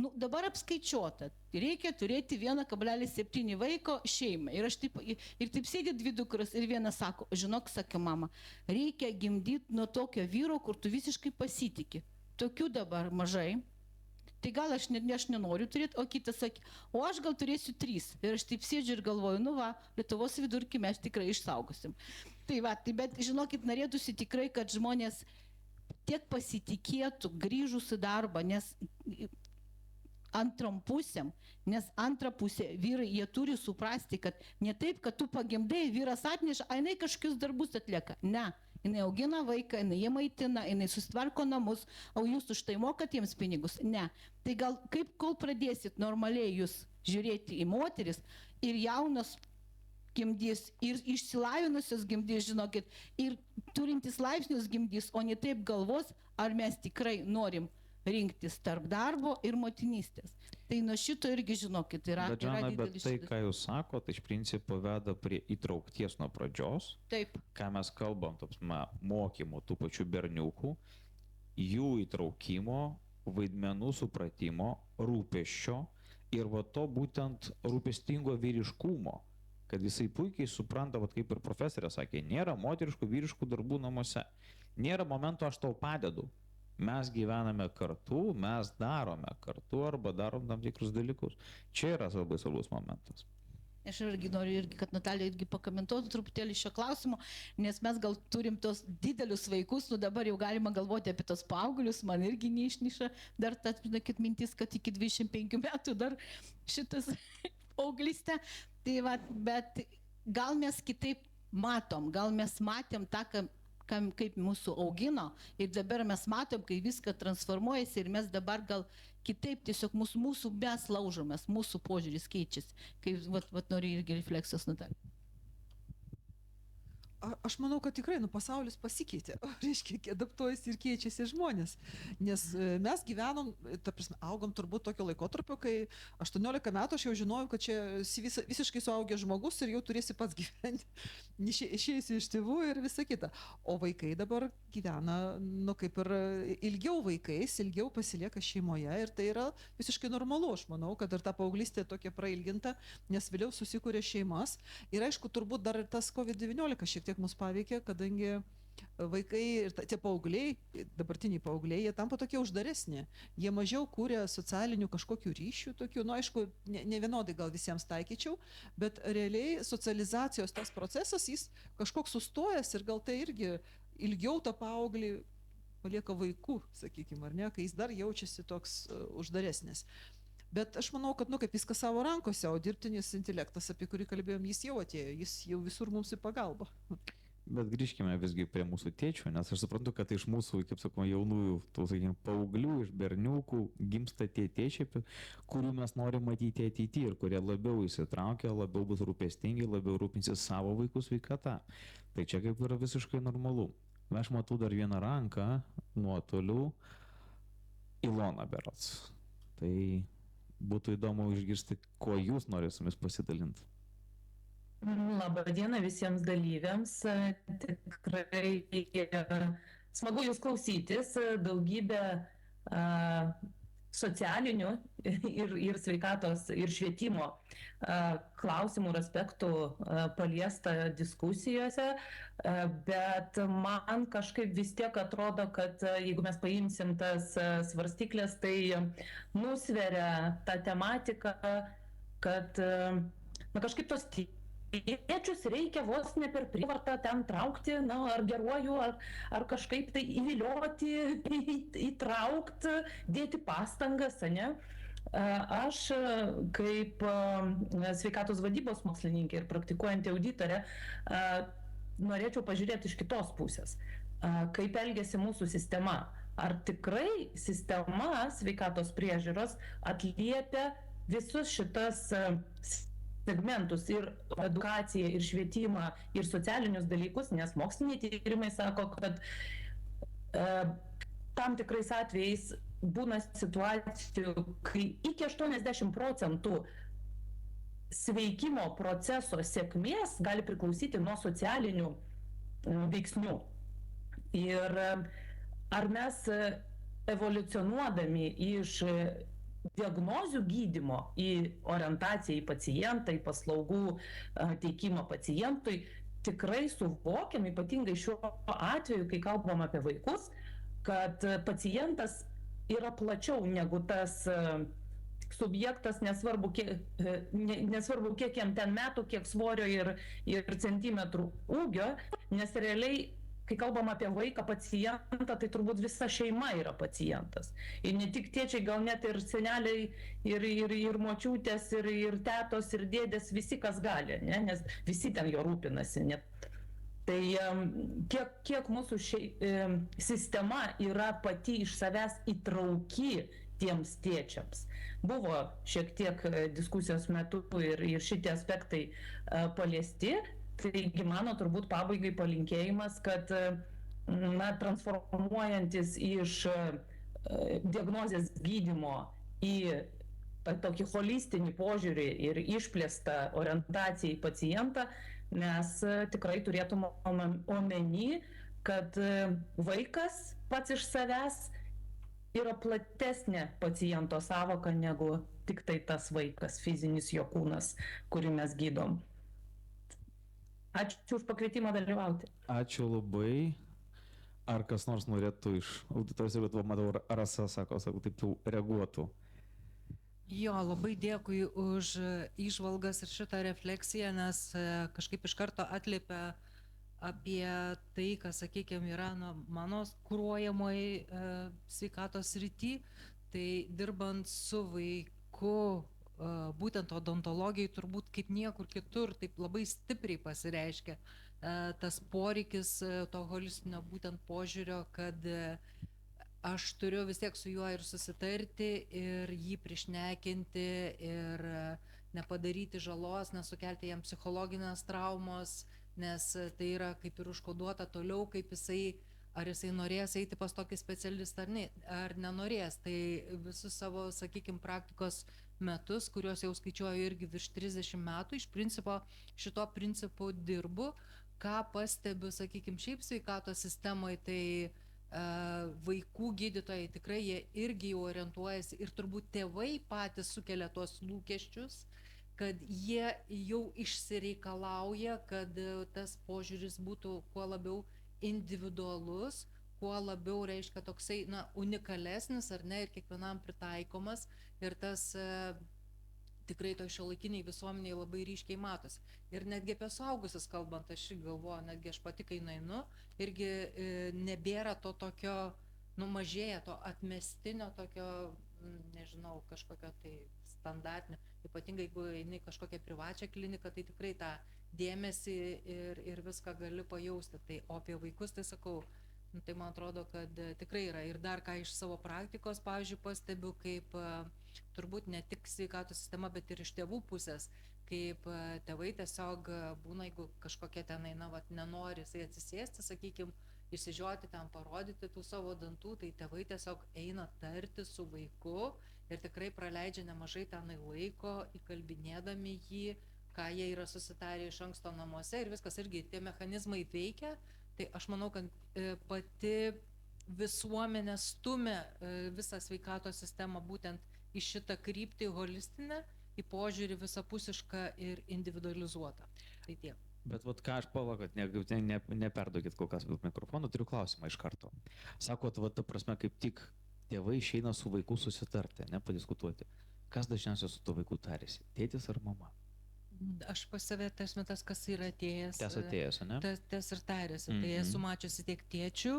nu, dabar apskaičiuota, reikia turėti 1,7 vaiko šeimą. Ir taip sėdė 2 dukras ir viena sako, žinok, sakė mama, reikia gimdyti nuo tokio vyro, kur tu visiškai pasitiki. Tokių dabar mažai. Tai gal aš nenoriu turėti, o kitas sakė, o aš gal turėsiu 3. Ir aš taip sėdžiu ir galvoju, nu va, Lietuvos vidurkį mes tikrai išsaugosim. Tai va, bet žinokit, norėtųsi tikrai, kad žmonės tiek pasitikėtų grįžus į darbą, nes antram pusėm, nes antra pusė vyrai, jie turi suprasti, kad ne taip, kad tu pagimdai, vyras atneša, jinai kažkokius darbus atlieka. Ne, jinai augina vaiką, jinai jie maitina, jinai susitvarko namus, o jūs už tai mokat jiems pinigus. Ne. Tai gal kaip kol pradėsit normaliai jūs žiūrėti į moteris ir jaunas gimdys, ir išsilavinusios gimdys, žinokit, ir turintis laipsnius gimdys, o ne taip galvos, ar mes tikrai norim rinktis tarp darbo ir motinystės. Tai nuo šito irgi, žinokit, yra Žana, bet didelis tai, šitas. ką jūs sakote, iš principo veda prie įtraukties nuo pradžios. Taip, Ką mes kalbam, mokymų tų pačių berniukų, jų įtraukimo, vaidmenų supratimo, rūpesčio ir va to būtent rūpestingo vyriškumo, kad jisai puikiai supranta, va, kaip ir profesorė sakė, nėra moteriškų vyriškų darbų namuose, nėra momento aš tau padedu. Mes gyvename kartu, mes darome kartu arba darom tam tikrus dalykus. Čia yra labai svarbus momentas. aš irgi noriu, kad Natalija irgi pakomentuotų truputėlį šio klausimo, nes mes gal turim tos didelius vaikus, nu dabar jau galima galvoti apie tos paauglius, man irgi neišniša dar ta, žinokit, mintis, kad iki 25 metų dar šitas paauglystė. Tai va, bet gal mes kitaip matom, gal mes matėm tą, kaip mūsų augino ir dabar mes matom, kai viską transformuojasi ir mes dabar gal kitaip tiesiog mūsų mes laužomės, mūsų požiūris keičiasi, kai noriu irgi refleksijos Natalija. Aš manau, kad tikrai, pasaulis pasikeitė, reiškia, adaptuojasi ir keičiasi žmonės, nes mes gyvenom, ta prasme, augom turbūt tokio laikotarpio, kai 18 metų aš jau žinojau, kad čia visiškai suaugęs žmogus ir jau turėsi pats gyventi, išėjusi iš tėvų ir visa kita. O vaikai dabar gyvena, kaip ir ilgiau vaikais, ilgiau pasilieka šeimoje ir tai yra visiškai normalu, aš manau, kad ir ta paauglystė tokia prailginta, nes vėliau susikūrė šeimas ir aišku, turbūt dar ir tas COVID-19 šiek tiek mus paveikė, kadangi vaikai ir tie paaugliai, dabartiniai paaugliai, jie tampa tokie uždaresni, jie mažiau kūrė socialinių kažkokių ryšių, tokių, aišku, ne vienodai gal visiems taikyčiau, bet realiai socializacijos tas procesas, jis kažkoks sustojęs ir gal tai irgi ilgiau tą paauglį palieka vaikų, sakykime, ar ne, kai jis dar jaučiasi toks uždaresnis. Bet aš manau, kad, kaip viskas savo rankose, o dirbtinis intelektas, apie kurį kalbėjom, jis jau atėjo, jis jau visur mums į pagalbą. Bet grįžkime visgi prie mūsų tėčių, nes aš suprantu, kad iš mūsų, kaip sakoma, jaunųjų, paauglių, iš berniukų gimsta tie tėčiai, kurių mes norime matyti ateityje ir kurie labiau įsitraukia, labiau bus rūpestingi, labiau rūpinsis savo vaikų sveikata. Tai čia kaip yra visiškai normalu. Aš matau dar vieną ranką nuotoliu, Ilona berods. Tai būtų įdomu išgirsti, ko jūs norite su mumis pasidalinti. Labą dieną visiems dalyviams. Tikrai smagu jūs klausytis. Daugybė socialinių ir sveikatos ir švietimo klausimų ir aspektų paliesta diskusijose, bet man kažkaip vis tiek atrodo, kad jeigu mes paimsim tas svarstyklės, tai nusveria tą tematiką, kad kažkaip tos tėčius reikia vos ne per prievartą ten traukti, ar geruoju, ar kažkaip tai įvilioti, įtraukti, dėti pastangas, ne? Aš kaip sveikatos vadybos mokslininkė ir praktikuojanti auditorė norėčiau pažiūrėti iš kitos pusės, kaip elgiasi mūsų sistema. Ar tikrai sistema sveikatos priežiūros atliepia visus šitas segmentus ir edukaciją, ir švietimą, ir socialinius dalykus, nes moksliniai tyrimai sako, kad tam tikrais atvejais būna situacijų, kai iki 80% sveikimo proceso sėkmės gali priklausyti nuo socialinių veiksnių. Ir ar mes evoliucionuodami iš diagnozių gydymo į orientaciją į pacientą, į paslaugų teikimą pacientui, tikrai suvokiam, ypatingai šiuo atveju, kai kalbam apie vaikus, kad pacientas yra plačiau negu tas subjektas, nesvarbu kiek jam ten metų, kiek svorio ir centimetrų ūgio, nes realiai, kai kalbam apie vaiką pacientą, tai turbūt visa šeima yra pacientas. Ir ne tik tėčiai, gal net ir seneliai, ir močiutės, ir tetos, ir dėdės, visi kas gali, ne? Nes visi ten jo rūpinasi. Tai kiek mūsų sistema yra pati iš savęs įtrauki tiems tėčiams. Buvo šiek tiek diskusijos metu ir šitie aspektai paliesti. Taigi mano turbūt pabaigai palinkėjimas, kad transformuojantis iš diagnozės gydymo į tokį holistinį požiūrį ir išplėstą orientaciją į pacientą, mes tikrai turėtume omeny, kad vaikas pats iš savęs yra platesnė paciento sąvoka negu tik tai tas vaikas, fizinis jo kūnas, kurį mes gydom. Ačiū už pakvietimą dalyvauti. Ačiū labai. Ar kas nors norėtų iš auditorijos, bet matau, Rasa sako, taip jau reaguotų. Jo, labai dėkui už įžvalgas ir šitą refleksiją, nes kažkaip iš karto atliepia apie tai, kas, sakykime, yra mano kuruojamoj sveikatos srity. Tai dirbant su vaiku, būtent odontologijai turbūt kaip niekur kitur taip labai stipriai pasireiškia tas poreikis to holistinio būtent požiūrio, kad aš turiu vis tiek su juo ir susitarti, ir jį prišnekinti, ir nepadaryti žalos, nesukelti jam psichologinės traumos, nes tai yra kaip ir užkoduota toliau, kaip jisai, ar jisai norės eiti pas tokį specialistą ar nenorės. Tai visus savo, sakykime, praktikos metus, kuriuos jau skaičiuoju irgi virš 30 metų, iš principo šito principu dirbu. Ką pastebiu, sakykime, šiaip sveikatos sistemoje, tai vaikų gydytojai tikrai jie irgi jau orientuojasi ir turbūt tėvai patys sukelia tuos lūkesčius, kad jie jau išsireikalauja, kad tas požiūris būtų kuo labiau individualus, kuo labiau, reiškia, toksai, unikalesnis, ar ne, ir kiekvienam pritaikomas, ir tas tikrai to šiuolaikiniai visuomeniai labai ryškiai matosi. Ir netgi apie suaugusius kalbant, aš galvoju, netgi aš pati, kai nueinu, irgi nebėra to tokio, mažėja to atmestinio tokio, nežinau, kažkokio tai standartinio, ypatingai jeigu eini kažkokią privačią kliniką, tai tikrai tą dėmesį ir viską gali pajausti. Tai, o apie vaikus, tai sakau, tai man atrodo, kad tikrai yra. Ir dar ką iš savo praktikos, pavyzdžiui, pastebiu, kaip turbūt ne tik sveikatos sistema, bet ir iš tėvų pusės, kaip tėvai tiesiog būna, jeigu kažkokia ten eina, nenori jisai atsisėsti, sakykime, išsižioti ten, parodyti tų savo dantų, tai tėvai tiesiog eina tarti su vaiku ir tikrai praleidžia nemažai tenai laiko, įkalbinėdami jį, ką jie yra susitarę iš anksto namuose, ir viskas irgi tie mechanizmai veikia. Tai aš manau, kad pati visuomenė stumia visą sveikatos sistemą būtent į šitą kryptį holistinę, į požiūrį visapusišką ir individualizuotą. Tai tiek. Bet ką aš palaukot, neperduokit kol kas mikrofoną, turiu klausimą iš karto. Sakot, ta prasme, kaip tik tėvai išeina su vaiku susitarti, padiskutuoti. Kas dažniausiai su tuo vaiku tarėsi? Tėtis ar mama? Aš pas save tasme tas, kas yra atėjęs. Tas atėjęs, ne? Tas ir tarėsi. Tai esu mačiusi tiek tėčių,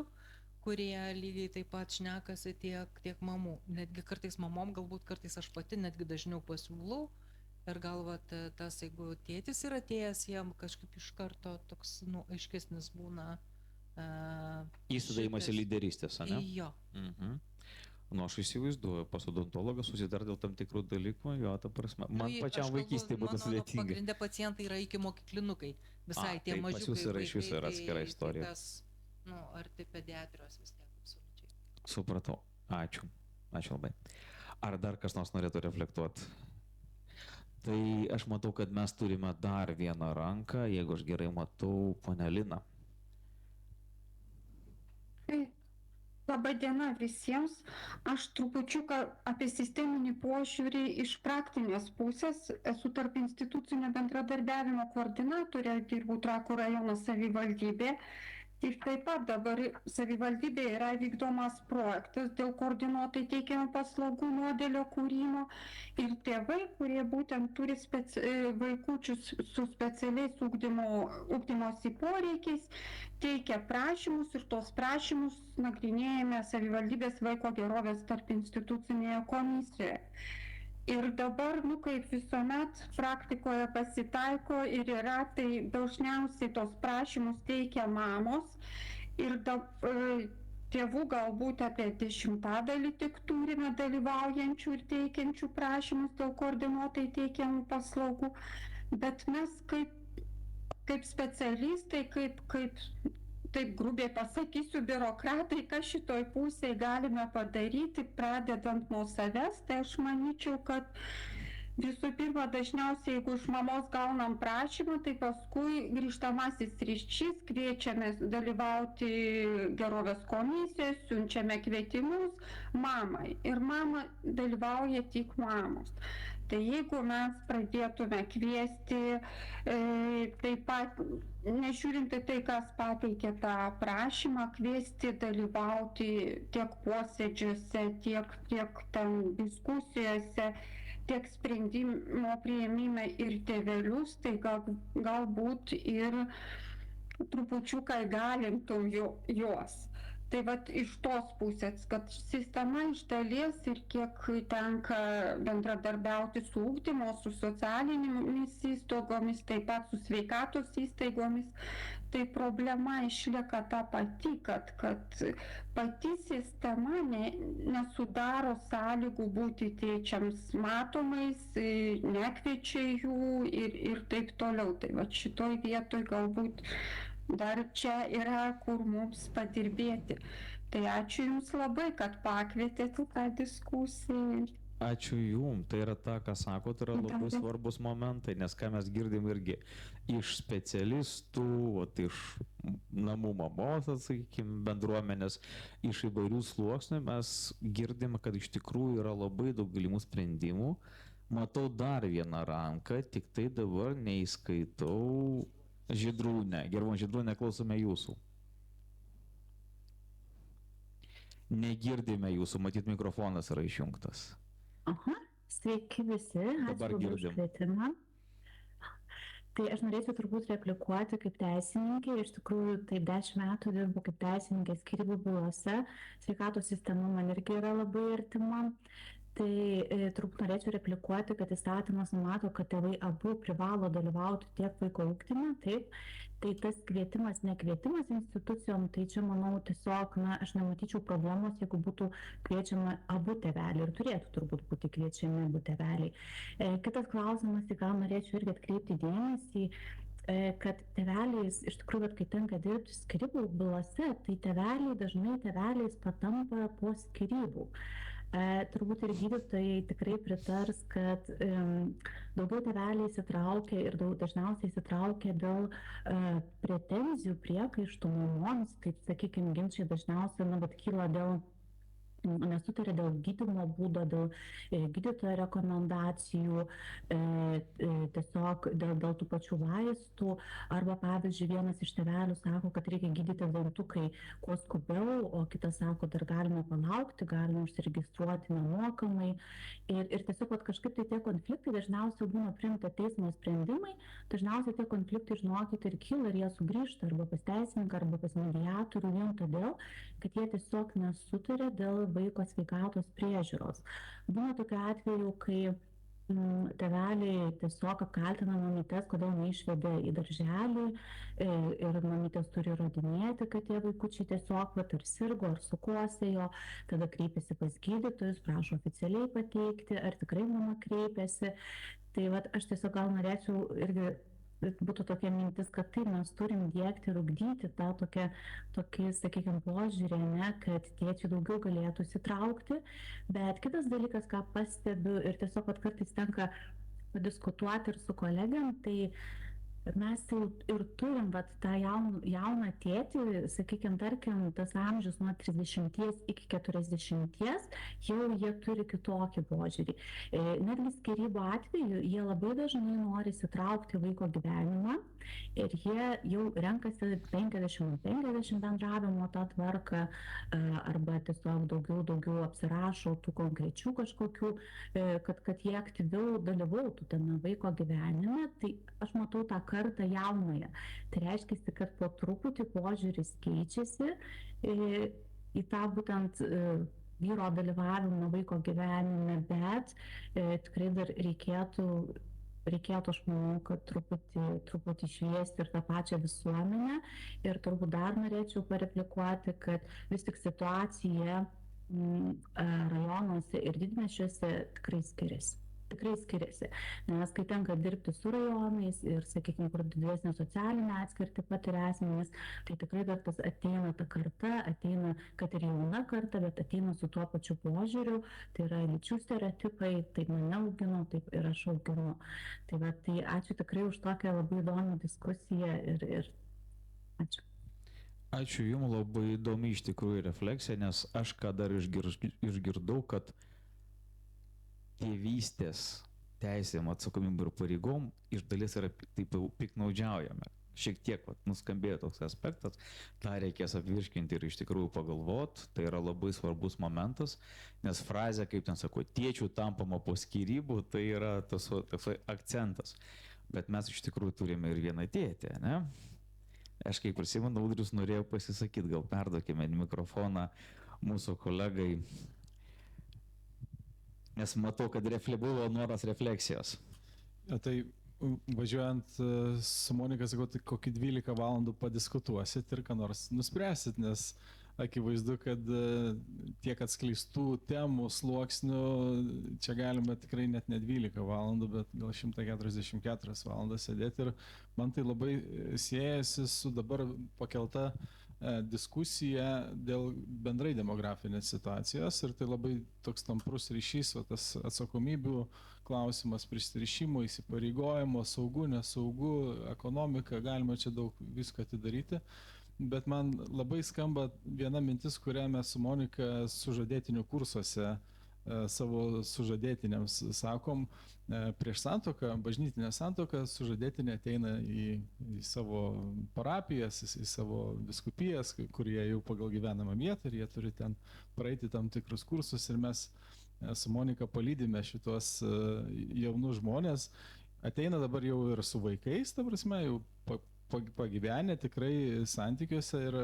kurie lygiai taip pat šnekasi, tiek mamų. Netgi kartais mamom, galbūt kartais aš pati netgi dažniau pasiūlau. Ir gal tas, jeigu tėtis yra atėjęs, jam kažkaip iš karto toks, aiškesnis būna. Įsidėjimas į lyderystės, ne? Jo. Aš įsivaizduoju, pas odontologą susitar dėl tam tikrų dalykų, jo, ta prasme, man pačiam vaikystėje būtų sudėtinga. Pagrindė pacientai yra iki mokyklinukai, visai tie mažiukai. Pas jūs yra iš viso atskira istorija. Arti pediatrijos vis tiek, absoliučiai. Supratau, ačiū labai. Ar dar kas nors norėtų reflektuoti? Tai aš matau, kad mes turime dar vieną ranką, jeigu aš gerai matau, ponia Lina. Labą dieną visiems. Aš trupučiuką apie sisteminį požiūrį iš praktinės pusės. Esu tarp institucinio bendradarbiavimo koordinatorė, dirbu Trakų rajono savivaldybė. Ir taip pat dabar savivaldybėje yra vykdomas projektas dėl koordinuotai teikiamų paslaugų modelio kūrimo. Ir tėvai, kurie būtent turi vaikučius su specialiais ugdymosi poreikiais, teikia prašymus ir tos prašymus nagrinėjame savivaldybės vaiko gerovės tarp institucinėje komisijoje. Ir dabar, kaip visuomet, praktikoje pasitaiko ir yra, tai dažniausiai tos prašymus teikia mamos ir tėvų galbūt apie 10% tik turime dalyvaujančių ir teikiančių prašymus dėl koordinuotai teikiamų paslaugų, bet mes kaip specialistai, taip grubiai pasakysiu, biurokratai, ką šitoj pusėje galime padaryti, pradedant nuo savęs, tai aš manyčiau, kad visų pirma, dažniausiai, jeigu iš mamos gaunam prašymą, tai paskui grįžtamasis ryšys, kviečiame dalyvauti gerovės komisijoje, siunčiame kvietimus mamai ir mama dalyvauja tik mamos. Tai jeigu mes pradėtume kviesti, taip pat, nežiūrint tai, kas pateikė tą prašymą, kviesti dalyvauti tiek posėdžiuose, tiek ten diskusijose, tiek sprendimo priėmime ir tėvelius, tai galbūt ir trupučiuką įgalintum juos. Tai vat iš tos pusės, kad sistema iš dalies ir kiek tenka bendradarbiauti su ugdymo, su socialinėmis įstaigomis, taip pat su sveikatos įstaigomis, tai problema išlieka ta pati, kad pati sistema nesudaro sąlygų būti tėčiams matomais, nekviečia jų ir taip toliau. Tai vat šitoj vietoj galbūt dar čia yra, kur mums padirbėti. Tai ačiū Jums labai, kad pakvietėte tą diskusiją. Ačiū Jums, tai yra ta, ką sako, tai yra labai svarbus momentai, nes ką mes girdim irgi iš specialistų, iš namų mamos, sakykime, bendruomenės, iš įvairių sluoksnių mes girdim, kad iš tikrųjų yra labai daug galimų sprendimų. Matau dar vieną ranką, tik tai dabar neįskaitau. Žydrūnė, gerbama Žydrūnė, klausome jūsų. Negirdime jūsų, matyt mikrofonas yra išjungtas. Aha, sveiki visi, dabar ačiū už kvietimą. Tai aš norėčiau turbūt replikuoti kaip teisininkė, iš tikrųjų taip 10 metų dirbu kaip teisininkė skyrybų bylose, sveikatos sistema man irgi yra labai artima. Tai turbūt norėčiau replikuoti, kad įstatymas numato, kad tėvai abu privalo dalyvauti tiek vaiko ugdyme, taip, tai tas kvietimas, nekvietimas institucijom, tai čia manau tiesiog, aš nematyčiau problemos, jeigu būtų kviečiama abu tėveliai ir turėtų turbūt būti kviečiami abu tėveliai. Kitas klausimas, į ką norėčiau irgi atkreipti dėmesį, kad tėveliais, iš tikrųjų, kai tenka dirbti skyrybų bylose, tai tėveliai dažnai tėveliais patampa po skyrybų. Turbūt ir gydytojai tikrai pritars, kad daugiau tėveliai įsitraukia ir dažniausiai įsitraukia dėl pretenzijų, priekaištų mamoms, kaip, sakykime, ginčiai dažniausiai kyla dėl nesutarė dėl gydymo būdo, dėl gydytojo rekomendacijų, tiesiog dėl tų pačių vaistų, arba pavyzdžiui vienas iš tėvelių sako, kad reikia gydyti dantukai kuo skubiau, o kitas sako, dar galima palaukti, galima užsiregistruoti nemokamai ir tiesiog kažkaip tai tie konfliktai dažniausiai būna priimta teismo sprendimai, dažniausiai tie konfliktai žinokit ir kyla ir jie sugrįžta arba pas teisininką, arba pas mediatorių vien todėl, kad jie tiesiog nesutarė dėl vaiko sveikatos priežiūros. Būna tokiu atveju, kai tėveliai tiesiog apkaltina mamytes, kodėl neišvedė į darželį ir mamytės turi įrodinėti, kad tie vaikučiai tiesiog ar sirgo, ar sukosėjo, tada kreipiasi pas gydytojus, prašo oficialiai pateikti, ar tikrai mama kreipiasi. Tai aš tiesiog gal norėčiau irgi būtų tokia mintis, kad taip mes turim diegti ir ugdyti tą tokį, sakykime, požiūrį, kad tėčiai daugiau galėtų įsitraukti, bet kitas dalykas, ką pastebiu ir tiesiog kartais tenka padiskutuoti ir su kolegiam, tai mes jau ir turim vat, tą jauną tėtį, sakykime, tarkim, tas amžius nuo 30 iki 40, jau jie turi kitokį požiūrį. Netgi skyrybų atveju jie labai dažnai nori įsitraukti vaiko gyvenimą ir jie jau renkasi 50-50 bendravimo tą tvarką arba tiesiog daugiau apsirašo tų konkrečių kažkokių, kad jie aktyviau dalyvautų tame vaiko gyvenime. Tai aš matau tą kartą jaunąją. Tai reiškia, kad po truputį požiūris keičiasi į tą būtent vyro dalyvavimą vaiko gyvenime, bet tikrai dar reikėtų, aš manau, kad truputį šviesti ir tą pačią visuomenę. Ir turbūt dar norėčiau pareplikuoti, kad vis tik situacija rajonuose ir didmiesčiuose tikrai skiriasi. Nes kai tenka dirbti su rajonais ir, sakykime, kur didesnė socialinė atskirti patiria asmenys, tai tikrai dar tas ateina ta karta, ateina, kad ir jauna karta, bet ateina su tuo pačiu požiūriu, tai yra lyčių stereotipai, taip mane augino, taip ir aš auginu. Tai ačiū tikrai už tokią labai įdomią diskusiją ir ačiū. Ačiū Jums, labai įdomi iš tikrųjų refleksija, nes aš ką dar išgirdau, kad tėvystės teisėm, atsakomybėm ir pareigom iš dalies yra taip piknaudžiaujame. Šiek tiek nuskambėjo toks aspektas, tą reikės apvirškinti ir iš tikrųjų pagalvoti, tai yra labai svarbus momentas, nes frazė, kaip ten sako, tėčių tampama po skyrybų, tai yra tas akcentas. Bet mes iš tikrųjų turime ir vieną tėtę, ne? Aš kaip prisimenu, Audrius norėjo pasisakyti, gal perduokime mikrofoną mūsų kolegai, nes matau, kad buvo noras refleksijos. Tai važiuojant su Monika, sakau, tai kokį 12 valandų padiskutuosit ir ką nors nuspręsit, nes akivaizdu, kad tiek atskleistų temų, sluoksnių, čia galima tikrai net ne 12 valandų, bet gal 144 valandas sėdėti. Ir man tai labai siejasi su dabar pakelta diskusija dėl bendrai demografinės situacijos ir tai labai toks tamprus ryšys, tas atsakomybių klausimas, prisirišimo, įsipareigojimo, saugu, nesaugu, ekonomika, galima čia daug visko atidaryti. Bet man labai skamba viena mintis, kurią mes su Monika sužadėtinių kursuose savo sužadėtiniams sakom, prieš santuoką, bažnytinę santuoką, sužadėtinė ateina į savo parapijas, į savo viskupijas, kur jie jau pagal gyvenamą vietą ir jie turi ten praeiti tam tikrus kursus ir mes su Monika palydime šitos jaunus žmonės. Ateina dabar jau ir su vaikais, ta prasme, jau pagyvenę tikrai santykiuose ir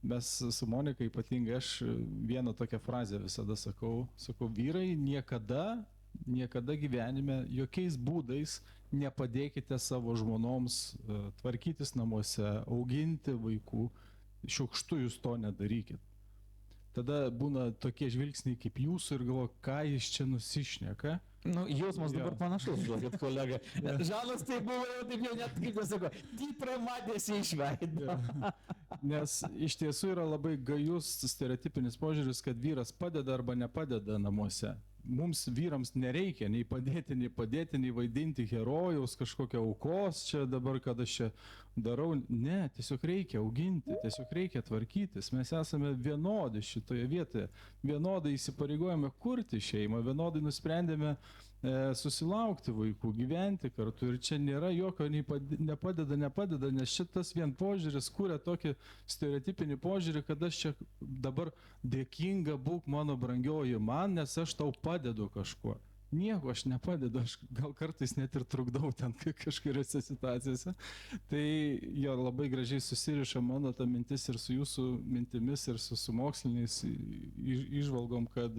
mes su Monika ypatingai, aš vieną tokią frazę visada sakau, vyrai niekada gyvenime jokiais būdais nepadėkite savo žmonoms tvarkytis namuose, auginti vaikų, šiukštu jūs to nedarykit. Tada būna tokie žvilgsniai kaip jūsų ir galvo, ką jis čia nusišneka. Jausmas dabar panašus, duokit kolega. Žanas tai buvo jau taip jau net, kaip jis sako, dyprai matėsi iš veido. Nes iš tiesų yra labai gajus stereotipinis požiūris, kad vyras padeda arba nepadeda namuose. Mums vyrams nereikia nei padėti, nei vaidinti herojaus, kažkokią aukos čia dabar, kad aš čia darau. Ne, tiesiog reikia auginti, tiesiog reikia tvarkytis. Mes esame vienodi šitoje vietoje. Vienodai įsipareigojame kurti šeimą, vienodai nusprendėme susilaukti vaikų, gyventi kartu. Ir čia nėra jokio nepadeda, nes šitas vien požiūris kūrė tokį stereotipinį požiūrį, kad aš čia dabar dėkinga būk mano brangioji man, nes aš tau padedu kažkuo. Nieko aš nepadedu, aš gal kartais net ir trukdau ten kažkuriuose situacijose. Tai jo labai gražiai susiriša mano ta mintis ir su jūsų mintimis ir su moksliniais įžvalgom, kad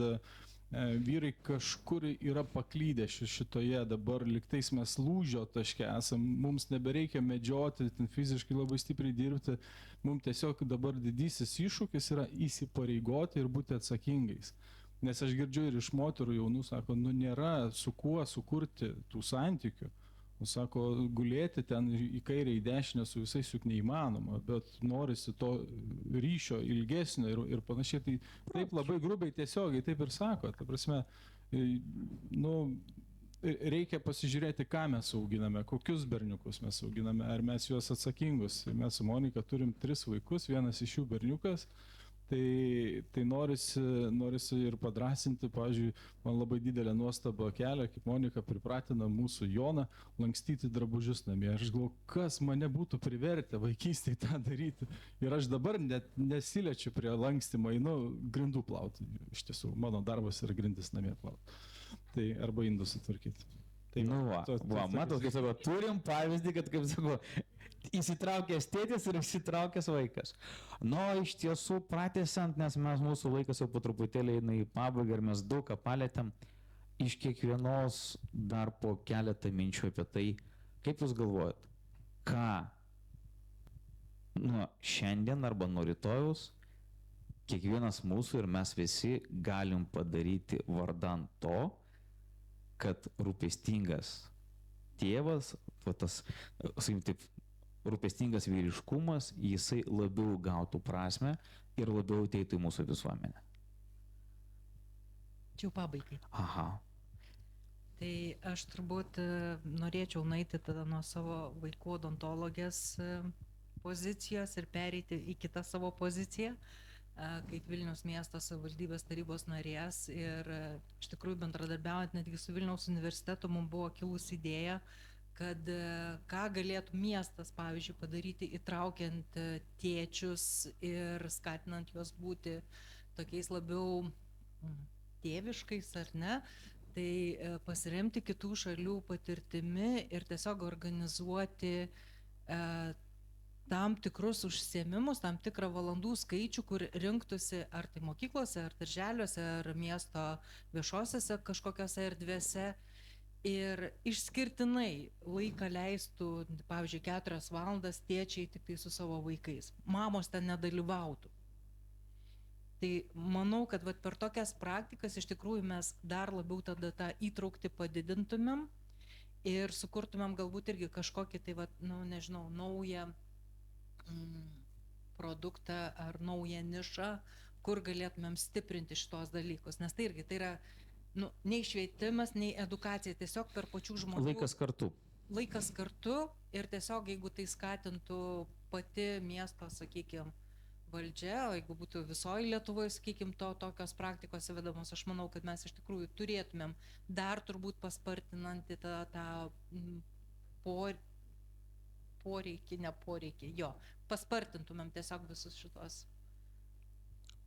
vyrai kažkur yra paklydę šitoje dabar, liktais mes lūžio taške esam, mums nebereikia medžioti, fiziškai labai stipriai dirbti, mums tiesiog dabar didysis iššūkis yra įsipareigoti ir būti atsakingais. Nes aš girdžiu ir iš moterų jaunų, sako, nėra su kuo sukurti tų santykių. Sako, gulėti ten į kairę, į dešinę su visais juk neįmanoma, bet norisi to ryšio ilgesnio ir panašiai. Tai taip labai grubiai tiesiogiai taip ir sako. Ta prasme, reikia pasižiūrėti, ką mes auginame, kokius berniukus mes auginame, ar mes juos atsakingus. Mes su Monika turim 3 vaikus, vienas iš jų berniukas. Tai norisi ir padrasinti, pavyzdžiui, man labai didelė nuostaba kelia, kaip Monika pripratina mūsų Joną lankstyti drabužius namie. Aš galvoju, kas mane būtų privertę vaikystėje tą daryti. Ir aš dabar net nesiliečiu prie lankstymo, einu grindų plauti. Iš tiesų, mano darbas yra grindis namie plauti. Tai arba indus sutvarkyti. Tai Matot, kaip sako, turim pavyzdį, kad, kaip sako, įsitraukęs tėtis ir įsitraukęs vaikas. Iš tiesų, pratęsiant, nes mūsų laikas jau po truputėlį eina į pabaigą ir mes daug ką palėtėm, iš kiekvienos dar po keletą minčių apie tai, kaip jūs galvojat, ką nuo šiandien arba nuo rytojaus kiekvienas mūsų ir mes visi galim padaryti vardan to, kad rūpestingas tėvas, tas, sakykim taip, rūpestingas vyriškumas, jisai labiau gautų prasme ir labiau ateitų į mūsų visuomenę. Čia jau pabaigai. Aha. Tai aš turbūt norėčiau nueiti tada nuo savo vaikų odontologės pozicijos ir pereiti į kitą savo poziciją, kaip Vilniaus miesto savivaldybės tarybos narės ir iš tikrųjų bendradarbiaujant netgi su Vilniaus universitetu mums buvo kilusi idėja, kad ką galėtų miestas, pavyzdžiui, padaryti įtraukiant tėčius ir skatinant juos būti tokiais labiau tėviškais ar ne, tai pasiremti kitų šalių patirtimi ir tiesiog organizuoti tam tikrus užsiėmimus, tam tikrą valandų skaičių, kur rinktųsi ar tai mokyklose, ar darželiuose, ar miesto viešosiose kažkokiose erdvėse ir išskirtinai laiką leistų, pavyzdžiui, 4 valandas tėčiai tik tai su savo vaikais. Mamos ten nedalyvautų. Tai manau, kad per tokias praktikas iš tikrųjų mes dar labiau tada tą įtraukti padidintumėm ir sukurtumėm galbūt irgi kažkokį tai, nežinau, naują produktą ar naują nišą, kur galėtumėm stiprinti šitos dalykus. Nes tai irgi tai yra nei švietimas, nei edukacija, tiesiog per pačių žmonių. Laikas kartu. Laikas kartu ir tiesiog jeigu tai skatintų pati miesto, sakykime, valdžia, o jeigu būtų visoje Lietuvoje, sakykime, tokios praktikos įvedamos, aš manau, kad mes iš tikrųjų turėtumėm dar turbūt paspartinantį tą poreikį, paspartintumėm tiesiog visus šitos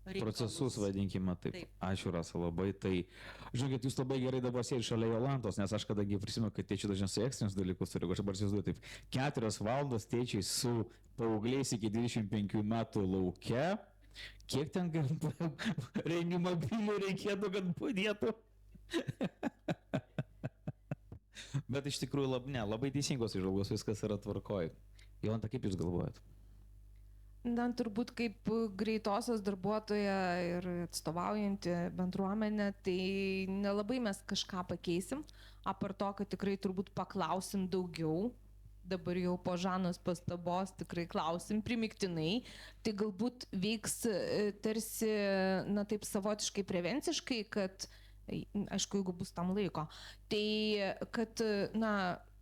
reikalus. Procesus, vadinkime taip. Ačiū, Rasa, labai. Tai, žinokit, jūs labai gerai dabar sėdite šalia Jolantos, nes aš kadangi prisimenu, kad tėčiai dažniausiai ekstrinius dalykus turi, aš dabar įsivaizduoju taip, 4 valandas tėčiai su paaugliais iki 25 metų lauke, kiek ten reanimobilių reikėtų, kad padėtų? Bet iš tikrųjų labai teisingos įžvalgos, viskas yra tvarkoj. Jolanta, kaip jūs galvojat? Turbūt kaip greitosios darbuotoja ir atstovaujanti bendruomenę, tai nelabai mes kažką pakeisim, apart to, kad tikrai turbūt paklausim daugiau. Dabar jau po Žanos pastabos tikrai klausim primiktinai, tai galbūt veiks tarsi, taip savotiškai prevenciškai, kad aišku, jeigu bus tam laiko, tai kad,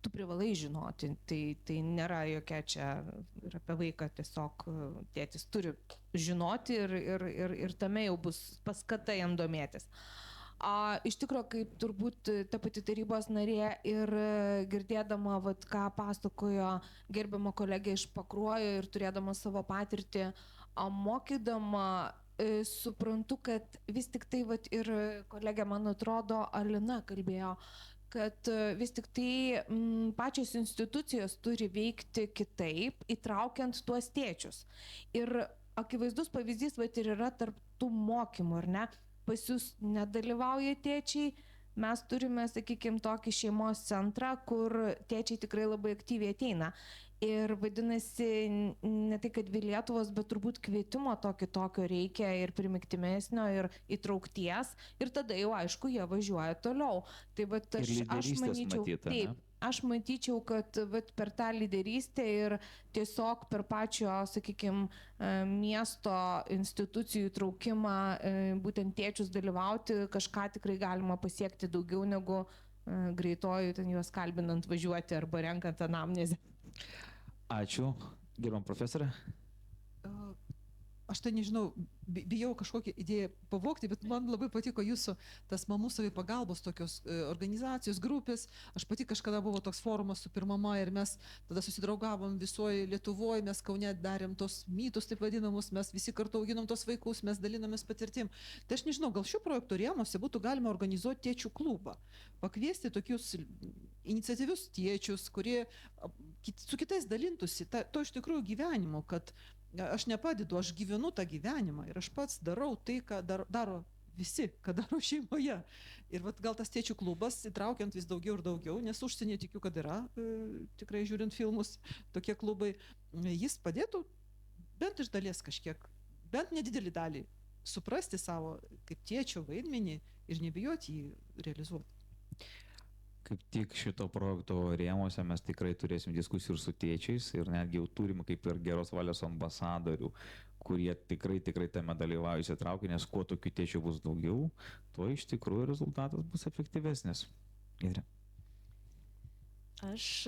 tu privalai žinoti, tai nėra jokia čia ir apie vaiką, tiesiog tėtis turi žinoti ir tame jau bus paskata jam domėtis. Iš tikrųjų, kaip turbūt ta pati tarybos narė ir girdėdama, ką pasakojo gerbiama kolegė iš Pakruojo ir turėdama savo patirtį, mokydama, suprantu, kad vis tik tai ir kolegė, man atrodo, Alina kalbėjo, kad vis tik tai pačios institucijos turi veikti kitaip, įtraukiant tuos tėčius. Ir akivaizdus pavyzdys ir yra tarp tų mokymų, ar ne? Pas jūs nedalyvauja tėčiai, mes turime, sakykime, tokį šeimos centrą, kur tėčiai tikrai labai aktyviai ateina. Ir vadinasi, ne tai, kad Lietuvos, bet turbūt kvietimo tokio reikia ir primiktimesnio, ir įtraukties. Ir tada jau, aišku, jie važiuoja toliau. Tai aš manyčiau, taip, aš matyčiau, kad per tą lyderystę ir tiesiog per pačio, sakykime, miesto institucijų įtraukimą, būtent tėčius dalyvauti, kažką tikrai galima pasiekti daugiau negu greitoju ten juos kalbinant važiuoti arba renkant anamnezę. Ačiū, gerbam profesorė. Aš tai nežinau, bijau kažkokią idėją pavogti, bet man labai patiko jūsų tas mamų savipagalbos tokios organizacijos, grupės. Aš pati kažkada buvo toks forumas Super Mama ir mes tada susidraugavom visoje Lietuvoje, mes Kaune darėm tos mytus, taip vadinamus, mes visi kartu auginom tos vaikus, mes dalinamės patirtim. Tai aš nežinau, gal šio projekto rėmuose būtų galima organizuoti tėčių klubą, pakviesti tokius iniciatyvius tėčius, kurie su kitais dalintųsi to iš tikrųjų gyvenimu, kad aš nepadedu, aš gyvenu tą gyvenimą ir aš pats darau tai, ką daro visi, ką daro šeimoje. Ir vat, gal tas tėčių klubas, įtraukiant vis daugiau ir daugiau, nes užsienyje tikiu, kad yra, tikrai žiūrint filmus, tokie klubai, jis padėtų bent iš dalies kažkiek, bent nedidelį dalį suprasti savo kaip tėčio vaidmenį ir nebijoti jį realizuoti. Kaip tik šito projekto rėmuose mes tikrai turėsim diskusijų ir su tėčiais ir netgi jau turim kaip ir geros valios ambasadorių, kurie tikrai tame dalyvauja, įsitraukia, nes kuo tokių tėčių bus daugiau, tuo iš tikrųjų rezultatas bus efektyvesnis. Giedrė. Aš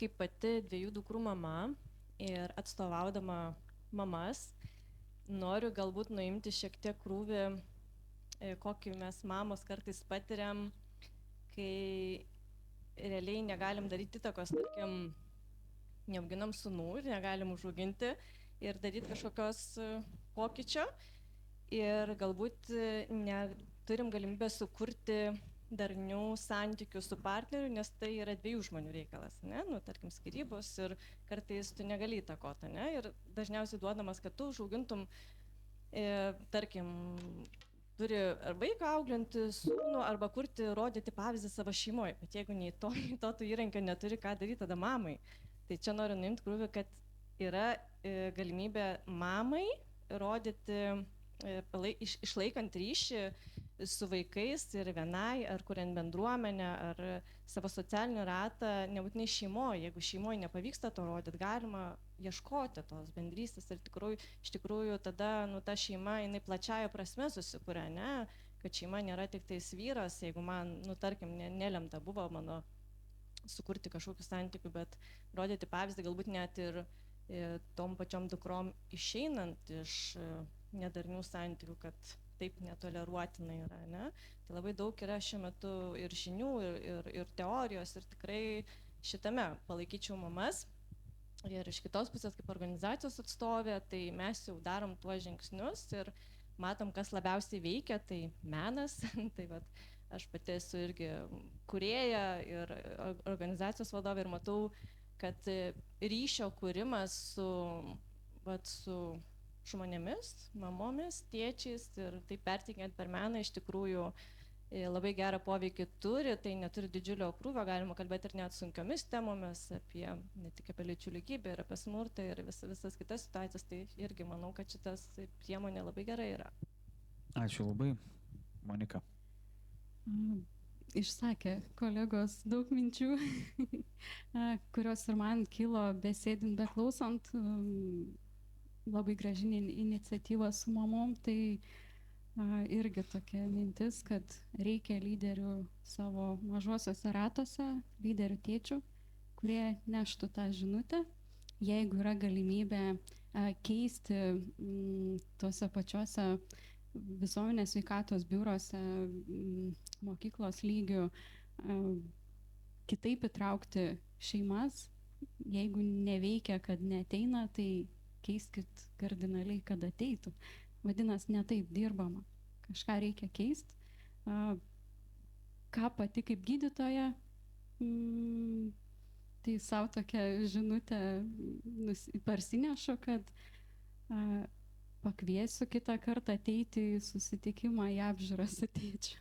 kaip pati 2 dukrų mama ir atstovaudama mamas noriu galbūt nuimti šiek tiek krūvį, kokį mes mamos kartais patiriam, kai realiai negalim daryti įtakos, tarkim, neauginam sūnų ir negalim užauginti ir daryti kažkokios pokyčio ir galbūt neturim galimybę sukurti darnių santykių su partneriu, nes tai yra 2 žmonių reikalas, ne? Nu, tarkim, skyrybos ir kartais tu negali įtakoti, ne? Ir dažniausiai duodamas, kad tu užaugintum, tarkim, turi ar vaiką auglinti, sūnų, arba kurti, rodyti pavyzdį savo šeimoje. Bet jeigu nei to tu įrankio neturi, ką daryti tada mamai. Tai čia noriu nuimti krūvį, kad yra galimybė mamai rodyti, išlaikant ryšį su vaikais ir vienai, ar kuriant bendruomenę, ar savo socialinį ratą, nebūtinai šeimoje. Jeigu šeimoje nepavyksta to rodyti, galima ieškoti tos bendrystės ir iš tikrųjų tada ta šeima, jinai plačiaja prasme susikuria, ne? Kad šeima nėra tik tais vyras, jeigu man, tarkim, nelemta buvo mano sukurti kažkokių santykių, bet rodyti pavyzdį galbūt net ir tom pačiom dukrom išeinant iš nedarnių santykių, kad taip netoleruotinai yra, ne? Tai labai daug yra šiuo metu ir žinių, ir teorijos, ir tikrai šitame palaikyčiau mamas. Ir iš kitos pusės, kaip organizacijos atstovė, tai mes jau darom tuos žingsnius ir matom, kas labiausiai veikia, tai menas. Tai vat, aš pati esu irgi kūrėja ir organizacijos vadovė ir matau, kad ryšio kūrimas su žmonėmis, mamomis, tėčiais ir taip perteikiant per meną iš tikrųjų labai gerą poveikį turi, tai neturi didžiulio krūvio, galima kalbėti ir net sunkiomis temomis, ne tik apie lyčių lygybę, ir apie smurtą ir visas kitas situacijas, tai irgi manau, kad šitas priemonė labai gerai yra. Ačiū labai. Monika. Išsakė kolegos daug minčių, kurios ir man kilo besėdint, beklausant. Labai gražinė iniciatyva su mamom, tai irgi tokia mintis, kad reikia lyderių savo mažuosiuose ratuose, lyderių tėčių, kurie neštų tą žinutę. Jeigu yra galimybė keisti tuose pačiuose visuomenės sveikatos biuruose, mokyklos lygių, kitaip įtraukti šeimas, jeigu neveikia, kad neateina, tai keiskit kardinaliai, kad ateitų. Vadinasi, ne taip dirbama. Kažką reikia keisti. Ką pati kaip gydytoja, tai savo tokią žinutę parsinešu, kad pakviesiu kitą kartą ateiti į susitikimą, į apžiūrą su tėčiu.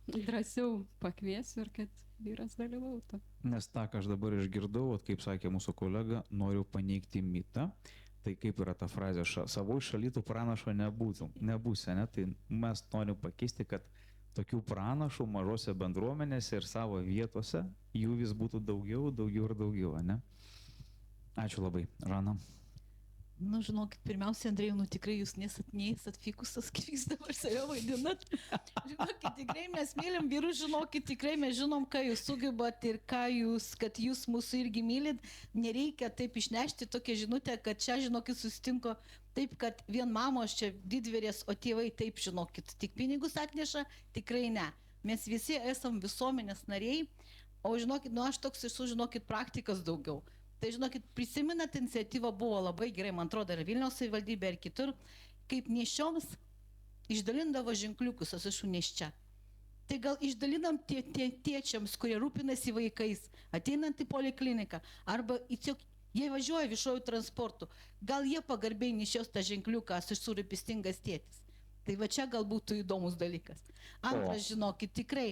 Drąsiau pakviesiu ir kad vyras dalyvautų. Nes tą, ką aš dabar išgirdau, kaip sakė mūsų kolega, noriu paneigti mitą. Tai kaip yra ta frazė, savo šalytų pranašo nebūsi, ne? Tai mes norim pakeisti, kad tokių pranašų mažose bendruomenėse ir savo vietose jų vis būtų daugiau ir daugiau, ne? Ačiū labai. Žana. Nu, žinokit, pirmiausia, Andrėjau, nu tikrai jūs nesat fikusas, kaip jūs dabar save vaidinat. Žinokit, tikrai mes mylim vyrus, žinokit, tikrai mes žinom, ką jūs sugebat ir kad jūs mūsų irgi mylit. Nereikia taip išnešti tokią žinutę, kad čia, žinokit, susitinko taip, kad vien mamos čia didvyrės, o tėvai taip, žinokit, tik pinigus atneša, tikrai ne. Mes visi esam visuomenės nariai, o žinokit, nu aš toks esu, žinokit, praktikas daugiau. Tai žinokit, prisimenat, iniciatyva buvo labai gerai, man atrodo, ir Vilniaus savivaldybė, ir kitur, kaip nešioms išdalindavo ženkliukus, aš esu neščia. Tai gal išdalinam tėčiams, kurie rūpinasi vaikais, ateinant į polikliniką, arba jie važiuoja viešuoju transportu, gal jie pagarbiai nešios tą ženkliuką, aš esu rūpestingas tėtis. Tai va čia gal būtų įdomus dalykas. Antras, žinokit, tikrai,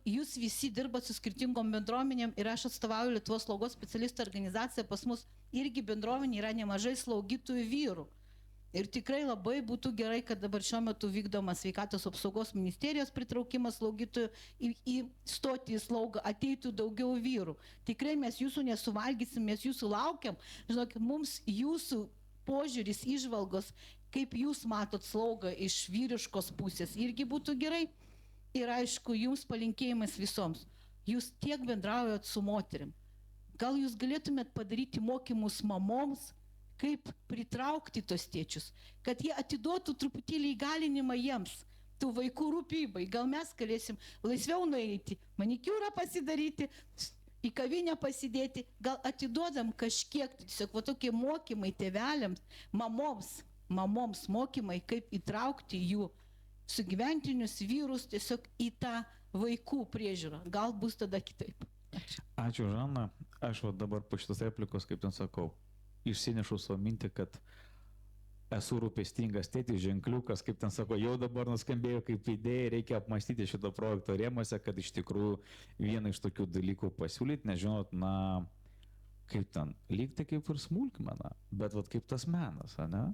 jūs visi dirbat su skirtingom bendruomenėm ir aš atstovauju Lietuvos slaugos specialistų organizaciją, pas mus irgi bendruomenė yra nemažai slaugytojų vyrų. Ir tikrai labai būtų gerai, kad dabar šiuo metu vykdomas sveikatos apsaugos ministerijos pritraukimas slaugytojų į stoti į slaugą, ateitų daugiau vyrų. Tikrai mes jūsų nesuvalgysim, mes jūsų laukiam. Žinokit, mums jūsų požiūris, įžvalgos, kaip jūs matot slaugą iš vyriškos pusės, irgi būtų gerai. Ir aišku, jums palinkėjimas visoms. Jūs tiek bendraujat su moterim. Gal jūs galėtumėt padaryti mokymus mamoms, kaip pritraukti tos tėčius, kad jie atiduotų truputėlį įgalinimą jiems, tų vaikų rūpybai. Gal mes galėsim laisviau nueiti, manikiūrą pasidaryti, į kavinę pasidėti. Gal atiduodam kažkiek, tiesiog va tokie mokymai tėveliams, mamoms mokymai, kaip įtraukti jų sugyventinius vyrus tiesiog į tą vaikų priežiūrą. Gal bus tada kitaip. Ačiū, Žana. Aš dabar po šitos replikos, kaip ten sakau, išsinešu savo mintį, kad esu rūpestingas tėtis, ženkliukas, kaip ten sako, jau dabar nuskambėjo kaip idėja, reikia apmastyti šito projekto rėmose, kad iš tikrųjų vieną iš tokių dalykų pasiūlyti, nes žinot, na, kaip ten, lyg tai kaip ir smulkmena, bet vat kaip tas menas, ne?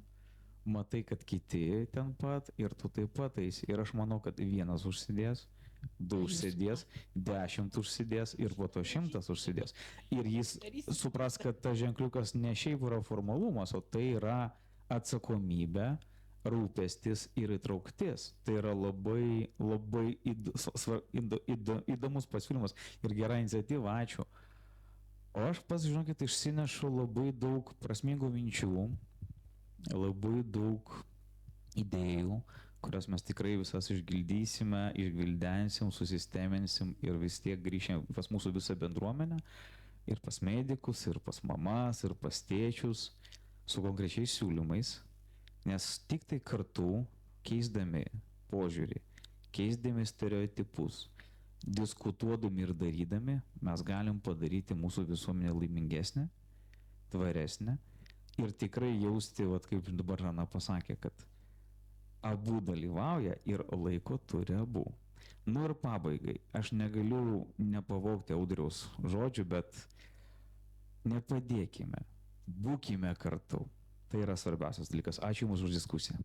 Matai, kad kiti ten pat ir tu taip pat eisi. Ir aš manau, kad vienas užsidės, 2 užsidės, 10 užsidės ir po to 100 užsidės. Ir jis supras, kad tas ženkliukas ne šiaip yra formalumas, o tai yra atsakomybė, rūpestis ir įtrauktis. Tai yra labai, labai įdomus pasiūlymas ir gera iniciatyva, ačiū. O aš pats, žinokit, išsinešu labai daug prasmingų minčių, labai daug idėjų, kurias mes tikrai visas išgildysime, išgvildensim, susisteminsim ir vis tiek grįšim pas mūsų visą bendruomenę, ir pas medikus, ir pas mamas, ir pas tėčius, su konkrečiais siūlymais, nes tik tai kartu, keisdami požiūrį, keisdami stereotipus, diskutuodami ir darydami, mes galim padaryti mūsų visuomenę laimingesnę, tvaresnę, ir tikrai jausti, vat, kaip dabar Žana pasakė, kad abu dalyvauja ir laiko turi abu. Nu ir pabaigai, aš negaliu nepavogti Audriaus žodžių, bet nepadėkime, būkime kartu. Tai yra svarbiausias dalykas. Ačiū Jums už diskusiją.